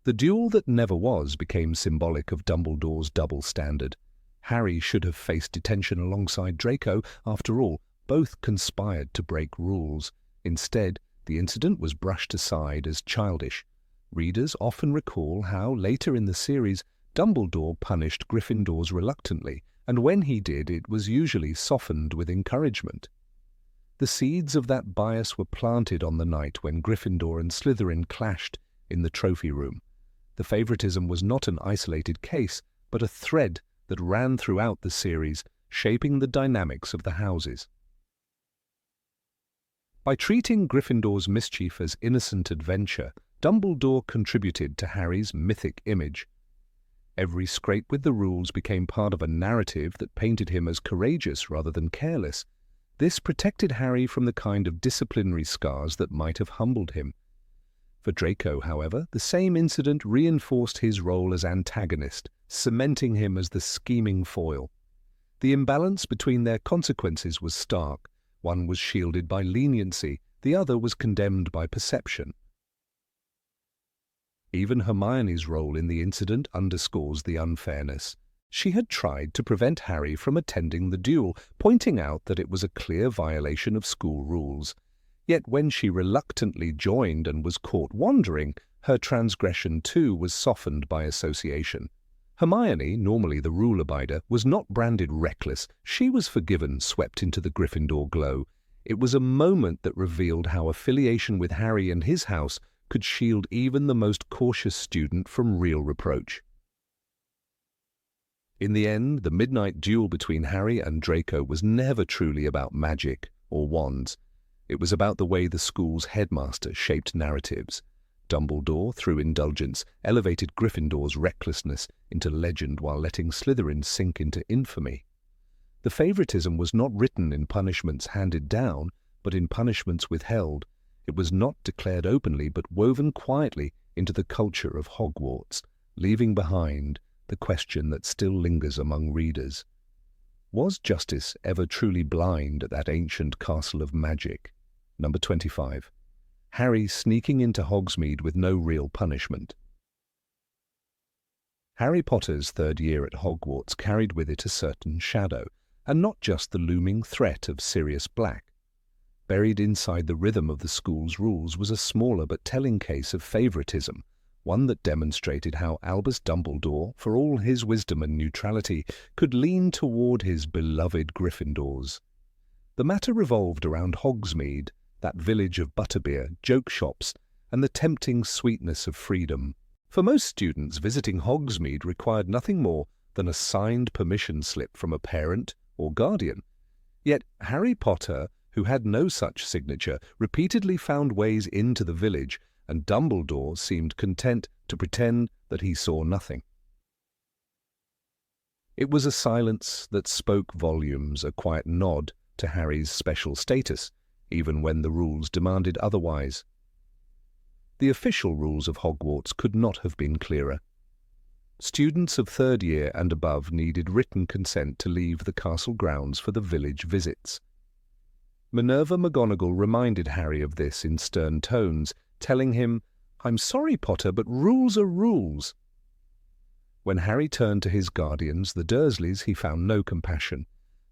The duel that never was became symbolic of Dumbledore's double standard. Harry should have faced detention alongside Draco. After all, both conspired to break rules. Instead, the incident was brushed aside as childish. Readers often recall how, later in the series, Dumbledore punished Gryffindors reluctantly, and when he did, it was usually softened with encouragement. The seeds of that bias were planted on the night when Gryffindor and Slytherin clashed in the trophy room. The favoritism was not an isolated case, but a thread that ran throughout the series, shaping the dynamics of the houses. By treating Gryffindor's mischief as innocent adventure, Dumbledore contributed to Harry's mythic image. Every scrape with the rules became part of a narrative that painted him as courageous rather than careless. This protected Harry from the kind of disciplinary scars that might have humbled him. For Draco, however, the same incident reinforced his role as antagonist, cementing him as the scheming foil. The imbalance between their consequences was stark. One was shielded by leniency, the other was condemned by perception. Even Hermione's role in the incident underscores the unfairness. She had tried to prevent Harry from attending the duel, pointing out that it was a clear violation of school rules. Yet when she reluctantly joined and was caught wandering, her transgression too was softened by association. Hermione, normally the rule-abider, was not branded reckless. She was forgiven, swept into the Gryffindor glow. It was a moment that revealed how affiliation with Harry and his house could shield even the most cautious student from real reproach. In the end, the midnight duel between Harry and Draco was never truly about magic or wands. It was about the way the school's headmaster shaped narratives. Dumbledore, through indulgence, elevated Gryffindor's recklessness into legend while letting Slytherin sink into infamy. The favoritism was not written in punishments handed down, but in punishments withheld. It was not declared openly, but woven quietly into the culture of Hogwarts, leaving behind the question that still lingers among readers. Was justice ever truly blind at that ancient castle of magic? Number 25. Harry sneaking into Hogsmeade with no real punishment. Harry Potter's third year at Hogwarts carried with it a certain shadow, and not just the looming threat of Sirius Black. Buried inside the rhythm of the school's rules was a smaller but telling case of favoritism, one that demonstrated how Albus Dumbledore, for all his wisdom and neutrality, could lean toward his beloved Gryffindors. The matter revolved around Hogsmeade, that village of butterbeer, joke shops, and the tempting sweetness of freedom. For most students, visiting Hogsmeade required nothing more than a signed permission slip from a parent or guardian. Yet Harry Potter, who had no such signature, repeatedly found ways into the village, and Dumbledore seemed content to pretend that he saw nothing. It was a silence that spoke volumes, a quiet nod to Harry's special status, even when the rules demanded otherwise. The official rules of Hogwarts could not have been clearer. Students of third year and above needed written consent to leave the castle grounds for the village visits. Minerva McGonagall reminded Harry of this in stern tones, telling him, "I'm sorry, Potter, but rules are rules." When Harry turned to his guardians, the Dursleys, he found no compassion.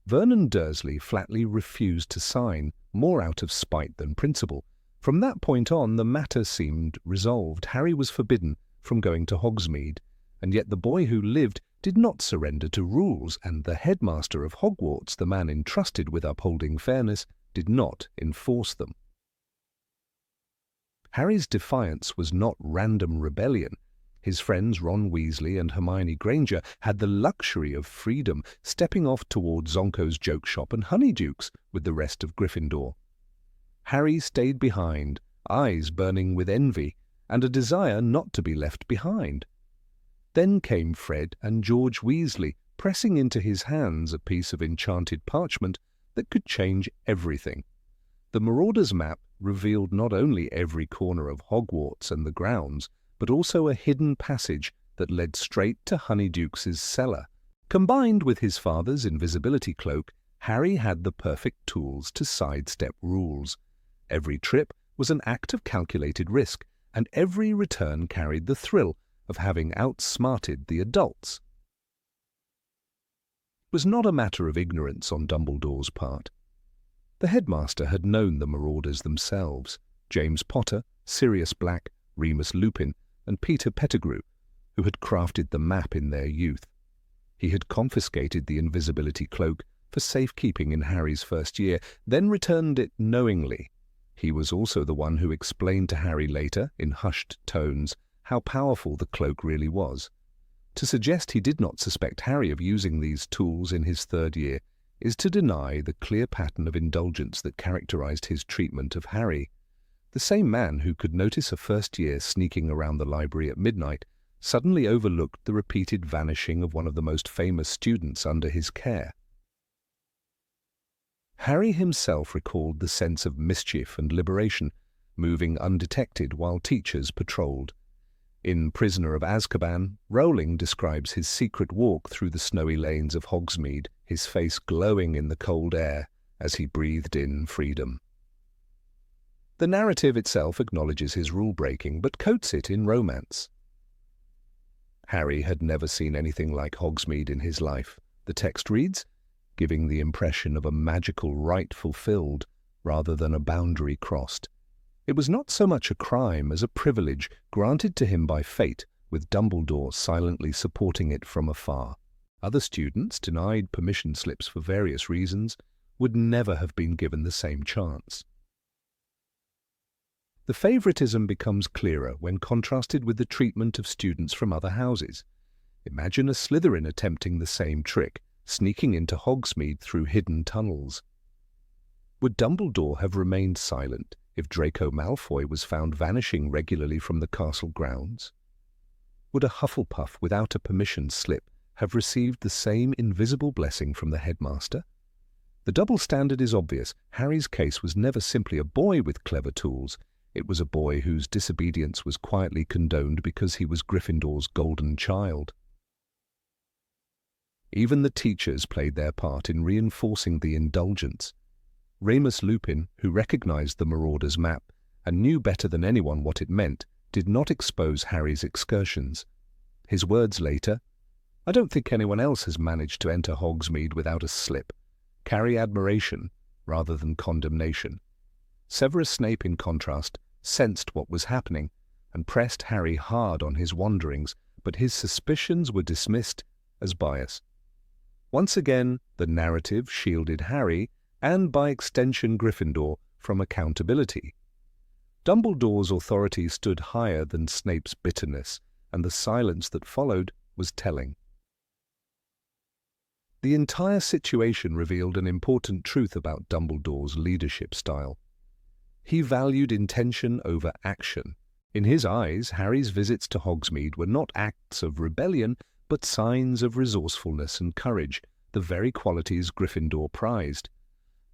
Vernon Dursley flatly refused to sign, more out of spite than principle. From that point on, the matter seemed resolved. Harry was forbidden from going to Hogsmeade, and yet the boy who lived did not surrender to rules, and the headmaster of Hogwarts, the man entrusted with upholding fairness, did not enforce them. Harry's defiance was not random rebellion. His friends Ron Weasley and Hermione Granger had the luxury of freedom, stepping off toward Zonko's joke shop and Honeydukes with the rest of Gryffindor. Harry stayed behind, eyes burning with envy and a desire not to be left behind. Then came Fred and George Weasley, pressing into his hands a piece of enchanted parchment that could change everything. The Marauder's map revealed not only every corner of Hogwarts and the grounds, but also a hidden passage that led straight to Honeydukes' cellar. Combined with his father's invisibility cloak, Harry had the perfect tools to sidestep rules. Every trip was an act of calculated risk, and every return carried the thrill of having outsmarted the adults. It was not a matter of ignorance on Dumbledore's part. The headmaster had known the Marauders themselves, James Potter, Sirius Black, Remus Lupin, and Peter Pettigrew, who had crafted the map in their youth. He had confiscated the invisibility cloak for safekeeping in Harry's first year, then returned it knowingly. He was also the one who explained to Harry later, in hushed tones, how powerful the cloak really was. To suggest he did not suspect Harry of using these tools in his third year is to deny the clear pattern of indulgence that characterized his treatment of Harry. The same man who could notice a first year sneaking around the library at midnight suddenly overlooked the repeated vanishing of one of the most famous students under his care. Harry himself recalled the sense of mischief and liberation, moving undetected while teachers patrolled. In Prisoner of Azkaban, Rowling describes his secret walk through the snowy lanes of Hogsmeade, his face glowing in the cold air as he breathed in freedom. The narrative itself acknowledges his rule-breaking, but coats it in romance. Harry had never seen anything like Hogsmeade in his life. The text reads, giving the impression of a magical rite fulfilled rather than a boundary crossed. It was not so much a crime as a privilege granted to him by fate, with Dumbledore silently supporting it from afar. Other students, denied permission slips for various reasons, would never have been given the same chance. The favoritism becomes clearer when contrasted with the treatment of students from other houses. Imagine a Slytherin attempting the same trick, sneaking into Hogsmeade through hidden tunnels. Would Dumbledore have remained silent if Draco Malfoy was found vanishing regularly from the castle grounds? Would a Hufflepuff without a permission slip have received the same invisible blessing from the headmaster? The double standard is obvious. Harry's case was never simply a boy with clever tools. It was a boy whose disobedience was quietly condoned because he was Gryffindor's golden child. Even the teachers played their part in reinforcing the indulgence. Remus Lupin, who recognized the Marauder's map and knew better than anyone what it meant, did not expose Harry's excursions. His words later, "I don't think anyone else has managed to enter Hogsmeade without a slip," carry admiration rather than condemnation. Severus Snape, in contrast, sensed what was happening and pressed Harry hard on his wanderings, but his suspicions were dismissed as bias. Once again, the narrative shielded Harry, and by extension Gryffindor, from accountability. Dumbledore's authority stood higher than Snape's bitterness, and the silence that followed was telling. The entire situation revealed an important truth about Dumbledore's leadership style. He valued intention over action. In his eyes, Harry's visits to Hogsmeade were not acts of rebellion, but signs of resourcefulness and courage, the very qualities Gryffindor prized.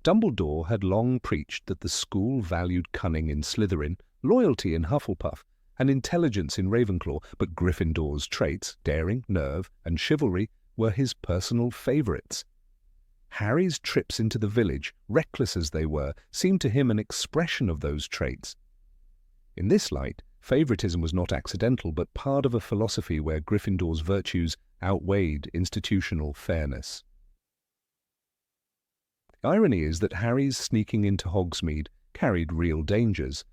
Dumbledore had long preached that the school valued cunning in Slytherin, loyalty in Hufflepuff, and intelligence in Ravenclaw, but Gryffindor's traits, daring, nerve, and chivalry, were his personal favorites. Harry's trips into the village, reckless as they were, seemed to him an expression of those traits. In this light, favoritism was not accidental, but part of a philosophy where Gryffindor's virtues outweighed institutional fairness. The irony is that Harry's sneaking into Hogsmeade carried real dangers.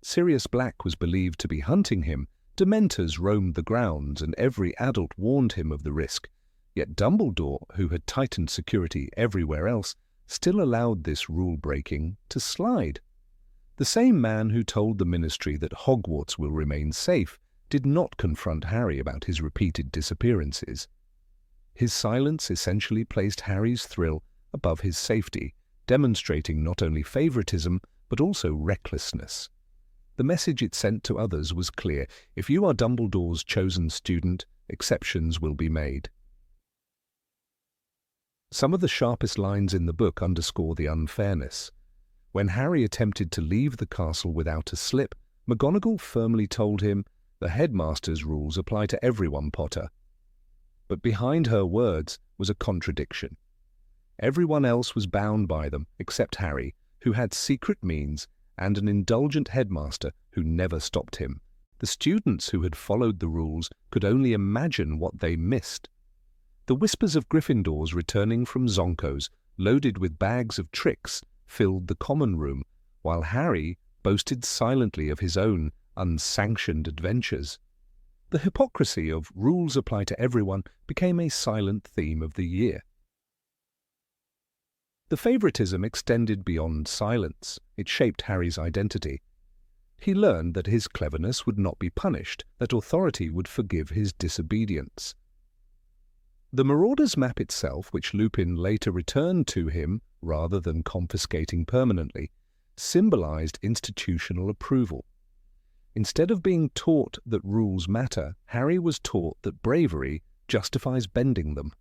Sirius Black was believed to be hunting him, Dementors roamed the grounds, and every adult warned him of the risk. Yet Dumbledore, who had tightened security everywhere else, still allowed this rule-breaking to slide. The same man who told the Ministry that Hogwarts will remain safe did not confront Harry about his repeated disappearances. His silence essentially placed Harry's thrill above his safety, demonstrating not only favoritism but also recklessness. The message it sent to others was clear: if you are Dumbledore's chosen student, exceptions will be made. Some of the sharpest lines in the book underscore the unfairness. When Harry attempted to leave the castle without a slip, McGonagall firmly told him, "The headmaster's rules apply to everyone, Potter." But behind her words was a contradiction. Everyone else was bound by them, except Harry, who had secret means and an indulgent headmaster who never stopped him. The students who had followed the rules could only imagine what they missed. The whispers of Gryffindors returning from Zonkos, loaded with bags of tricks, filled the common room, while Harry boasted silently of his own unsanctioned adventures. The hypocrisy of rules apply to everyone became a silent theme of the year. The favoritism extended beyond silence. It shaped Harry's identity. He learned that his cleverness would not be punished, that authority would forgive his disobedience. The Marauder's map itself, which Lupin later returned to him rather than confiscating permanently, symbolized institutional approval. Instead of being taught that rules matter, Harry was taught that bravery justifies bending them.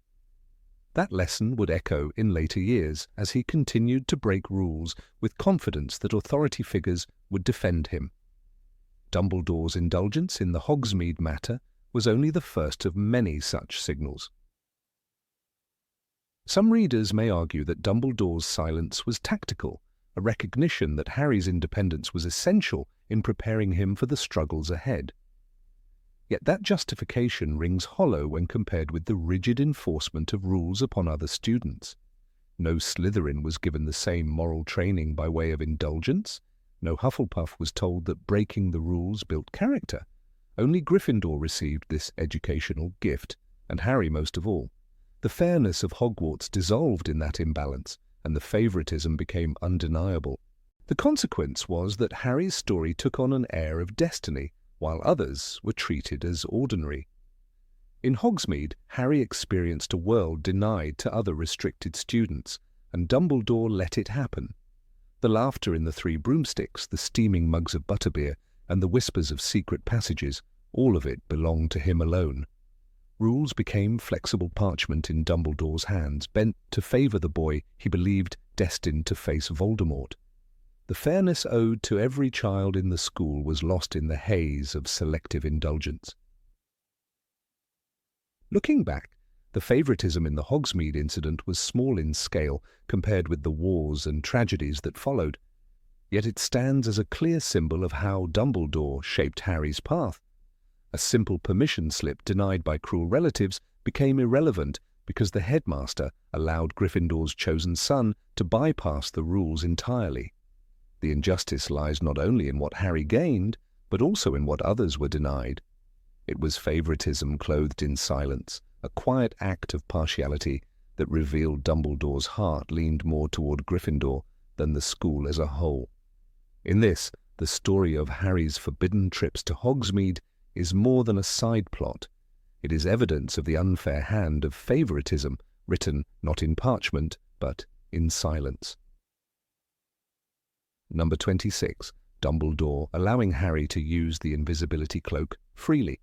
That lesson would echo in later years as he continued to break rules with confidence that authority figures would defend him. Dumbledore's indulgence in the Hogsmeade matter was only the first of many such signals. Some readers may argue that Dumbledore's silence was tactical, a recognition that Harry's independence was essential in preparing him for the struggles ahead. Yet that justification rings hollow when compared with the rigid enforcement of rules upon other students. No Slytherin was given the same moral training by way of indulgence. No Hufflepuff was told that breaking the rules built character. Only Gryffindor received this educational gift, and Harry most of all. The fairness of Hogwarts dissolved in that imbalance, and the favoritism became undeniable. The consequence was that Harry's story took on an air of destiny, while others were treated as ordinary. In Hogsmeade, Harry experienced a world denied to other restricted students, and Dumbledore let it happen. The laughter in the Three Broomsticks, the steaming mugs of butterbeer, and the whispers of secret passages, all of it belonged to him alone. Rules became flexible parchment in Dumbledore's hands, bent to favour the boy he believed destined to face Voldemort. The fairness owed to every child in the school was lost in the haze of selective indulgence. Looking back, the favouritism in the Hogsmeade incident was small in scale compared with the wars and tragedies that followed. Yet it stands as a clear symbol of how Dumbledore shaped Harry's path. A simple permission slip denied by cruel relatives became irrelevant because the headmaster allowed Gryffindor's chosen son to bypass the rules entirely. The injustice lies not only in what Harry gained, but also in what others were denied. It was favoritism clothed in silence, a quiet act of partiality that revealed Dumbledore's heart leaned more toward Gryffindor than the school as a whole. In this, the story of Harry's forbidden trips to Hogsmeade is more than a side plot. It is evidence of the unfair hand of favoritism, written not in parchment, but in silence. Number 26. Dumbledore allowing Harry to use the invisibility cloak freely.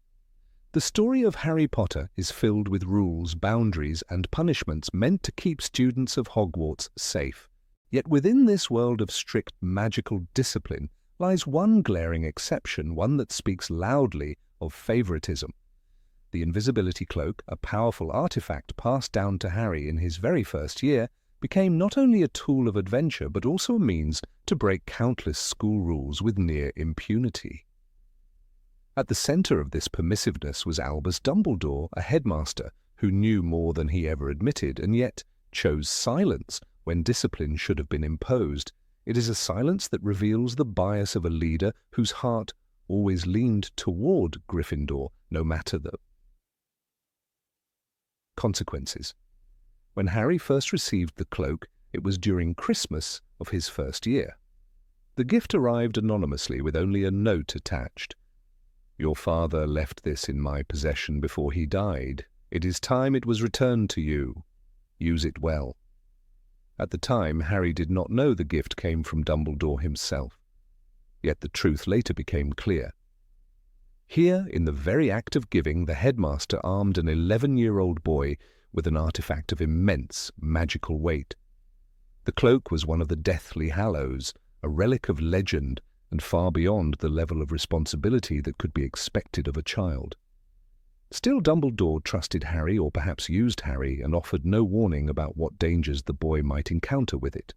The story of Harry Potter is filled with rules, boundaries, and punishments meant to keep students of Hogwarts safe. Yet within this world of strict magical discipline lies one glaring exception, one that speaks loudly of favoritism. The invisibility cloak, a powerful artifact passed down to Harry in his very first year, became not only a tool of adventure but also a means to break countless school rules with near impunity. At the centre of this permissiveness was Albus Dumbledore, a headmaster who knew more than he ever admitted and yet chose silence when discipline should have been imposed. It is a silence that reveals the bias of a leader whose heart always leaned toward Gryffindor, no matter the consequences. When Harry first received the cloak, it was during Christmas of his first year. The gift arrived anonymously with only a note attached. "Your father left this in my possession before he died. It is time it was returned to you. Use it well." At the time, Harry did not know the gift came from Dumbledore himself. Yet the truth later became clear. Here, in the very act of giving, the headmaster armed an 11-year-old boy with an artifact of immense magical weight. The cloak was one of the Deathly Hallows, a relic of legend and far beyond the level of responsibility that could be expected of a child. Still, Dumbledore trusted Harry, or perhaps used Harry, and offered no warning about what dangers the boy might encounter with it.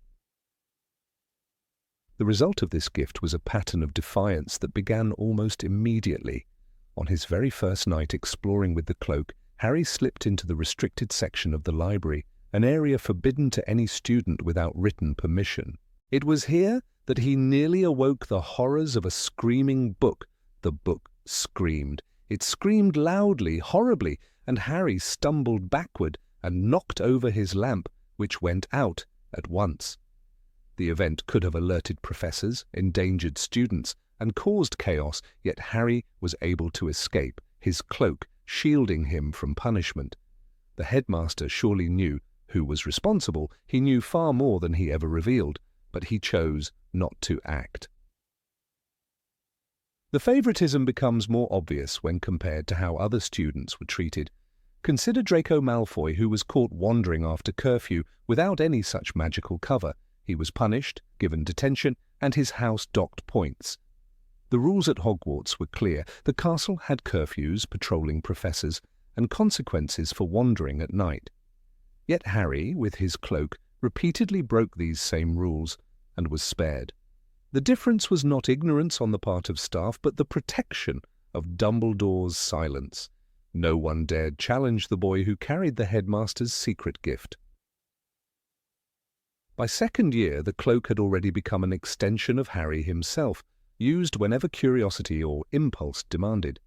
The result of this gift was a pattern of defiance that began almost immediately. On his very first night exploring with the cloak, Harry slipped into the restricted section of the library, an area forbidden to any student without written permission. It was here that he nearly awoke the horrors of a screaming book. The book screamed. It screamed loudly, horribly, and Harry stumbled backward and knocked over his lamp, which went out at once. The event could have alerted professors, endangered students, and caused chaos, yet Harry was able to escape, his cloak shielding him from punishment. The headmaster surely knew who was responsible. He knew far more than he ever revealed, but he chose not to act. The favoritism becomes more obvious when compared to how other students were treated. Consider Draco Malfoy, who was caught wandering after curfew without any such magical cover. He was punished, given detention, and his house docked points. The rules at Hogwarts were clear. The castle had curfews, patrolling professors, and consequences for wandering at night. Yet Harry, with his cloak, repeatedly broke these same rules and was spared. The difference was not ignorance on the part of staff, but the protection of Dumbledore's silence. No one dared challenge the boy who carried the headmaster's secret gift. By second year, the cloak had already become an extension of Harry himself, used whenever curiosity or impulse demanded.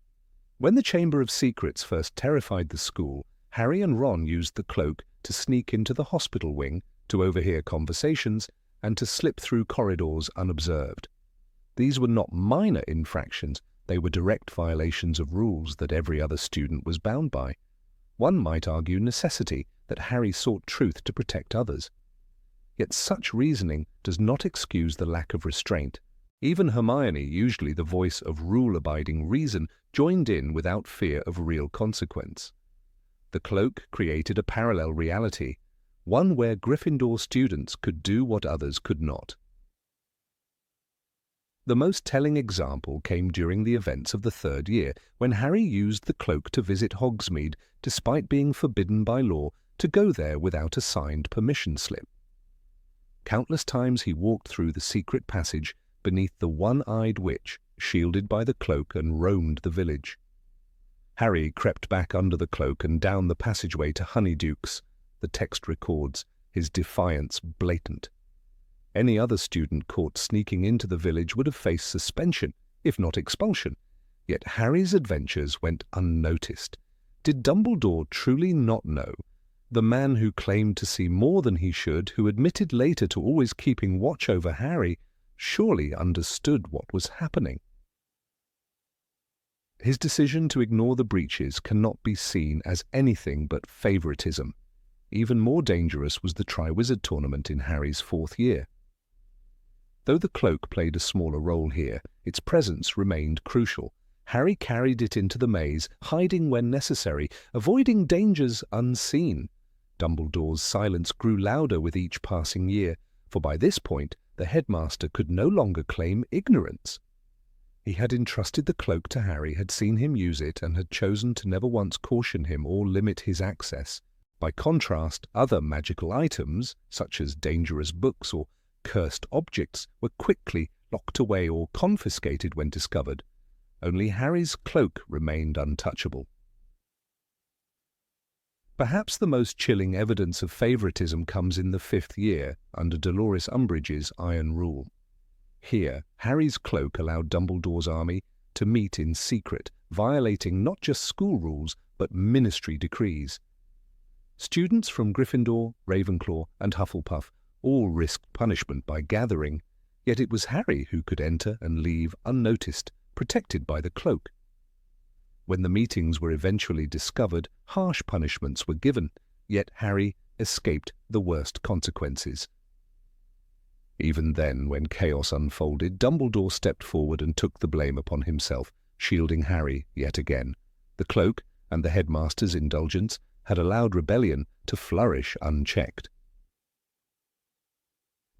When the Chamber of Secrets first terrified the school, Harry and Ron used the cloak to sneak into the hospital wing, to overhear conversations, and to slip through corridors unobserved. These were not minor infractions, they were direct violations of rules that every other student was bound by. One might argue necessity, that Harry sought truth to protect others. Yet such reasoning does not excuse the lack of restraint. Even Hermione, usually the voice of rule-abiding reason, joined in without fear of real consequence. The cloak created a parallel reality, one where Gryffindor students could do what others could not. The most telling example came during the events of the third year, when Harry used the cloak to visit Hogsmeade despite being forbidden by law to go there without a signed permission slip. Countless times he walked through the secret passage beneath the one-eyed witch, shielded by the cloak, and roamed the village. Harry crept back under the cloak and down the passageway to Honeyduke's. The text records, his defiance blatant. Any other student caught sneaking into the village would have faced suspension, if not expulsion. Yet Harry's adventures went unnoticed. Did Dumbledore truly not know? The man who claimed to see more than he should, who admitted later to always keeping watch over Harry, surely understood what was happening. His decision to ignore the breaches cannot be seen as anything but favoritism. Even more dangerous was the Triwizard Tournament in Harry's fourth year. Though the cloak played a smaller role here, its presence remained crucial. Harry carried it into the maze, hiding when necessary, avoiding dangers unseen. Dumbledore's silence grew louder with each passing year, for by this point the headmaster could no longer claim ignorance. He had entrusted the cloak to Harry, had seen him use it, and had chosen to never once caution him or limit his access. By contrast, other magical items, such as dangerous books or cursed objects, were quickly locked away or confiscated when discovered. Only Harry's cloak remained untouchable. Perhaps the most chilling evidence of favoritism comes in the fifth year, under Dolores Umbridge's iron rule. Here, Harry's cloak allowed Dumbledore's army to meet in secret, violating not just school rules, but ministry decrees. Students from Gryffindor, Ravenclaw, and Hufflepuff all risked punishment by gathering, yet it was Harry who could enter and leave unnoticed, protected by the cloak. When the meetings were eventually discovered, harsh punishments were given, yet Harry escaped the worst consequences. Even then, when chaos unfolded, Dumbledore stepped forward and took the blame upon himself, shielding Harry yet again. The cloak and the headmaster's indulgence had allowed rebellion to flourish unchecked.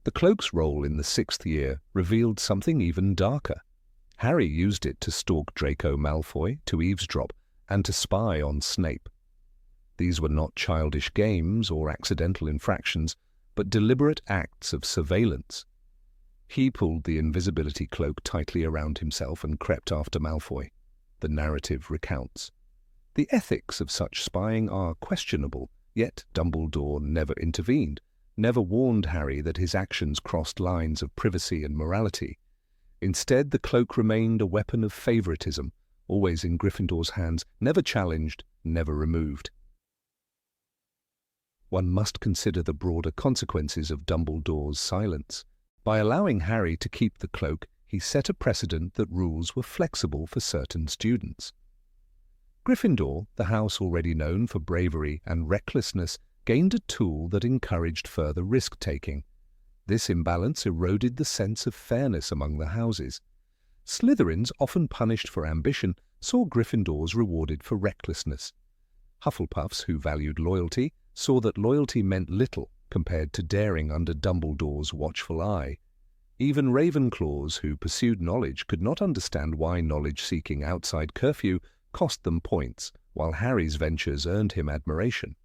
The cloak's role in the sixth year revealed something even darker. Harry used it to stalk Draco Malfoy, to eavesdrop, and to spy on Snape. These were not childish games or accidental infractions, but deliberate acts of surveillance. He pulled the invisibility cloak tightly around himself and crept after Malfoy. The narrative recounts. The ethics of such spying are questionable, yet Dumbledore never intervened, never warned Harry that his actions crossed lines of privacy and morality. Instead, the cloak remained a weapon of favoritism, always in Gryffindor's hands, never challenged, never removed. One must consider the broader consequences of Dumbledore's silence. By allowing Harry to keep the cloak, he set a precedent that rules were flexible for certain students. Gryffindor, the house already known for bravery and recklessness, gained a tool that encouraged further risk-taking. This imbalance eroded the sense of fairness among the houses. Slytherins, often punished for ambition, saw Gryffindors rewarded for recklessness. Hufflepuffs, who valued loyalty, saw that loyalty meant little compared to daring under Dumbledore's watchful eye. Even Ravenclaws, who pursued knowledge, could not understand why knowledge-seeking outside curfew cost them points, while Harry's ventures earned him admiration.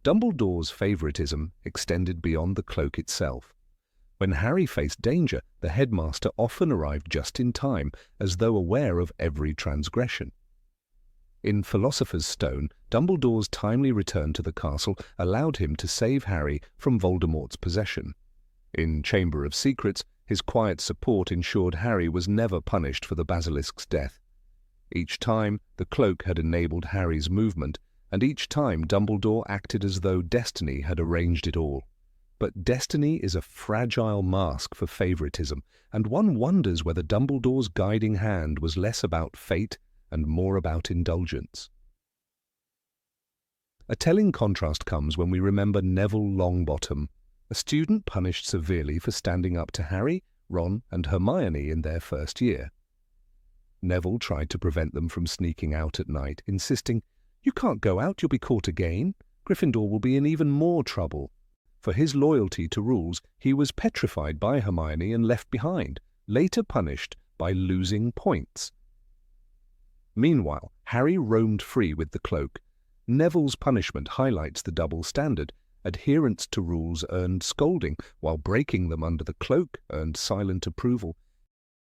Dumbledore's favoritism extended beyond the cloak itself. When Harry faced danger, the headmaster often arrived just in time, as though aware of every transgression. In Philosopher's Stone, Dumbledore's timely return to the castle allowed him to save Harry from Voldemort's possession. In Chamber of Secrets, his quiet support ensured Harry was never punished for the basilisk's death. Each time, the cloak had enabled Harry's movement, and each time Dumbledore acted as though destiny had arranged it all. But destiny is a fragile mask for favoritism, and one wonders whether Dumbledore's guiding hand was less about fate and more about indulgence. A telling contrast comes when we remember Neville Longbottom, a student punished severely for standing up to Harry, Ron, and Hermione in their first year. Neville tried to prevent them from sneaking out at night, insisting, "You can't go out, you'll be caught again. Gryffindor will be in even more trouble." For his loyalty to rules, he was petrified by Hermione and left behind, later punished by losing points. Meanwhile, Harry roamed free with the cloak. Neville's punishment highlights the double standard. Adherence to rules earned scolding, while breaking them under the cloak earned silent approval.